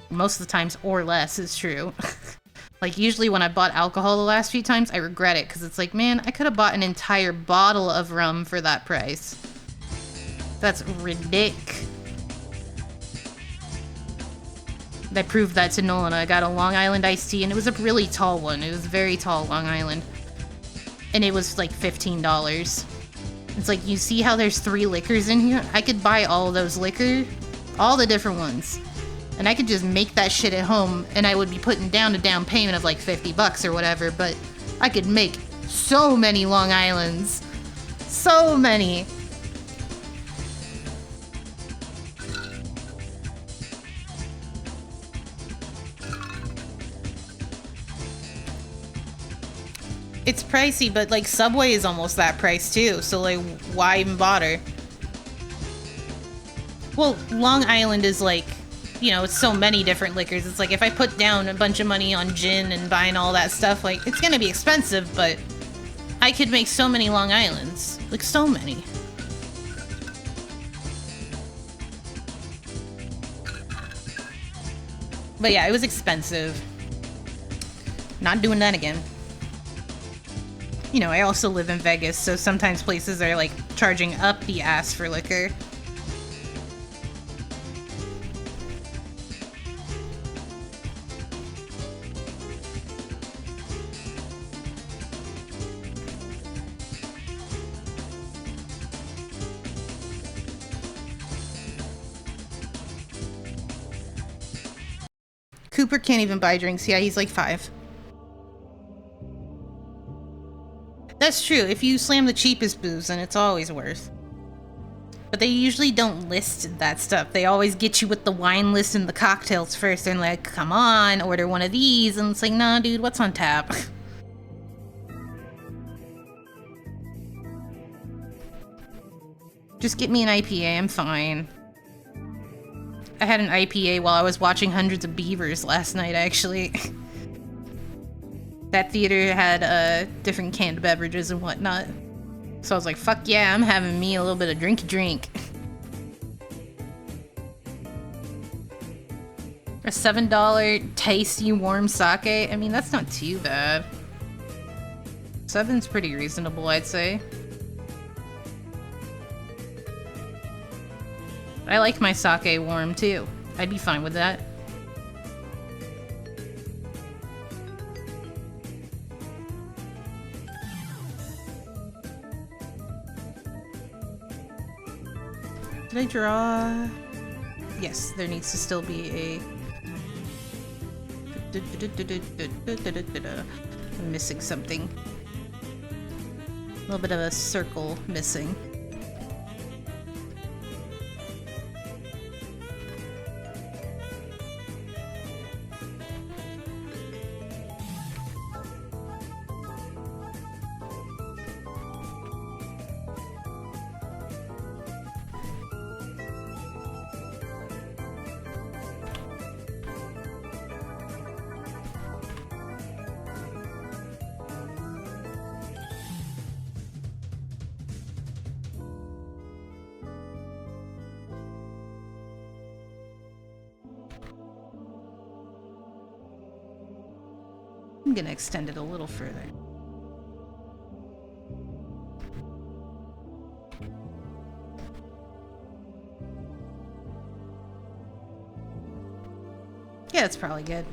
Most of the times, or less is true. Like, usually when I bought alcohol the last few times, I regret it, because it's like, man, I could have bought an entire bottle of rum for that price. That's ridiculous. I proved that to Nolan. I got a Long Island iced tea, and it was a really tall one. It was very tall, Long Island. And it was like $15. It's like, you see how there's 3 liquors in here? I could buy all of those liquor, all the different ones. And I could just make that shit at home, and I would be putting down a down payment of like $50 or whatever, but I could make so many Long Islands. So many. It's pricey, but like Subway is almost that price too, so like why even bother? Well, Long Island is like, you know, it's so many different liquors. It's like if I put down a bunch of money on gin and buying all that stuff, like it's gonna be expensive, but I could make so many Long Islands. Like so many. But yeah, it was expensive. Not doing that again. You know, I also live in Vegas, so sometimes places are like charging up the ass for liquor. Cooper can't even buy drinks. Yeah, he's like 5. That's true. If you slam the cheapest booze, then it's always worth. But they usually don't list that stuff. They always get you with the wine list and the cocktails first. They're like, come on, order one of these. And it's like, nah, dude, what's on tap? Just get me an IPA, I'm fine. I had an IPA while I was watching Hundreds of Beavers last night, actually. That theater had different canned beverages and whatnot. So I was like, fuck yeah, I'm having me a little bit of drink. A $7 tasty warm sake? I mean, that's not too bad. 7's pretty reasonable, I'd say. I like my sake warm, too. I'd be fine with that. Did I draw? Yes, there needs to still be a... I'm missing something. A little bit of a circle missing. I'm gonna extend it a little further. Yeah, that's probably good.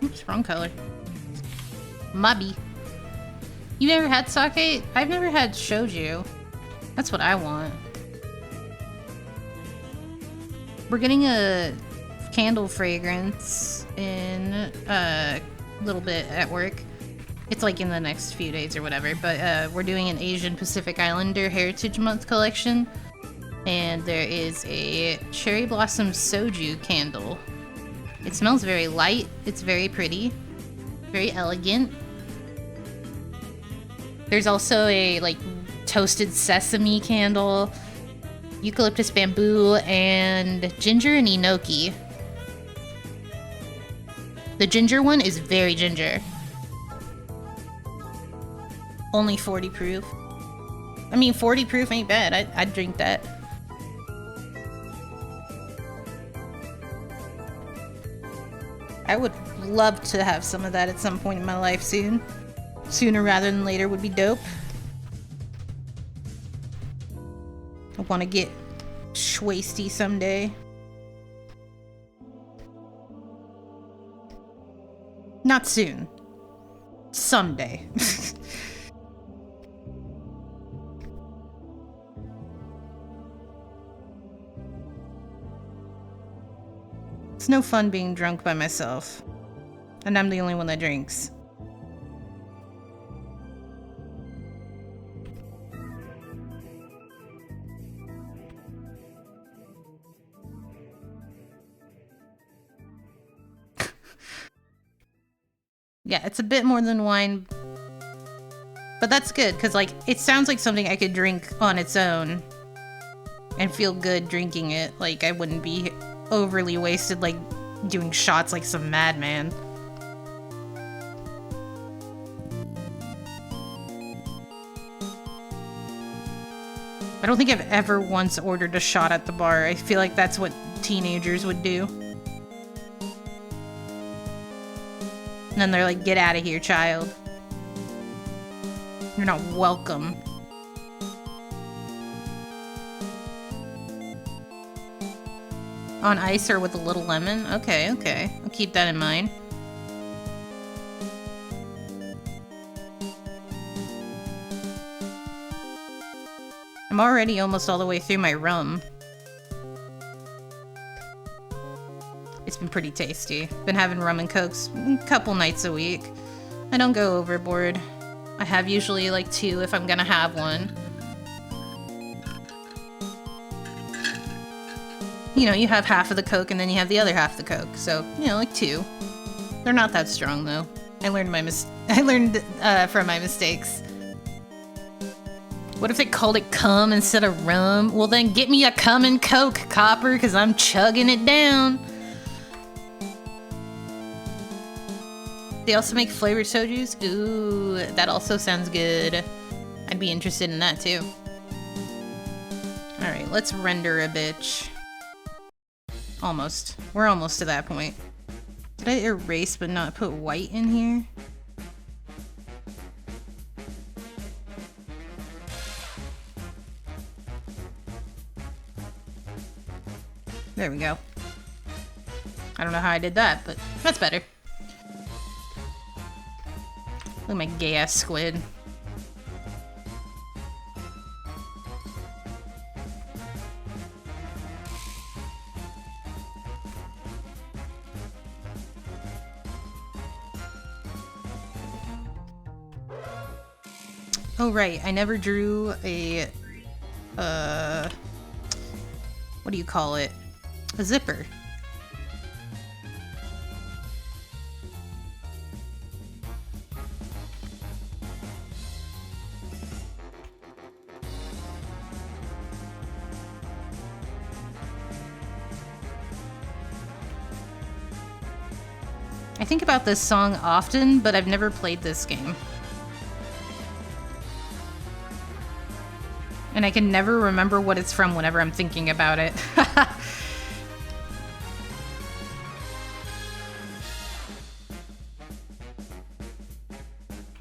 Oops, wrong color. Mubby. You never had sake? I've never had shoju. That's what I want. We're getting a candle fragrance in a little bit at work. It's like in the next few days or whatever, but we're doing an Asian Pacific Islander Heritage Month collection. And there is a cherry blossom soju candle. It smells very light, it's very pretty, very elegant. There's also a like toasted sesame candle, eucalyptus bamboo, and ginger and enoki. The ginger one is very ginger. Only 40 proof. I mean, 40 proof ain't bad. I'd drink that. I would love to have some of that at some point in my life soon. Sooner rather than later would be dope. I want to get schwasty someday. Not soon. Someday. It's no fun being drunk by myself. And I'm the only one that drinks. Yeah, it's a bit more than wine. But that's good, because like, it sounds like something I could drink on its own. And feel good drinking it. Like, I wouldn't be overly wasted, like, doing shots like some madman. I don't think I've ever once ordered a shot at the bar. I feel like that's what teenagers would do. And then they're like, get out of here, child. You're not welcome. On ice or with a little lemon? Okay, okay. I'll keep that in mind. I'm already almost all the way through my rum. It's been pretty tasty. Been having rum and cokes a couple nights a week. I don't go overboard. I have usually like 2 if I'm gonna have one. You know, you have half of the Coke and then you have the other half of the Coke. So, you know, like 2. They're not that strong though. I learned from my mistakes. What if they called it cum instead of rum? Well then get me a cum and Coke, copper, because I'm chugging it down. They also make flavored sojus? Ooh, that also sounds good. I'd be interested in that too. Alright, let's render a bitch. Almost. We're almost to that point. Did I erase but not put white in here? There we go. I don't know how I did that, but that's better. Look at my gay-ass squid. Oh right, I never drew a, what do you call it? A zipper. I think about this song often, but I've never played this game. And I can never remember what it's from whenever I'm thinking about it.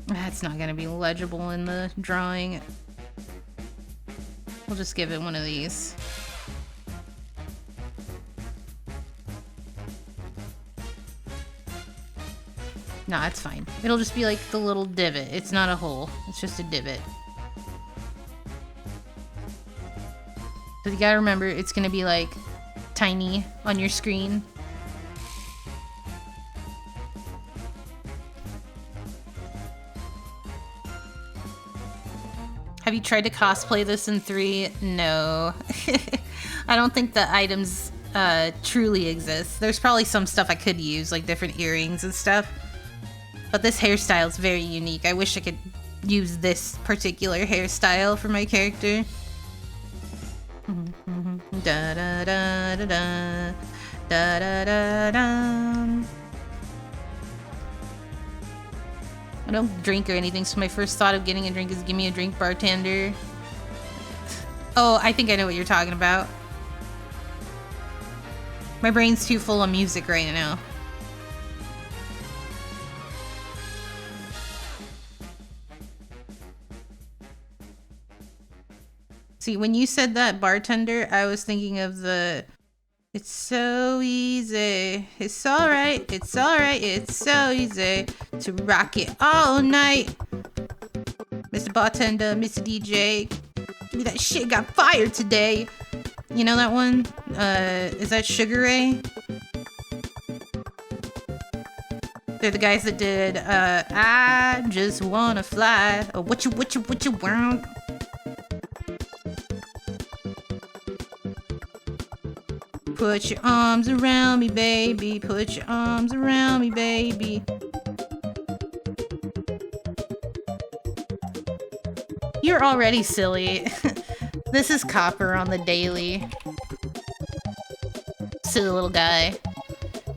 That's not gonna be legible in the drawing. We'll just give it one of these. No, it's fine. It'll just be like the little divot. It's not a hole. It's just a divot. So you gotta remember, it's gonna be like tiny on your screen. Have you tried to cosplay this in 3? No. I don't think the items truly exist. There's probably some stuff I could use, like different earrings and stuff. But this hairstyle is very unique. I wish I could use this particular hairstyle for my character. Da da da da da da da da da. I don't drink or anything, so my first thought of getting a drink is give me a drink, bartender. Oh, I think I know what you're talking about. My brain's too full of music right now. See, when you said that, bartender, I was thinking of the... It's so easy. It's alright. It's alright. It's so easy to rock it all night. Mr. Bartender, Mr. DJ. That shit got fired today. You know that one? Is that Sugar Ray? They're the guys that did, I just wanna fly. Oh, what you want? Put your arms around me, baby. Put your arms around me, baby. You're already silly. This is Copper on the daily. Silly little guy.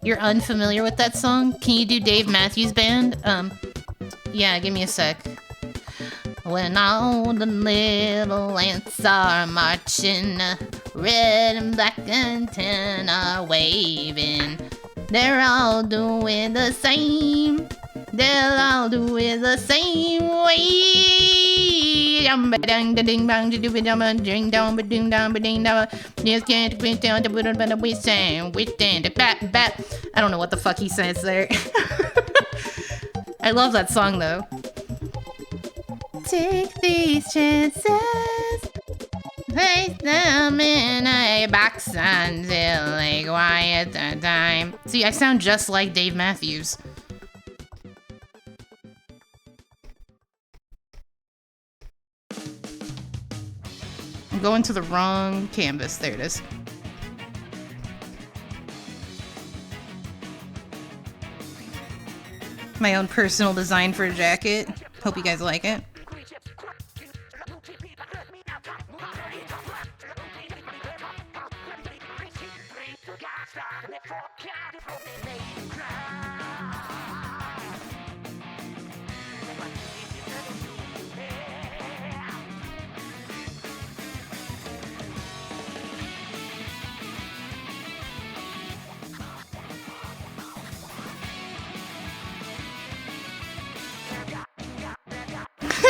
You're unfamiliar with that song? Can you do Dave Matthews Band? Yeah, give me a sec. When all the little ants are marching, red and black and tan are waving. They're all doing the same. They'll all do it the same way. I don't know what the fuck he says there. I love that song though. Take these chances, place them in a box until a quiet time. See, I sound just like Dave Matthews. I'm going to the wrong canvas. There it is. My own personal design for a jacket. Hope you guys like it.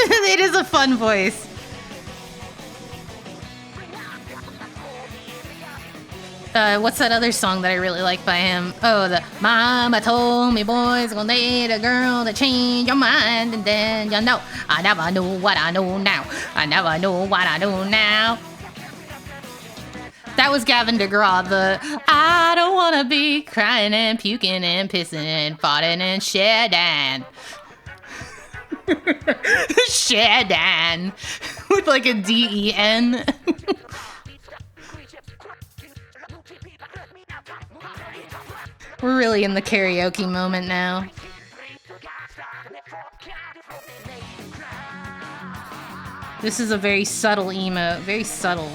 It is a fun voice. What's that other song that I really like by him? Oh, the Mama told me boys gonna date a girl to change your mind, and then you know I never knew what I know now. I never knew what I know now. That was Gavin DeGraw, the I don't wanna be crying and puking and pissing and farting and shedding. Shedan with like a D-E-N. We're really in the karaoke moment now. This is a very subtle emote, very subtle.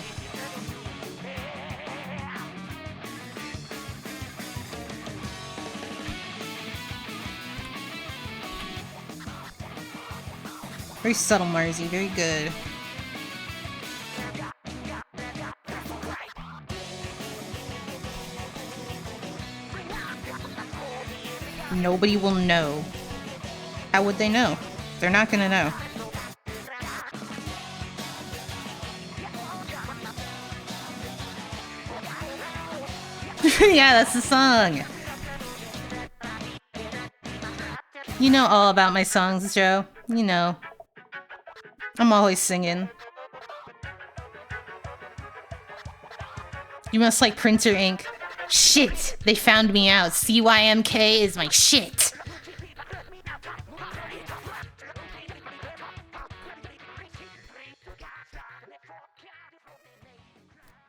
Very subtle, Marzi. Very good. Nobody will know. How would they know? They're not gonna know. Yeah, that's the song. You know all about my songs, Joe. You know. I'm always singing. You must like Printer Ink. Shit! They found me out. CYMK is my shit.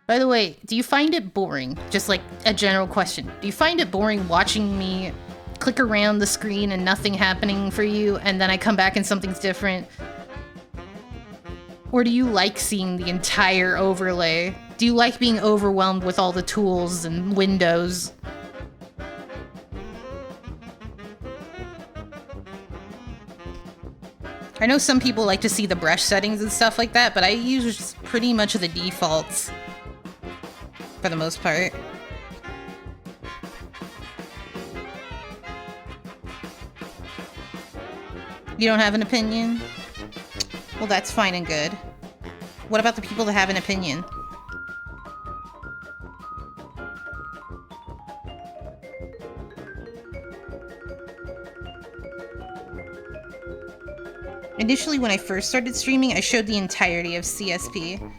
By the way, do you find it boring? Just like a general question. Do you find it boring watching me click around the screen and nothing happening for you, and then I come back and something's different? Or do you like seeing the entire overlay? Do you like being overwhelmed with all the tools and windows? I know some people like to see the brush settings and stuff like that, but I use pretty much the defaults for the most part. You don't have an opinion? Well, that's fine and good. What about the people that have an opinion? Initially, when I first started streaming, I showed the entirety of CSP.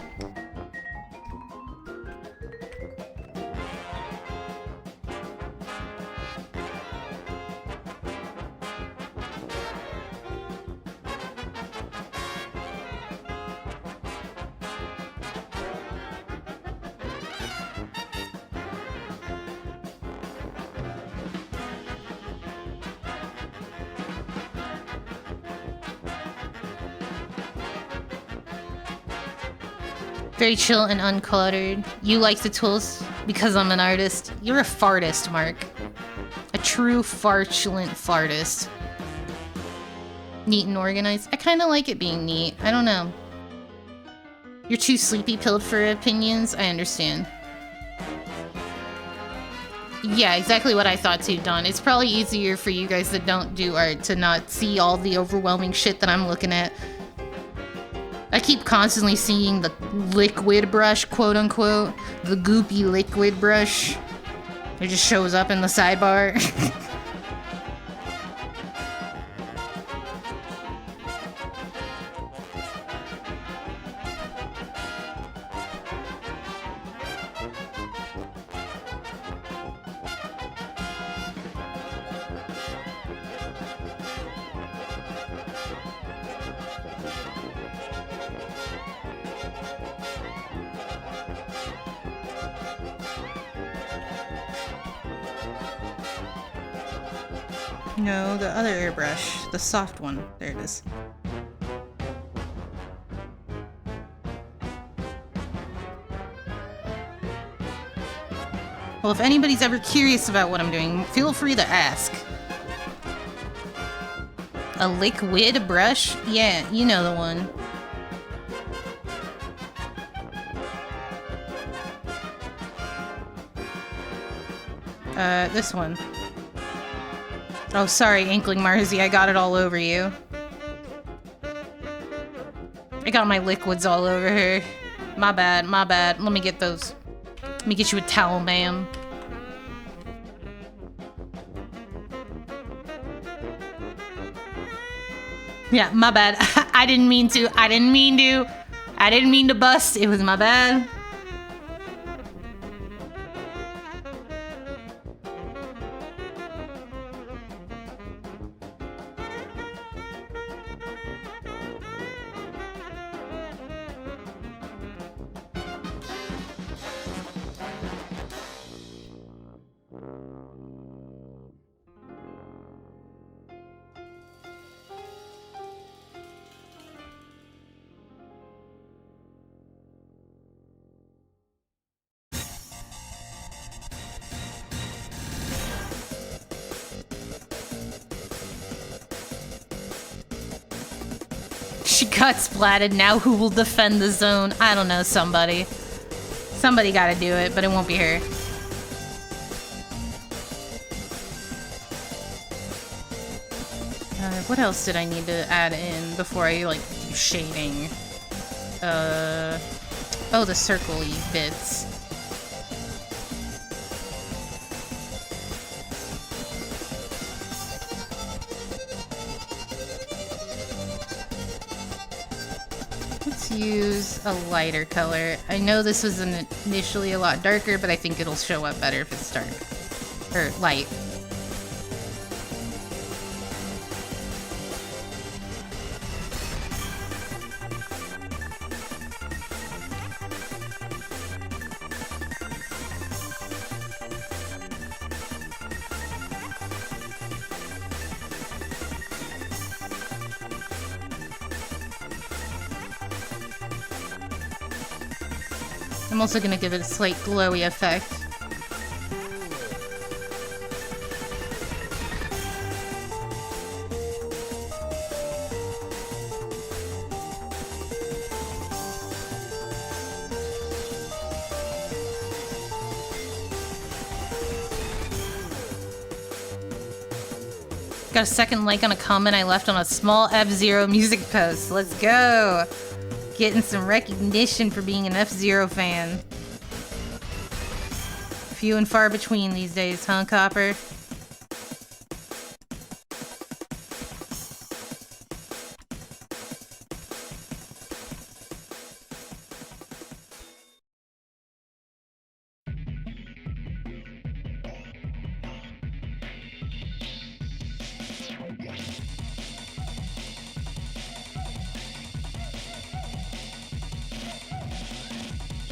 Very chill and uncluttered. You like the tools because I'm an artist. You're a fartist, Mark. A true fartulent fartist. Neat and organized. I kind of like it being neat. I don't know. You're too sleepy-pilled for opinions. I understand. Yeah, exactly what I thought too, Don. It's probably easier for you guys that don't do art to not see all the overwhelming shit that I'm looking at. I keep constantly seeing the liquid brush, quote unquote. The goopy liquid brush. It just shows up in the sidebar. No, the other airbrush. The soft one. There it is. Well, if anybody's ever curious about what I'm doing, feel free to ask. A liquid brush? Yeah, you know the one. This one. Oh, sorry, Inkling Marzi, I got it all over you. I got my liquids all over her. My bad, my bad. Let me get those. Let me get you a towel, ma'am. Yeah, my bad. I didn't mean to. I didn't mean to bust. It was my bad. She got splatted. Now who will defend the zone? I don't know, somebody. Somebody gotta do it, but it won't be her. What else did I need to add in before I, like, do shading? Oh, the circle-y bits. Let's use a lighter color. I know this was initially a lot darker, but I think it'll show up better if it's dark. Or light. I'm also gonna give it a slight glowy effect. Got a second like on a comment I left on a small F-Zero music post. Let's go! Getting some recognition for being an F-Zero fan. Few and far between these days, huh, Copper?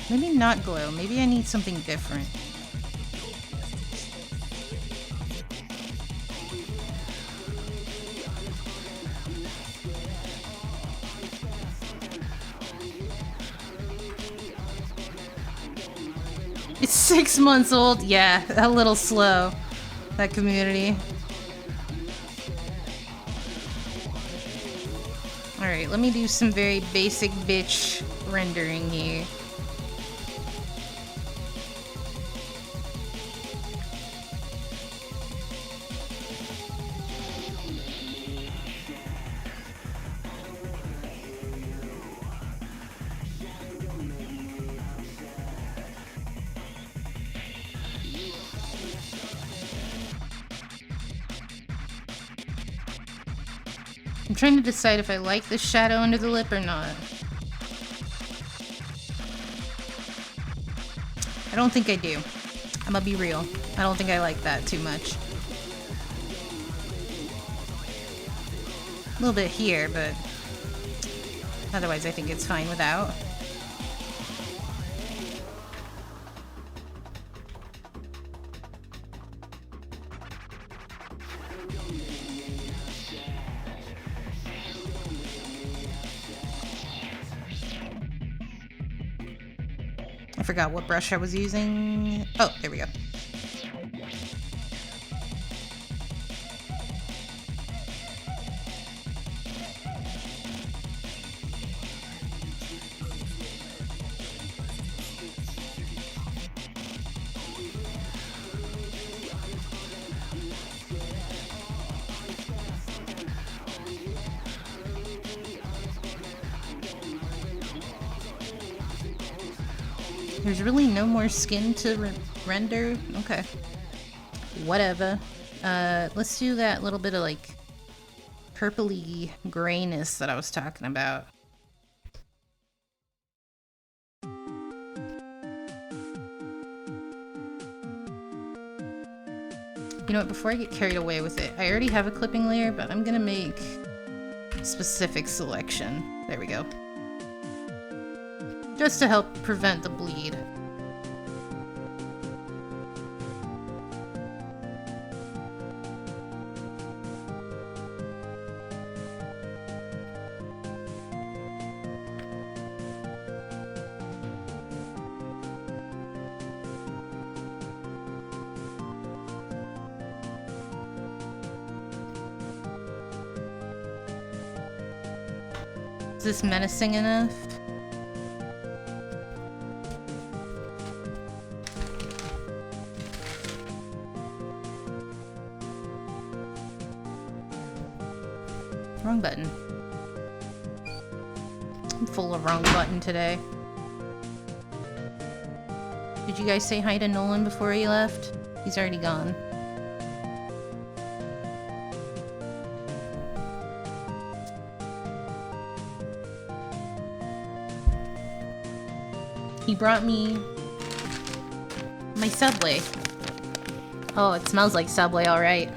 Maybe not glow. Maybe I need something different. It's 6 months old. Yeah, a little slow. That community. Alright, let me do some very basic bitch rendering here. I'm trying to decide if I like the shadow under the lip or not. I don't think I do. I'm gonna be real. I don't think I like that too much. A little bit here, but otherwise I think it's fine without. I forgot what brush I was using. Oh, there we go. There's really no more skin to render? Okay. Whatever. Let's do that little bit of like purpley grayness that I was talking about. You know what, before I get carried away with it, I already have a clipping layer, but I'm gonna make a specific selection. There we go. Just to help prevent the bleed. Is this menacing enough? Wrong button. I'm full of wrong button today. Did you guys say hi to Nolan before he left? He's already gone. He brought me my Subway. Oh, it smells like Subway, alright.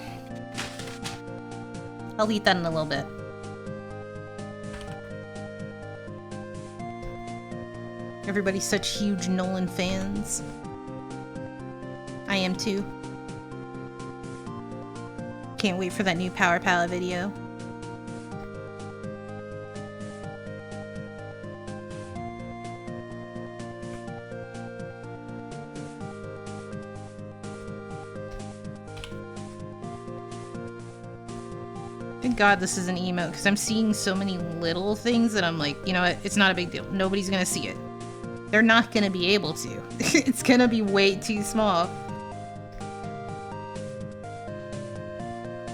I'll eat that in a little bit. Everybody's such huge Nolan fans. I am too. Can't wait for that new Power Palette video. Thank God this is an emote, because I'm seeing so many little things that I'm like, you know what, it's not a big deal. Nobody's gonna see it. They're not gonna be able to. It's gonna be way too small.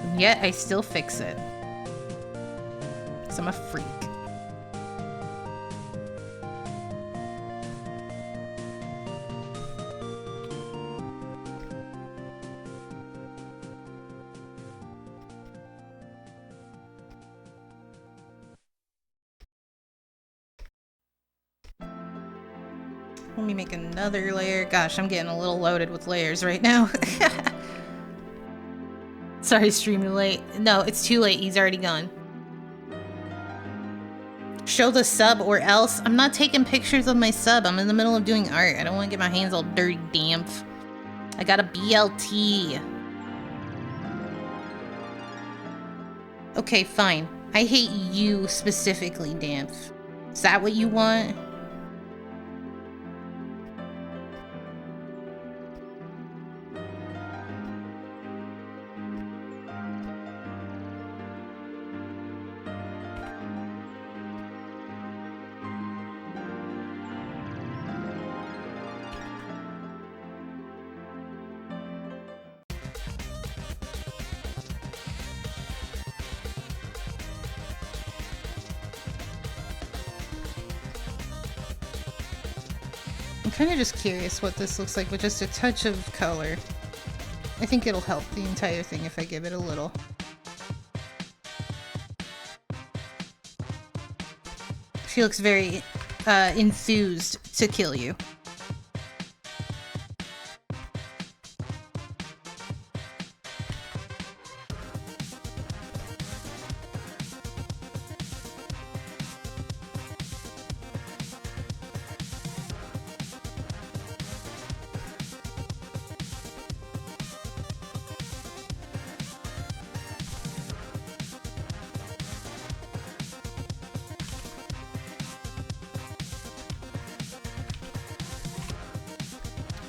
And yet, I still fix it. Because I'm a freak. Let me make another layer. Gosh, I'm getting a little loaded with layers right now. Sorry, streaming late. No, it's too late. He's already gone. Show the sub or else. I'm not taking pictures of my sub. I'm in the middle of doing art. I don't want to get my hands all dirty, damp. I got a BLT. Okay, fine. I hate you specifically, Damp. Is that what you want? I'm kind of just curious what this looks like with just a touch of color. I think it'll help the entire thing if I give it a little. She looks very enthused to kill you.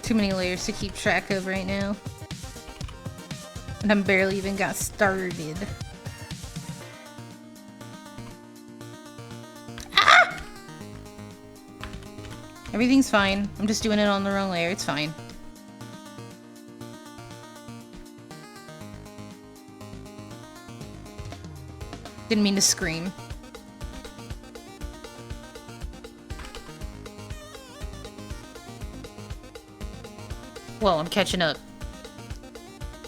Too many layers to keep track of right now. And I'm barely even got started. Ah! Everything's fine. I'm just doing it on the wrong layer. It's fine. Didn't mean to scream. Well, I'm catching up.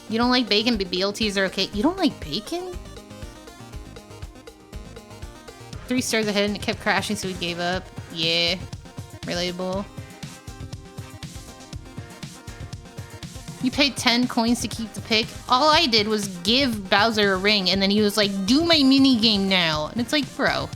You don't like bacon, but BLTs are okay. You don't like bacon? 3 stars ahead and it kept crashing, so we gave up. Yeah. Relatable. You paid 10 coins to keep the pick. All I did was give Bowser a ring, and then he was like, do my mini game now. And it's like, bro.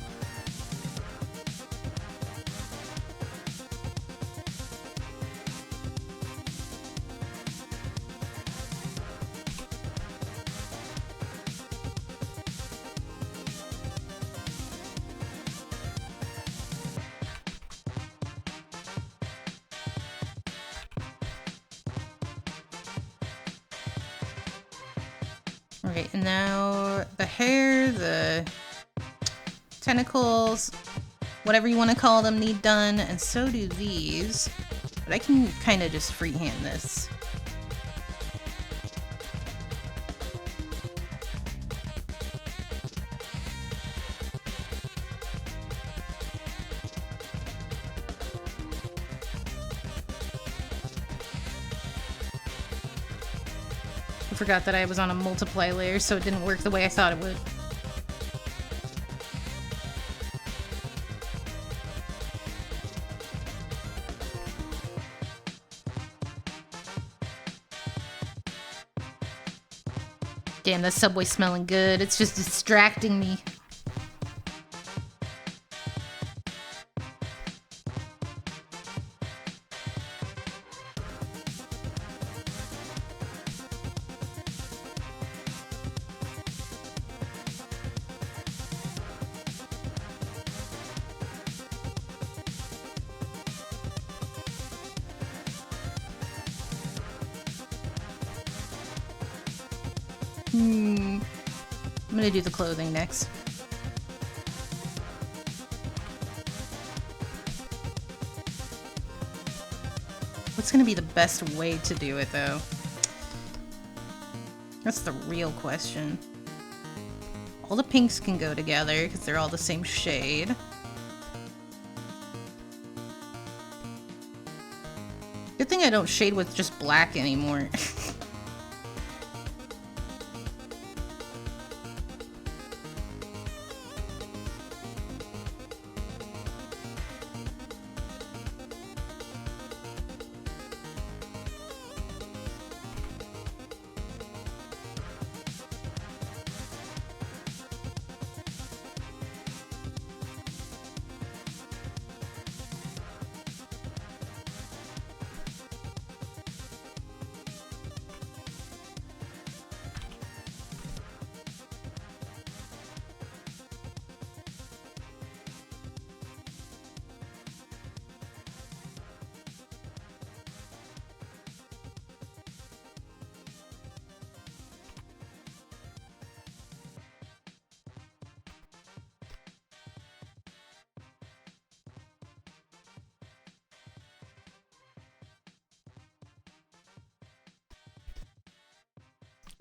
Okay, and now the hair, the tentacles, whatever you want to call them, need done, and so do these. But I can kind of just freehand this. I forgot that I was on a multiply layer, so it didn't work the way I thought it would. Damn, that Subway's smelling good. It's just distracting me. I'm gonna do the clothing next. What's gonna be the best way to do it, though? That's the real question. All the pinks can go together because they're all the same shade. Good thing I don't shade with just black anymore.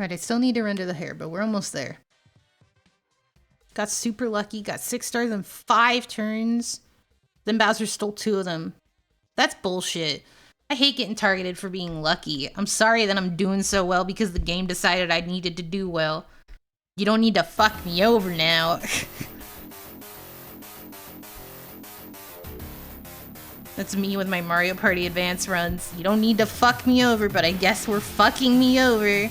Alright, I still need to render the hair, but we're almost there. Got super lucky, got 6 stars in 5 turns. Then Bowser stole 2 of them. That's bullshit. I hate getting targeted for being lucky. I'm sorry that I'm doing so well because the game decided I needed to do well. You don't need to fuck me over now. That's me with my Mario Party Advance runs. You don't need to fuck me over, but I guess we're fucking me over.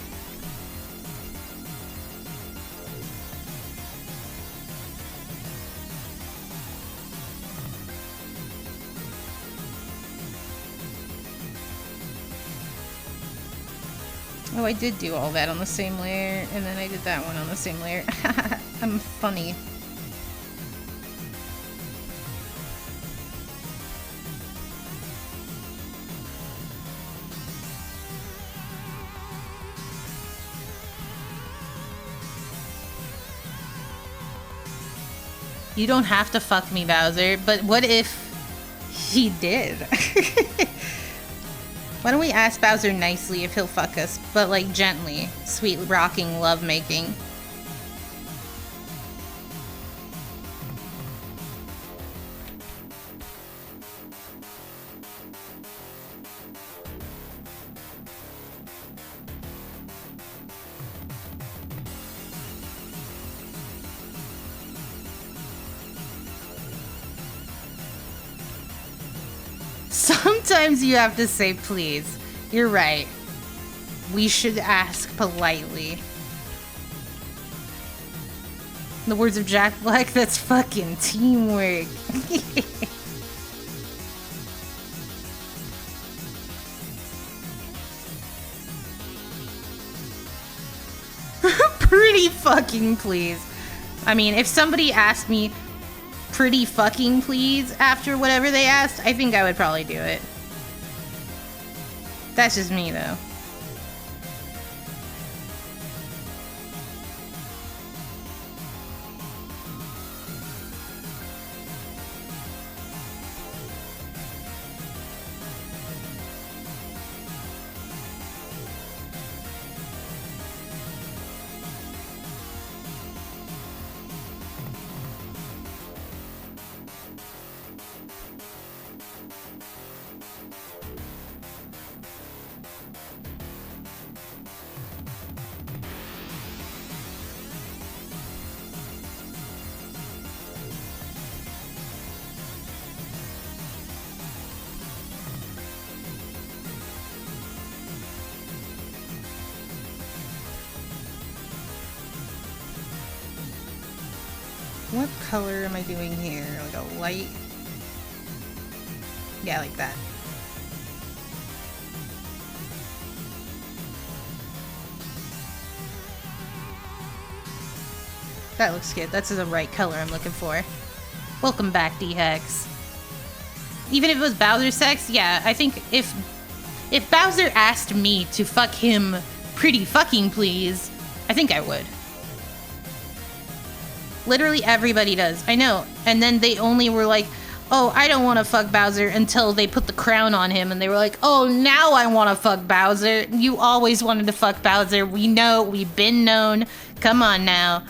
Oh, I did do all that on the same layer, and then I did that one on the same layer. I'm funny. You don't have to fuck me, Bowser, but what if he did? Why don't we ask Bowser nicely if he'll fuck us, but like gently. Sweet rocking love making. Sometimes you have to say please. You're right. We should ask politely. In the words of Jack Black, that's fucking teamwork. Pretty fucking please. I mean, if somebody asked me pretty fucking please after whatever they asked, I think I would probably do it. That's just me, though. What color am I doing here? Like a light? Yeah, like that. That looks good. That's the right color I'm looking for. Welcome back, D-Hex. Even if it was Bowser's sex, yeah, I think if Bowser asked me to fuck him pretty fucking please, I think I would. Literally everybody does. I know. And then they only were like, oh, I don't want to fuck Bowser until they put the crown on him. And they were like, oh, now I want to fuck Bowser. You always wanted to fuck Bowser. We know. We've been known. Come on now.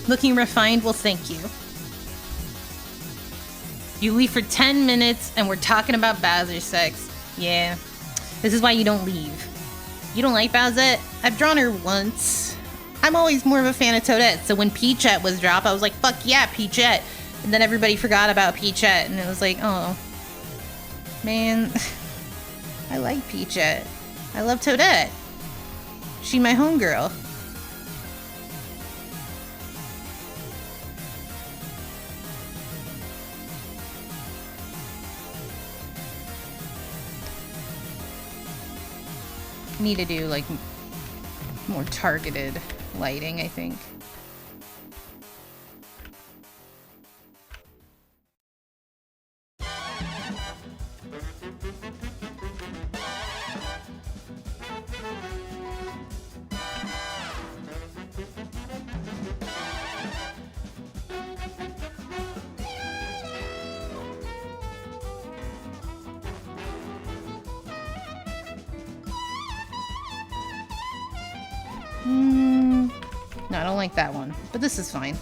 Looking refined? Well, thank you. You leave for 10 minutes and we're talking about Bowser sex. Yeah. This is why you don't leave. You don't like Bowsette? I've drawn her once. I'm always more of a fan of Toadette, so when Peachette was dropped, I was like, fuck yeah, Peachette. And then everybody forgot about Peachette, and it was like, oh. Man. I like Peachette. I love Toadette. She my homegirl. Need to do like more targeted lighting, I think. No, I don't like that one, but this is fine.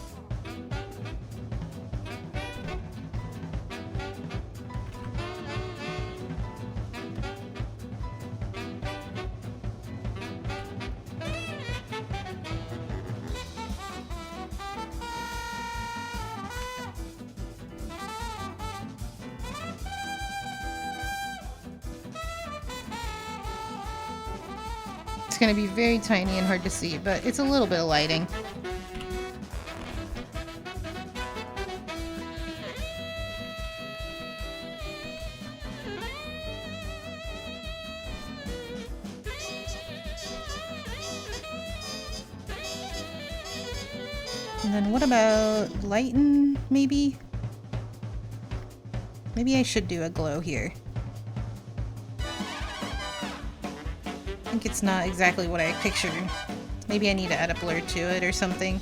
It's going to be very tiny and hard to see, but it's a little bit of lighting. And then what about lighten, maybe? Maybe I should do a glow here. I think it's not exactly what I pictured. Maybe I need to add a blur to it or something.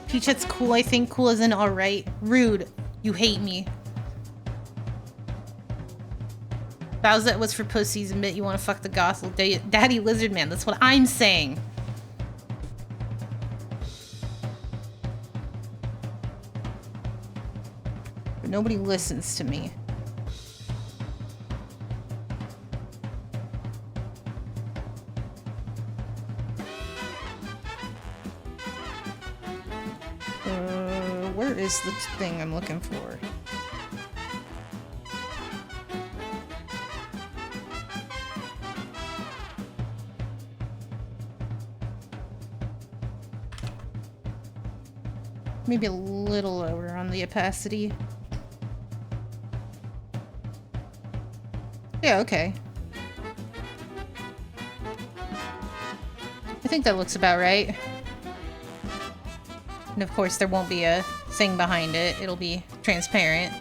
Peachette's cool, I think. Cool as in alright. Rude. You hate me. Bowsette was for pussies. Admit you want to fuck the goth daddy lizard man. That's what I'm saying. But nobody listens to me. Where is the thing I'm looking for? Maybe a little lower on the opacity. Yeah, okay. I think that looks about right. And of course there won't be a thing behind it. It'll be transparent.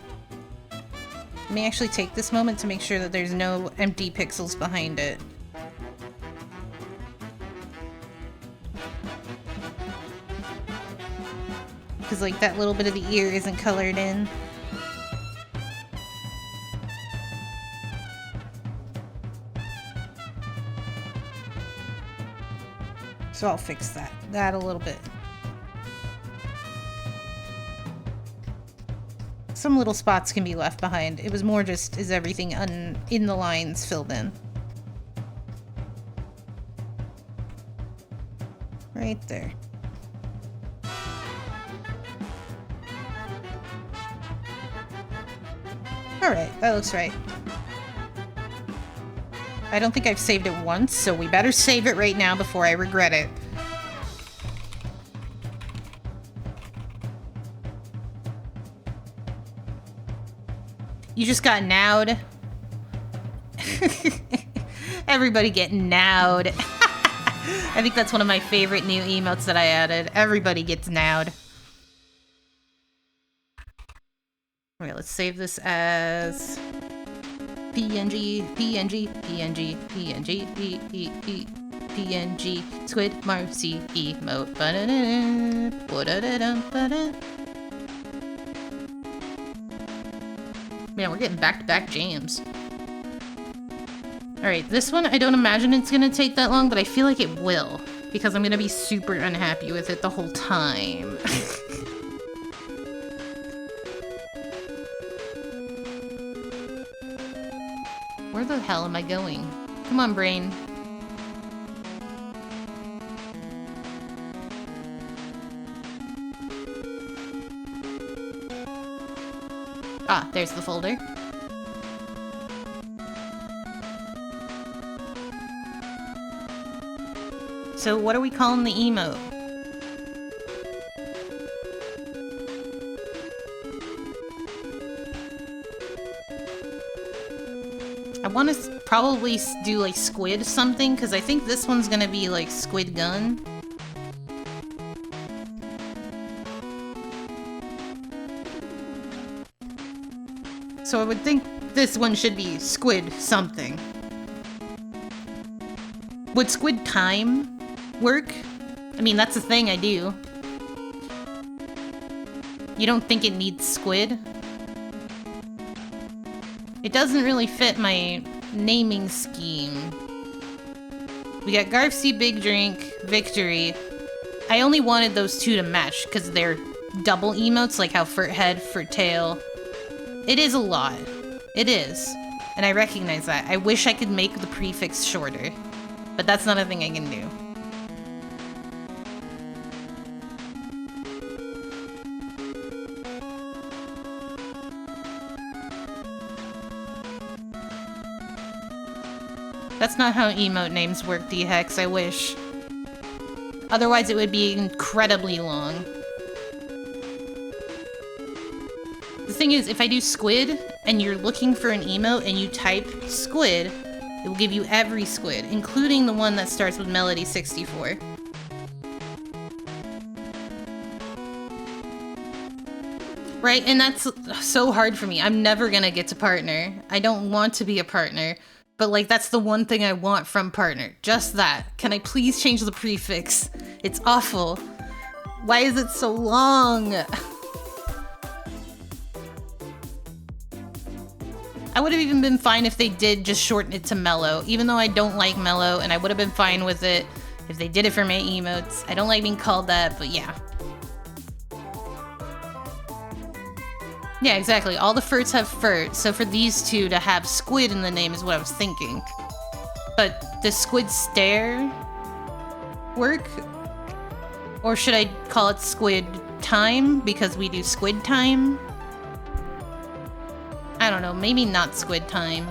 Let me actually take this moment to make sure that there's no empty pixels behind it. Because like that little bit of the ear isn't colored in. So I'll fix that a little bit. Some little spots can be left behind. It was more just, is everything in the lines filled in? Right there. Alright, that looks right. I don't think I've saved it once, so we better save it right now before I regret it. You just got nowed. Everybody get nowed. I think that's one of my favorite new emotes that I added. Everybody gets nowed. Okay, let's save this as PNG, PNG, PNG, PNG, PNG, Squid Marzi emote. Man, we're getting back-to-back jams. Alright, this one, I don't imagine it's gonna take that long, but I feel like it will. Because I'm gonna be super unhappy with it the whole time. Where the hell am I going? Come on, brain. Ah, there's the folder. So what are we calling the emote? I want to probably do like squid something, because I think this one's gonna be like squid gun. So I would think this one should be squid something. Would squid time work? I mean, that's the thing I do. You don't think it needs squid? It doesn't really fit my naming scheme. We got Garfsy, Big Drink, Victory. I only wanted those two to match because they're double emotes, like how Furt Head, Furt Tail. It is a lot. It is. And I recognize that. I wish I could make the prefix shorter. But that's not a thing I can do. That's not how emote names work, D-Hex, I wish. Otherwise it would be incredibly long. The thing is, if I do squid, and you're looking for an emote and you type squid, it will give you every squid, including the one that starts with Melody 64. Right, and that's so hard for me. I'm never gonna get to partner. I don't want to be a partner. But, like, that's the one thing I want from partner. Just that. Can I please change the prefix? It's awful. Why is it so long? I would have even been fine if they did just shorten it to Mellow, even though I don't like Mellow, and I would have been fine with it if they did it for my emotes. I don't like being called that, but yeah. Yeah, exactly. All the Furts have Furt, so for these two to have Squid in the name is what I was thinking. But does Squid Stare work? Or should I call it Squid Time because we do Squid Time? I don't know, maybe not Squid Time.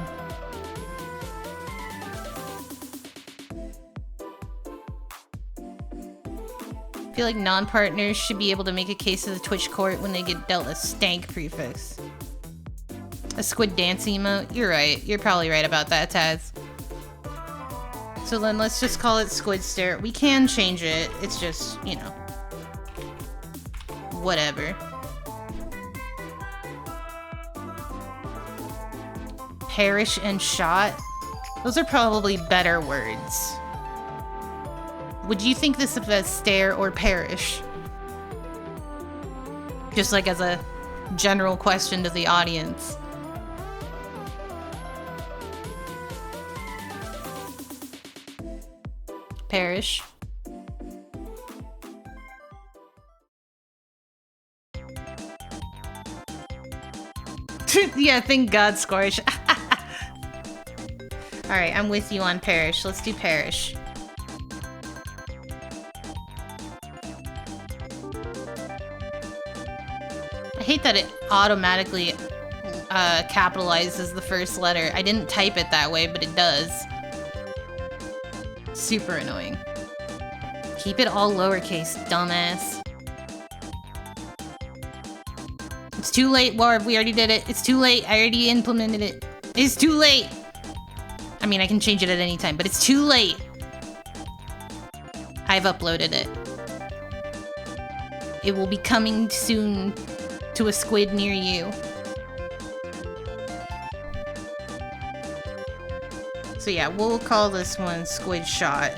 I feel like non-partners should be able to make a case to the Twitch court when they get dealt a stank prefix. A squid dance emote? You're right. You're probably right about that, Taz. So then let's just call it Squid Stare. We can change it. It's just, you know, whatever. Perish and shot? Those are probably better words. Would you think this of as stare or perish? Just like as a general question to the audience. Perish. Yeah, thank God, Scorch. Alright, I'm with you on perish. Let's do perish. I hate that it automatically capitalizes the first letter. I didn't type it that way, but it does. Super annoying. Keep it all lowercase, dumbass. It's too late, Warb. We already did it. It's too late. I already implemented it. It's too late. I mean, I can change it at any time, but it's too late. I've uploaded it. It will be coming soon to a squid near you. So yeah, we'll call this one Squid Shot.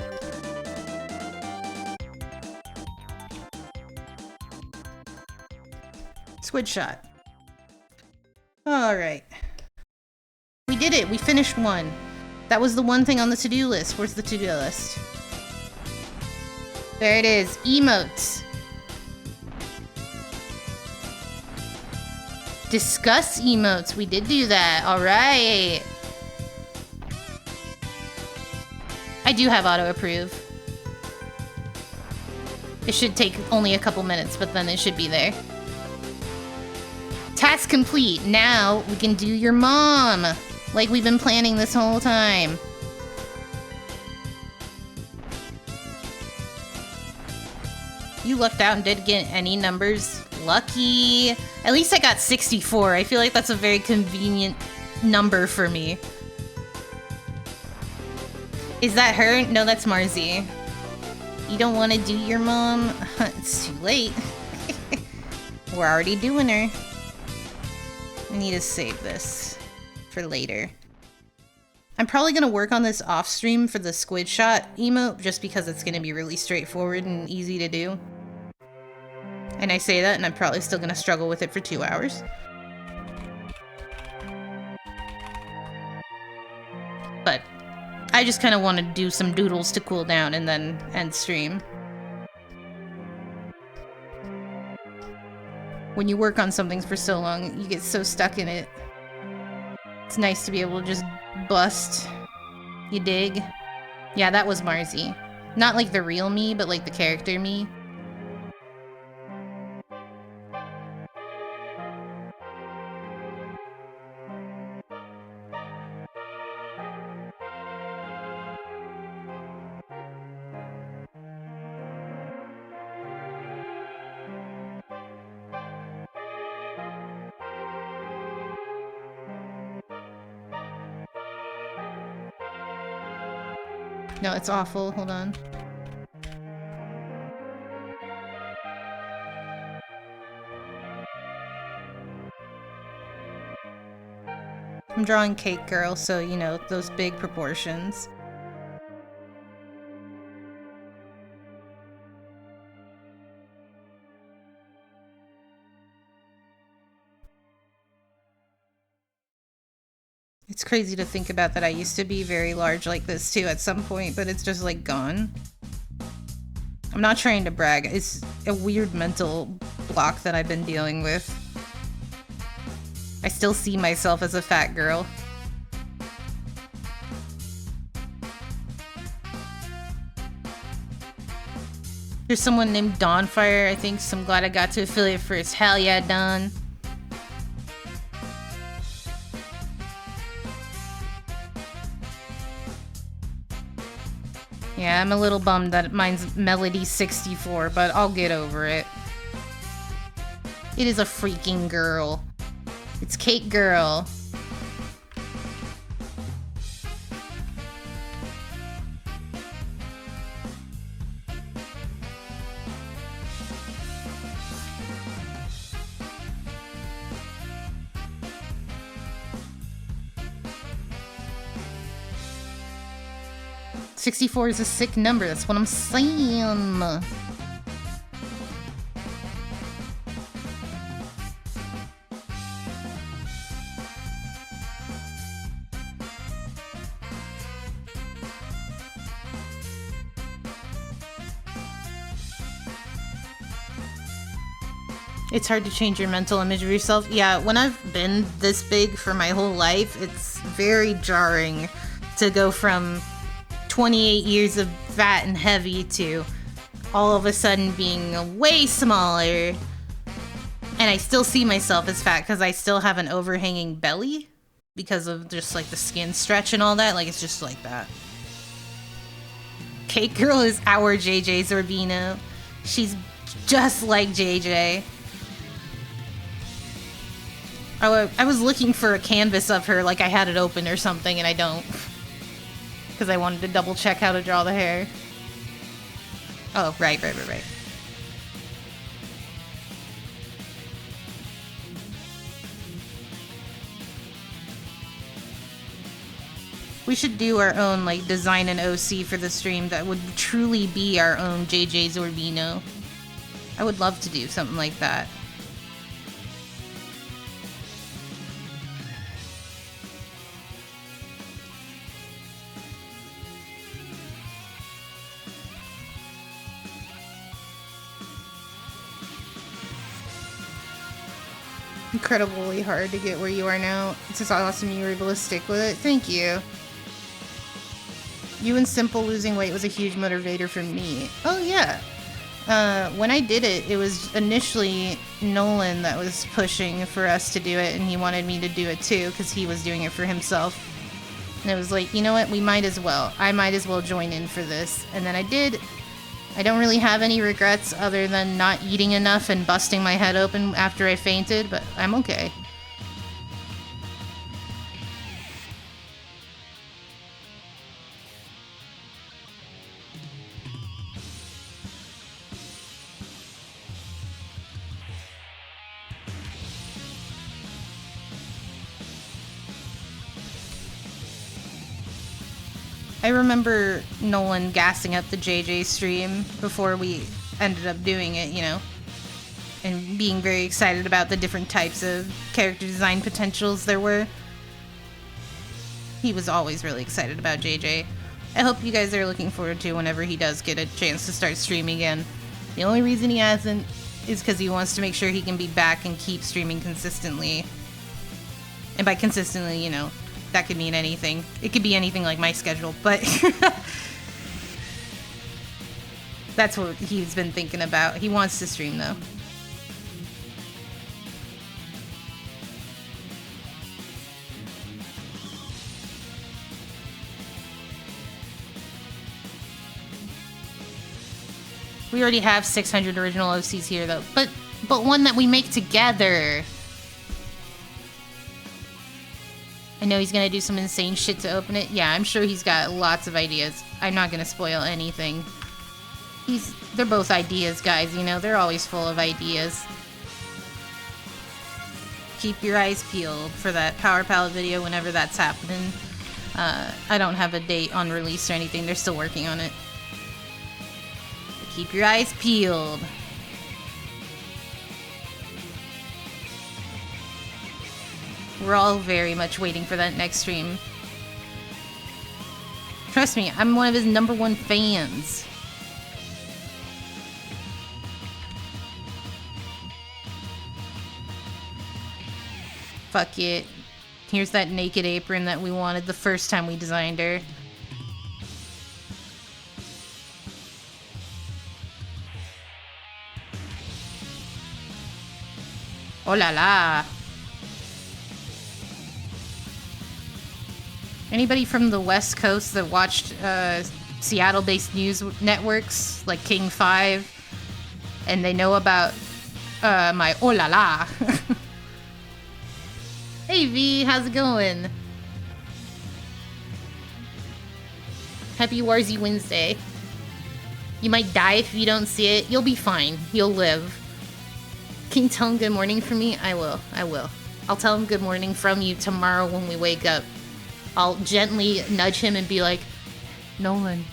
Squid Shot. Alright. We did it! We finished one. That was the one thing on the to-do list. Where's the to-do list? There it is. Emotes. Discuss emotes. We did do that. Alright. I do have auto approve. It should take only a couple minutes, but then it should be there. Task complete. Now we can do your mom, like we've been planning this whole time. You lucked out and did get any numbers. Lucky. At least I got 64. I feel like that's a very convenient number for me. Is that her? No, that's Marzi. You don't want to do your mom? It's too late. We're already doing her. I need to save this for later. I'm probably going to work on this off stream for the Squid Shot emote just because it's going to be really straightforward and easy to do. And I say that and I'm probably still going to struggle with it for 2 hours. But I just kind of want to do some doodles to cool down and then end stream. When you work on something for so long, you get so stuck in it. It's nice to be able to just bust. You dig? Yeah, that was Marzi. Not like the real me, but like the character me. No, it's awful. Hold on. I'm drawing Cake Girl, so, you know, those big proportions. It's crazy to think about that I used to be very large like this too at some point, but it's just like gone. I'm not trying to brag. It's a weird mental block that I've been dealing with. I still see myself as a fat girl. There's someone named Dawnfire, I think, so I'm glad I got to affiliate first. Hell yeah, Dawn. Yeah, I'm a little bummed that mine's Melody 64, but I'll get over it. It is a freaking girl. It's Cake Girl. $64 is a sick number, that's what I'm saying. It's hard to change your mental image of yourself. Yeah, when I've been this big for my whole life, it's very jarring to go from 28 years of fat and heavy to all of a sudden being way smaller. And I still see myself as fat because I still have an overhanging belly because of just like the skin stretch and all that. Like it's just like that. Cake Girl is our JJ Zorbino. She's just like JJ. I was looking for a canvas of her, like I had it open or something, and I don't. Because I wanted to double check how to draw the hair. Oh, right. We should do our own, like, design and OC for the stream that would truly be our own JJ Zorbino. I would love to do something like that. Incredibly hard to get where you are now. It's just awesome you were able to stick with it. Thank you. You and Simple losing weight was a huge motivator for me. Oh, yeah. When I did it, it was initially Nolan that was pushing for us to do it, and he wanted me to do it too, because he was doing it for himself. And it was like, you know what, we might as well. I might as well join in for this. And then I did. I don't really have any regrets other than not eating enough and busting my head open after I fainted, but I'm okay. I remember Nolan gassing up the JJ stream before we ended up doing it, you know, and being very excited about the different types of character design potentials there were. He was always really excited about JJ. I hope you guys are looking forward to whenever he does get a chance to start streaming again. The only reason he hasn't is because he wants to make sure he can be back and keep streaming consistently. And by consistently, you know, that could mean anything. It could be anything like my schedule, but that's what he's been thinking about. He wants to stream, though. We already have 600 original OCs here, though. But one that we make together. I know he's gonna do some insane shit to open it. Yeah, I'm sure he's got lots of ideas. I'm not gonna spoil anything. They're both ideas, guys, you know? They're always full of ideas. Keep your eyes peeled for that Power Palette video whenever that's happening. I don't have a date on release or anything. They're still working on it. But keep your eyes peeled. We're all very much waiting for that next stream. Trust me, I'm one of his #1 fans. Fuck it. Here's that naked apron that we wanted the first time we designed her. Oh la la. Anybody from the West Coast that watched Seattle-based news networks like King 5 and they know about my oh la la. Hey V, how's it going? Happy Warzy Wednesday. You might die if you don't see it. You'll be fine. You'll live. Can you tell him good morning from me? I will. I'll tell him good morning from you tomorrow when we wake up. I'll gently nudge him and be like, Nolan,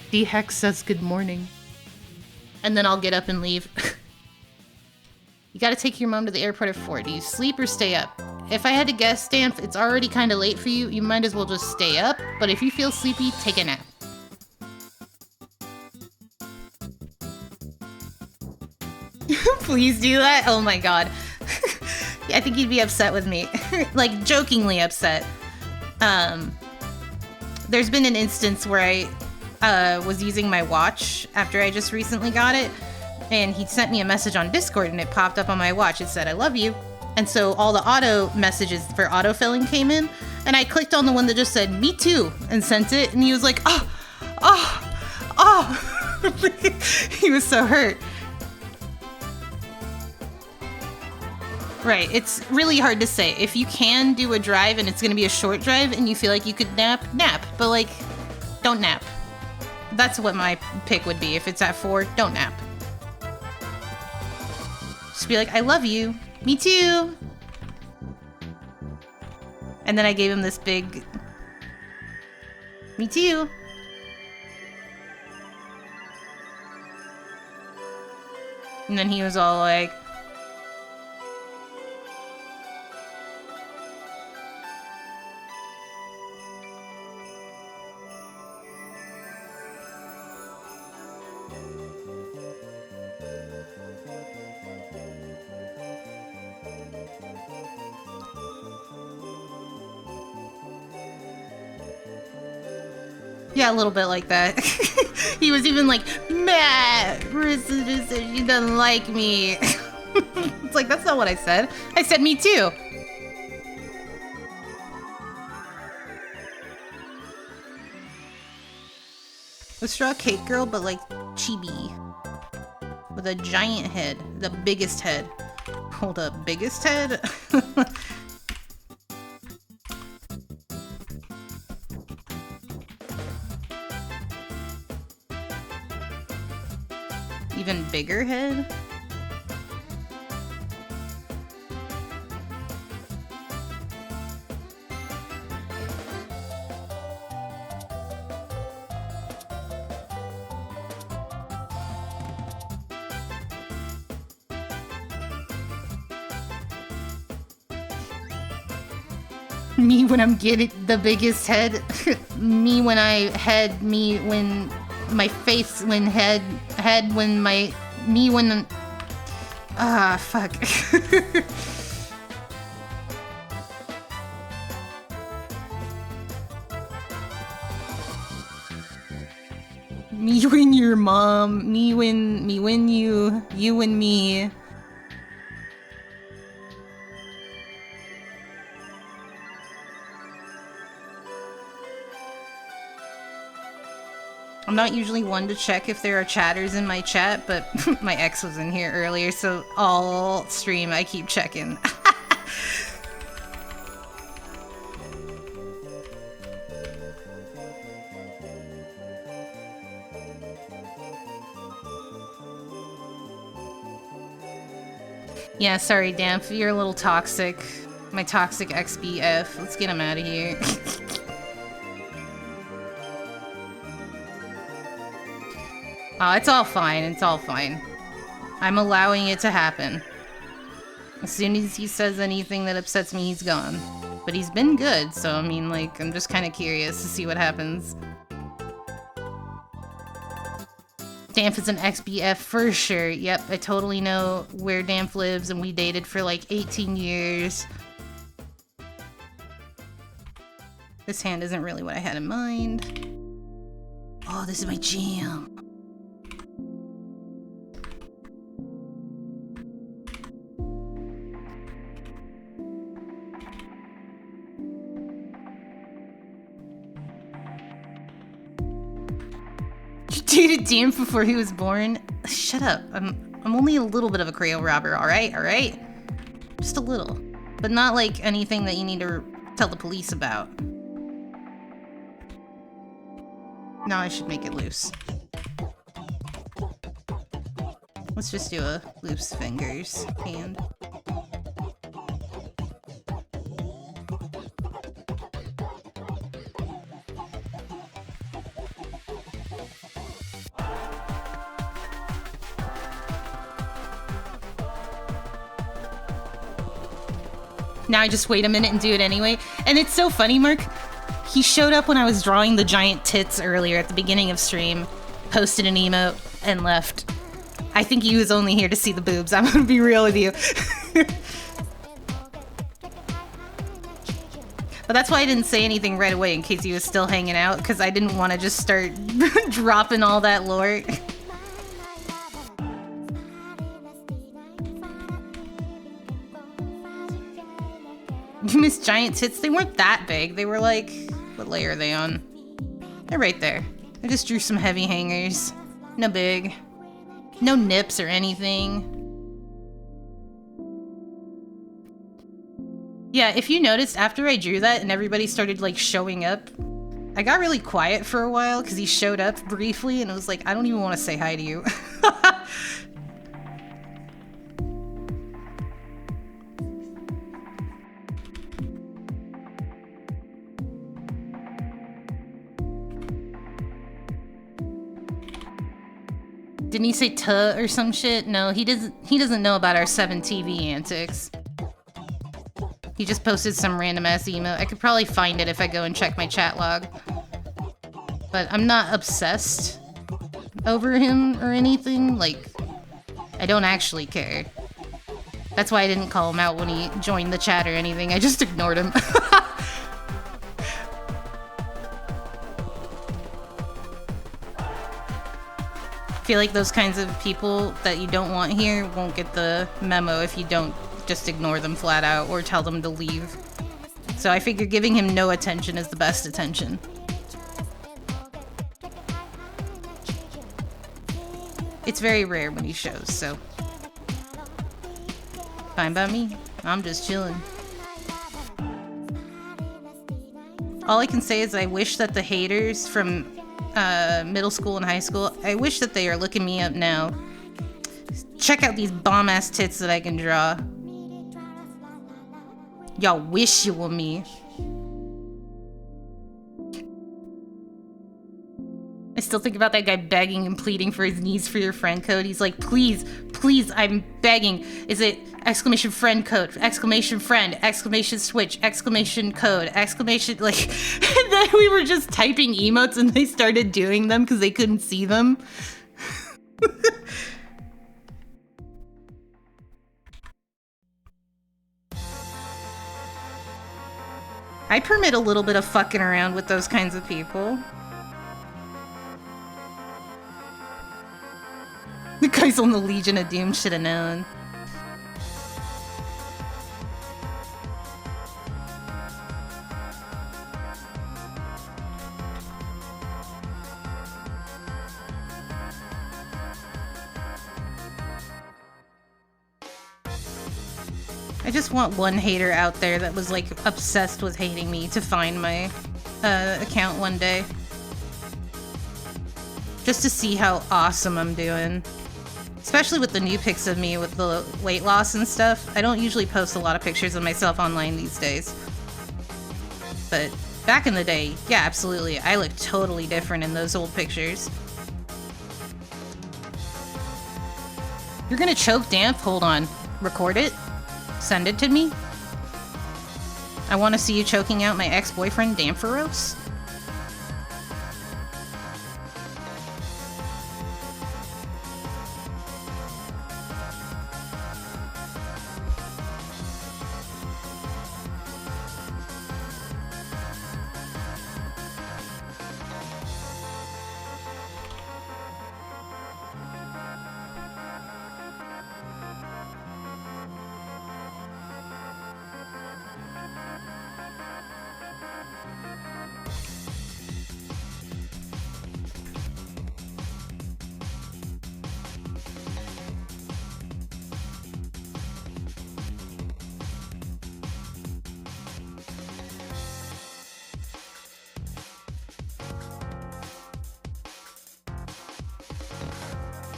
D-Hex says good morning. And then I'll get up and leave. You gotta take your mom to the airport at 4. Do you sleep or stay up? If I had to guess, Stan, it's already kind of late for you. You might as well just stay up. But if you feel sleepy, take a nap. Please do that? Oh my god. I think he'd be upset with me. Like, jokingly upset. There's been an instance where I was using my watch after I just recently got it, and he sent me a message on Discord and it popped up on my watch. It said, I love you. And so all the auto messages for autofilling came in, and I clicked on the one that just said, me too, and sent it, and he was like, oh. He was so hurt. Right, it's really hard to say. If you can do a drive and it's gonna be a short drive and you feel like you could nap, nap. But like, don't nap. That's what my pick would be. If it's at 4, don't nap. Just be like, I love you. Me too. And then I gave him this big, me too. And then he was all like, yeah, a little bit like that. He was even like, Matt, Marissa said she doesn't like me. It's like, that's not what I said. I said me too. A straw cake girl, but like chibi. With a giant head. The biggest head. Hold up, biggest head? Even bigger head? Me when I'm getting the biggest head. Me when I head. Me when my face when head. Head when my. Me when. Ah, fuck. Me when your mom. Me when you. You and me. I'm not usually one to check if there are chatters in my chat, but my ex was in here earlier, so all stream I keep checking. Yeah, sorry, Damp, you're a little toxic. My toxic XBF. Let's get him out of here. Oh, it's all fine. It's all fine. I'm allowing it to happen. As soon as he says anything that upsets me, he's gone. But he's been good, so I mean, like, I'm just kind of curious to see what happens. Damp is an XBF for sure. Yep, I totally know where Damp lives, and we dated for like 18 years. This hand isn't really what I had in mind. Oh, this is my jam. Dated Damp before he was born? Shut up. I'm only a little bit of a Creole robber, alright? Alright? Just a little. But not like anything that you need to tell the police about. Now I should make it loose. Let's just do a loose fingers hand. Now I just wait a minute and do it anyway. And it's so funny, Mark. He showed up when I was drawing the giant tits earlier at the beginning of stream, posted an emote, and left. I think he was only here to see the boobs. I'm gonna be real with you. But that's why I didn't say anything right away in case he was still hanging out, because I didn't want to just start dropping all that lore. You missed giant tits? They weren't that big. They were like, what layer are they on? They're right there. I just drew some heavy hangers. No big. No nips or anything. Yeah, if you noticed, after I drew that and everybody started, like, showing up, I got really quiet for a while because he showed up briefly and it was like, I don't even want to say hi to you. Didn't he say tuh or some shit? No, he doesn't know about our 7 TV antics. He just posted some random ass emote. I could probably find it if I go and check my chat log. But I'm not obsessed over him or anything. Like, I don't actually care. That's why I didn't call him out when he joined the chat or anything. I just ignored him. I feel like those kinds of people that you don't want here won't get the memo if you don't just ignore them flat out or tell them to leave. So I figure giving him no attention is the best attention. It's very rare when he shows, so fine by me. I'm just chilling. All I can say is I wish that the haters from middle school and high school, I wish that they are looking me up now. Check out these bomb-ass tits that I can draw. Y'all wish you were me. I still think about that guy begging and pleading for his knees for your friend code. He's like, please, please, I'm begging. Is it exclamation friend code, exclamation friend, exclamation switch, exclamation code, exclamation, like, and then we were just typing emotes and they started doing them because they couldn't see them. I permit a little bit of fucking around with those kinds of people. The guys on the Legion of Doom should have known. I just want one hater out there that was like obsessed with hating me to find my account one day. Just to see how awesome I'm doing. Especially with the new pics of me with the weight loss and stuff. I don't usually post a lot of pictures of myself online these days. But back in the day, yeah, absolutely. I look totally different in those old pictures. You're gonna choke Damp? Hold on. Record it? Send it to me? I want to see you choking out my ex-boyfriend, Dampheros.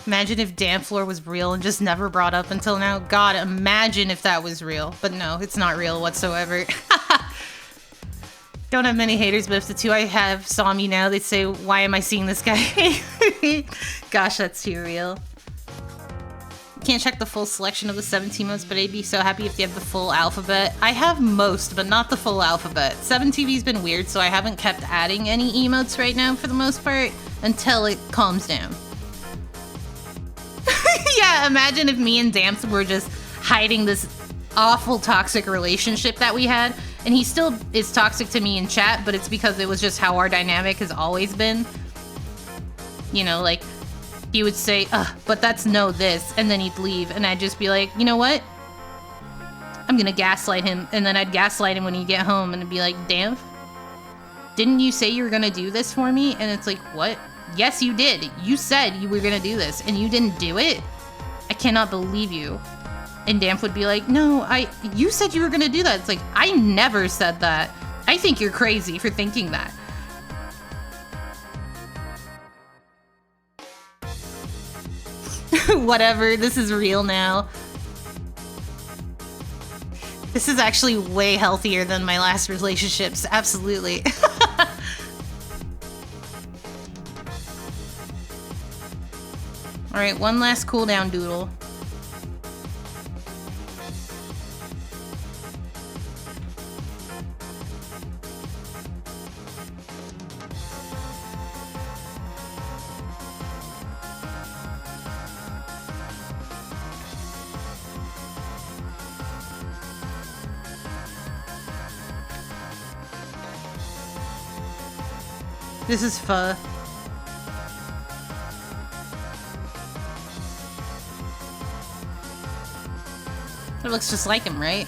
Imagine if Dampfloor was real and just never brought up until now. God, imagine if that was real. But no, it's not real whatsoever. Don't have many haters, but if the two I have saw me now, they'd say, why am I seeing this guy? Gosh, that's too real. Can't check the full selection of the 17 modes, but I'd be so happy if they have the full alphabet. I have most, but not the full alphabet. 7TV's been weird, so I haven't kept adding any emotes right now for the most part until it calms down. Yeah, imagine if me and Damps were just hiding this awful toxic relationship that we had, and he still is toxic to me in chat, but it's because it was just how our dynamic has always been. You know, like, he would say, but that's no this, and then he'd leave, and I'd just be like, you know what? I'm gonna gaslight him, and then I'd gaslight him when he'd get home, and I'd be like, Damn, didn't you say you were gonna do this for me? And it's like, what? Yes, you did. You said you were gonna do this, and you didn't do it? I cannot believe you. And Damp would be like, no, you said you were gonna do that. It's like, I never said that. I think you're crazy for thinking that. Whatever, this is real now. This is actually way healthier than my last relationships, absolutely. Alright, one last cooldown doodle. This is pho. It looks just like him, right?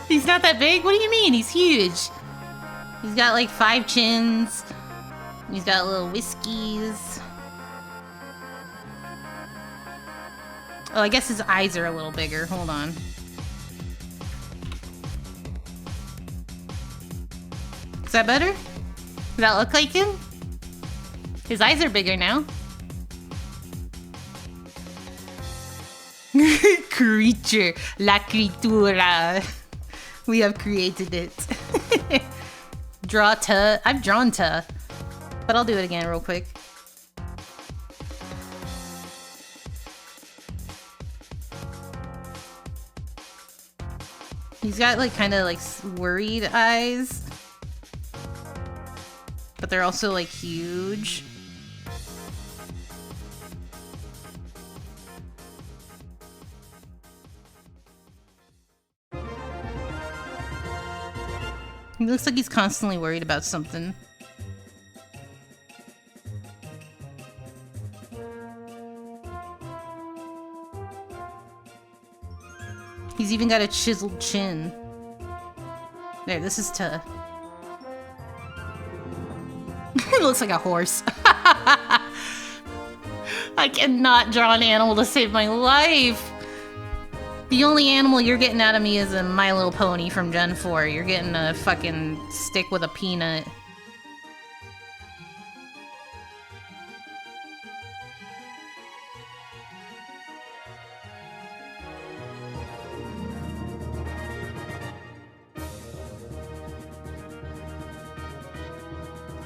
He's not that big? What do you mean? He's huge. He's got like 5 chins. He's got little whiskies. Oh, I guess his eyes are a little bigger. Hold on. Is that better? Does that look like him? His eyes are bigger now. Creature. La criatura. We have created it. Draw to. I've drawn to. But I'll do it again real quick. He's got like kind of like worried eyes. But they're also like huge. He looks like he's constantly worried about something. He's even got a chiseled chin. There, this is to... It looks like a horse. I cannot draw an animal to save my life. The only animal you're getting out of me is a My Little Pony from Gen 4. You're getting a fucking stick with a peanut.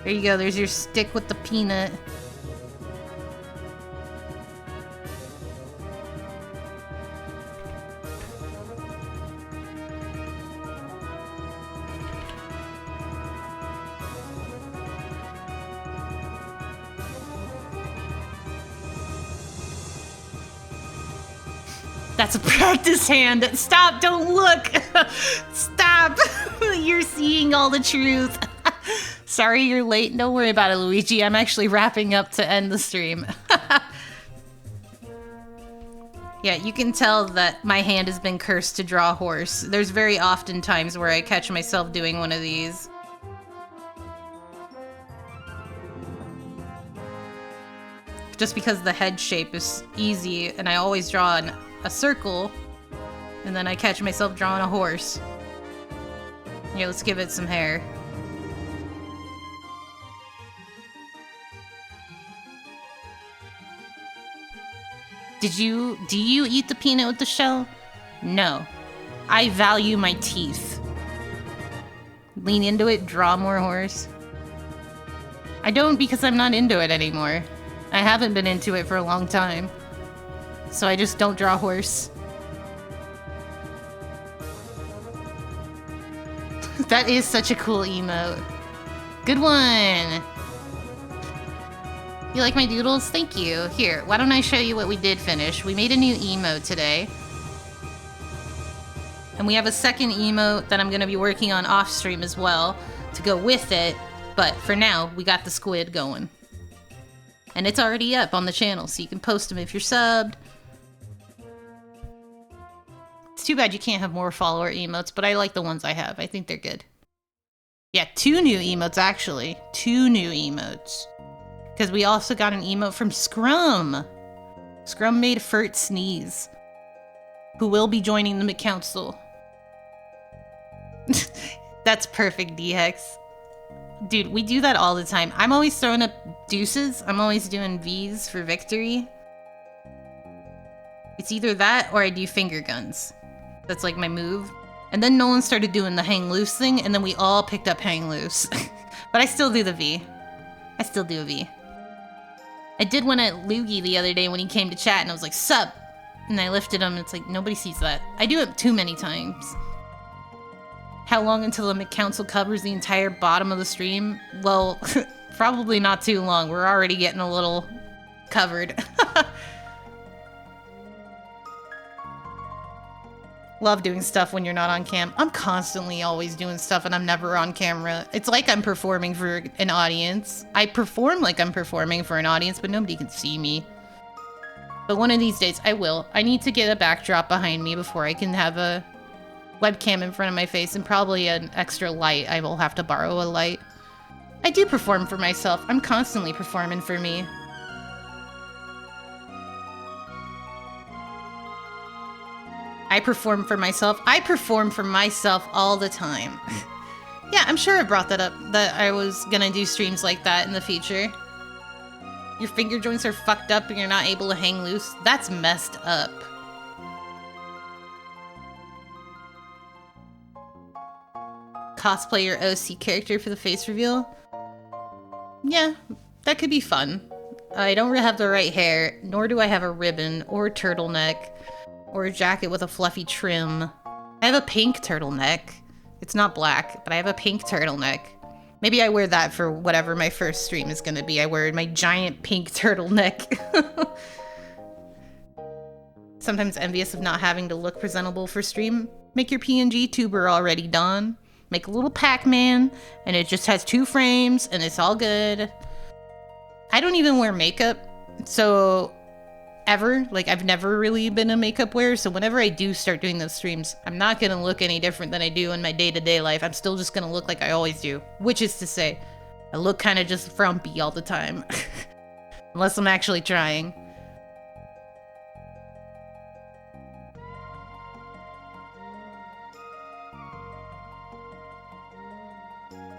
There you go, there's your stick with the peanut. That's a practice hand. Stop, don't look. Stop. You're seeing all the truth. Sorry you're late. Don't worry about it, Luigi. I'm actually wrapping up to end the stream. Yeah, you can tell that my hand has been cursed to draw a horse. There's very often times where I catch myself doing one of these. Just because the head shape is easy, and I always draw a circle, and then I catch myself drawing a horse. Yeah, let's give it some hair. Do you eat the peanut with the shell? No. I value my teeth. Lean into it, draw more horse. I don't because I'm not into it anymore. I haven't been into it for a long time. So I just don't draw horse. That is such a cool emote. Good one! You like my doodles? Thank you. Here, why don't I show you what we did finish. We made a new emote today. And we have a second emote that I'm going to be working on off stream as well to go with it. But for now, we got the squid going. And it's already up on the channel, so you can post them if you're subbed. It's too bad you can't have more follower emotes, but I like the ones I have. I think they're good. Yeah, 2 new emotes, actually. 2 new emotes. Because we also got an emote from Scrum. Scrum made Furt sneeze. Who will be joining the McCouncil. That's perfect, D-Hex. Dude, we do that all the time. I'm always throwing up deuces. I'm always doing V's for victory. It's either that or I do finger guns. That's like my move. And then Nolan started doing the hang loose thing, and then we all picked up hang loose. But I still do the V. I still do a V. I did one at Loogie the other day when he came to chat, and I was like, sup? And I lifted him, and it's like, nobody sees that. I do it too many times. How long until the McCouncil covers the entire bottom of the stream? Well, probably not too long. We're already getting a little covered. Love doing stuff when you're not on cam. I'm constantly always doing stuff and I'm never on camera. It's like I'm performing for an audience. I perform like I'm performing for an audience, but nobody can see me. But one of these days, I will. I need to get a backdrop behind me before I can have a webcam in front of my face, and probably an extra light. I will have to borrow a light. I do perform for myself. I'm constantly performing for me. I perform for myself. I perform for myself all the time. Yeah, I'm sure I brought that up, that I was gonna do streams like that in the future. Your finger joints are fucked up and you're not able to hang loose. That's messed up. Cosplay your OC character for the face reveal? Yeah, that could be fun. I don't really have the right hair, nor do I have a ribbon or a turtleneck or a jacket with a fluffy trim. I have a pink turtleneck. It's not black, but I have a pink turtleneck. Maybe I wear that for whatever my first stream is gonna be. I wear my giant pink turtleneck. Sometimes envious of not having to look presentable for stream. Make your PNG tuber already, Don. Make a little Pac-Man, and it just has 2 frames, and it's all good. I don't even wear makeup, so ever. Like, I've never really been a makeup wearer, so whenever I do start doing those streams, I'm not gonna look any different than I do in my day-to-day life. I'm still just gonna look like I always do, which is to say, I look kind of just frumpy all the time. Unless I'm actually trying.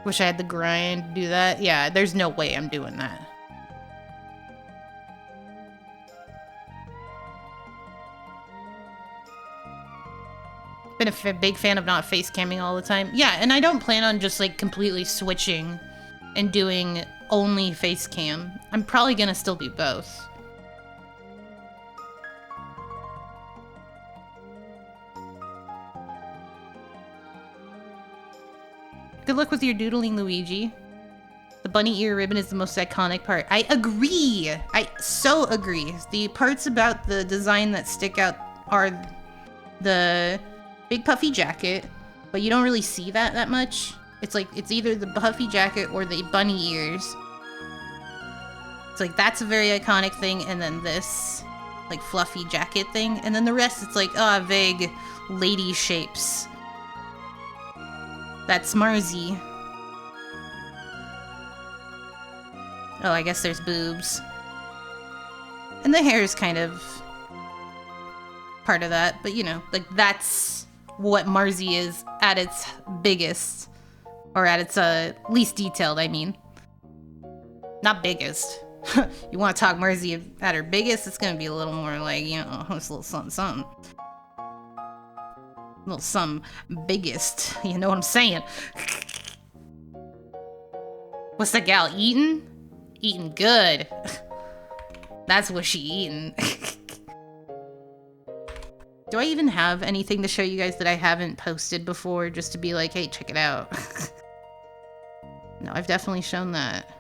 Wish I had the grind to do that. Yeah, there's no way I'm doing that. Been a big fan of not face camming all the time. Yeah, and I don't plan on just like completely switching and doing only face cam. I'm probably gonna still do both. Good luck with your doodling, Luigi. The bunny ear ribbon is the most iconic part. I agree! I so agree. The parts about the design that stick out are the big puffy jacket, but you don't really see that much. It's like, it's either the puffy jacket or the bunny ears. It's like, that's a very iconic thing, and then this, like, fluffy jacket thing. And then the rest, it's like, vague lady shapes. That's Marzi. Oh, I guess there's boobs. And the hair is kind of part of that, but you know, like that's what Marzi is at its biggest. Or at its least detailed, I mean. Not biggest. You want to talk Marzi at her biggest, it's gonna be a little more like, you know, it's a little something something. A little some biggest, you know what I'm saying? What's that gal eating? Eating good. That's what she eating. Do I even have anything to show you guys that I haven't posted before just to be like, hey, check it out? No, I've definitely shown that.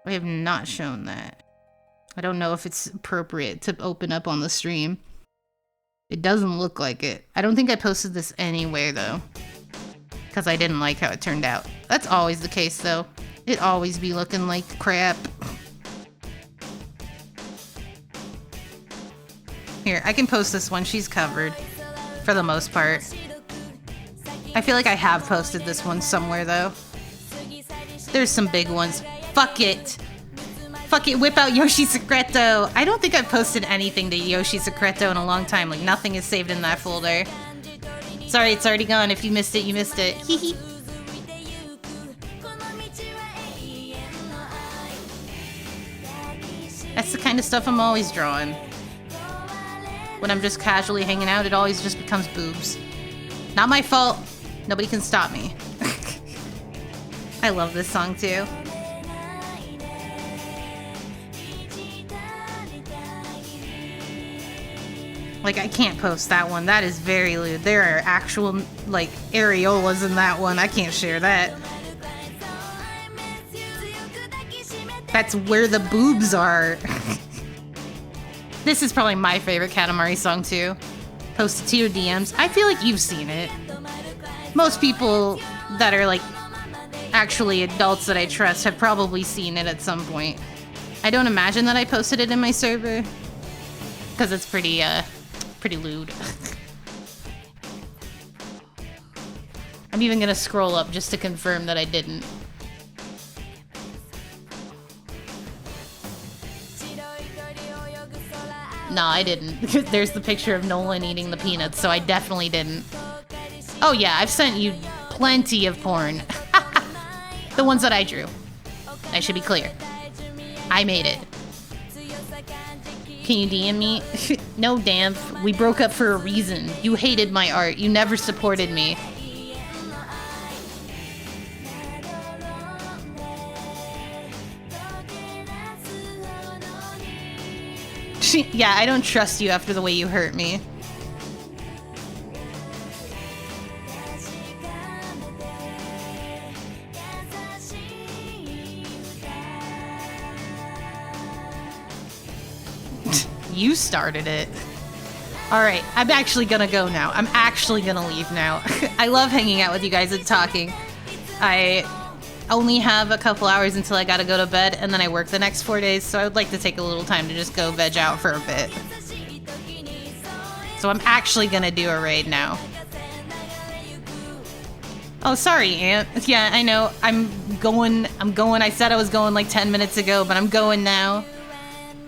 I have not shown that. I don't know if it's appropriate to open up on the stream. It doesn't look like it. I don't think I posted this anywhere, though. Because I didn't like how it turned out. That's always the case, though. It always be looking like crap. Here, I can post this one. She's covered. For the most part. I feel like I have posted this one somewhere, though. There's some big ones. Fuck it! Fuck it, whip out Yoshi Secreto. I don't think I've posted anything to Yoshi Secreto in a long time. Like, nothing is saved in that folder. Sorry, it's already gone. If you missed it, you missed it. Hee hee. That's the kind of stuff I'm always drawing. When I'm just casually hanging out, it always just becomes boobs. Not my fault. Nobody can stop me. I love this song too. Like, I can't post that one. That is very lewd. There are actual, like, areolas in that one. I can't share that. That's where the boobs are. This is probably my favorite Katamari song, too. Post it to your DMs. I feel like you've seen it. Most people that are, like, actually adults that I trust have probably seen it at some point. I don't imagine that I posted it in my server. Because it's pretty lewd. I'm even gonna scroll up just to confirm that I didn't. No, I didn't. There's the picture of Nolan eating the peanuts, so I definitely didn't. Oh yeah, I've sent you plenty of porn. The ones that I drew. I should be clear. I made it. Can you DM me? No, damn. We broke up for a reason. You hated my art. You never supported me. Yeah, I don't trust you after the way you hurt me. You started it. Alright, I'm actually gonna go now. I'm actually gonna leave now. I love hanging out with you guys and talking. I only have a couple hours until I gotta go to bed, and then I work the next 4 days, so I would like to take a little time to just go veg out for a bit. So I'm actually gonna do a raid now. Oh, sorry, Aunt. Yeah, I know. I'm going. I said I was going like 10 minutes ago, but I'm going now.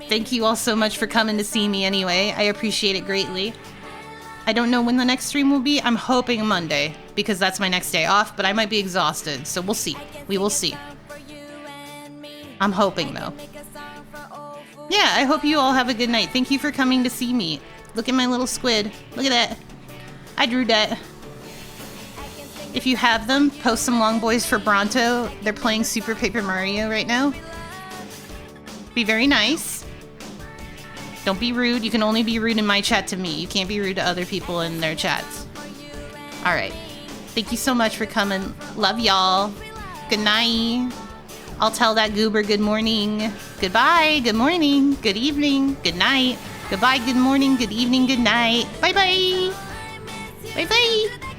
Thank you all so much for coming to see me anyway. I appreciate it greatly. I don't know when the next stream will be. I'm hoping Monday, because that's my next day off, but I might be exhausted, so we'll see. We will see. I'm hoping, though. Yeah, I hope you all have a good night. Thank you for coming to see me. Look at my little squid. Look at that. I drew that. If you have them, post some long boys for Bronto. They're playing Super Paper Mario right now. Be very nice. Don't be rude. You can only be rude in my chat to me. You can't be rude to other people in their chats. Alright. Thank you so much for coming. Love y'all. Good night. I'll tell that goober good morning. Goodbye. Good morning. Good evening. Good night. Goodbye. Good morning. Good evening. Good night. Bye-bye. Bye-bye.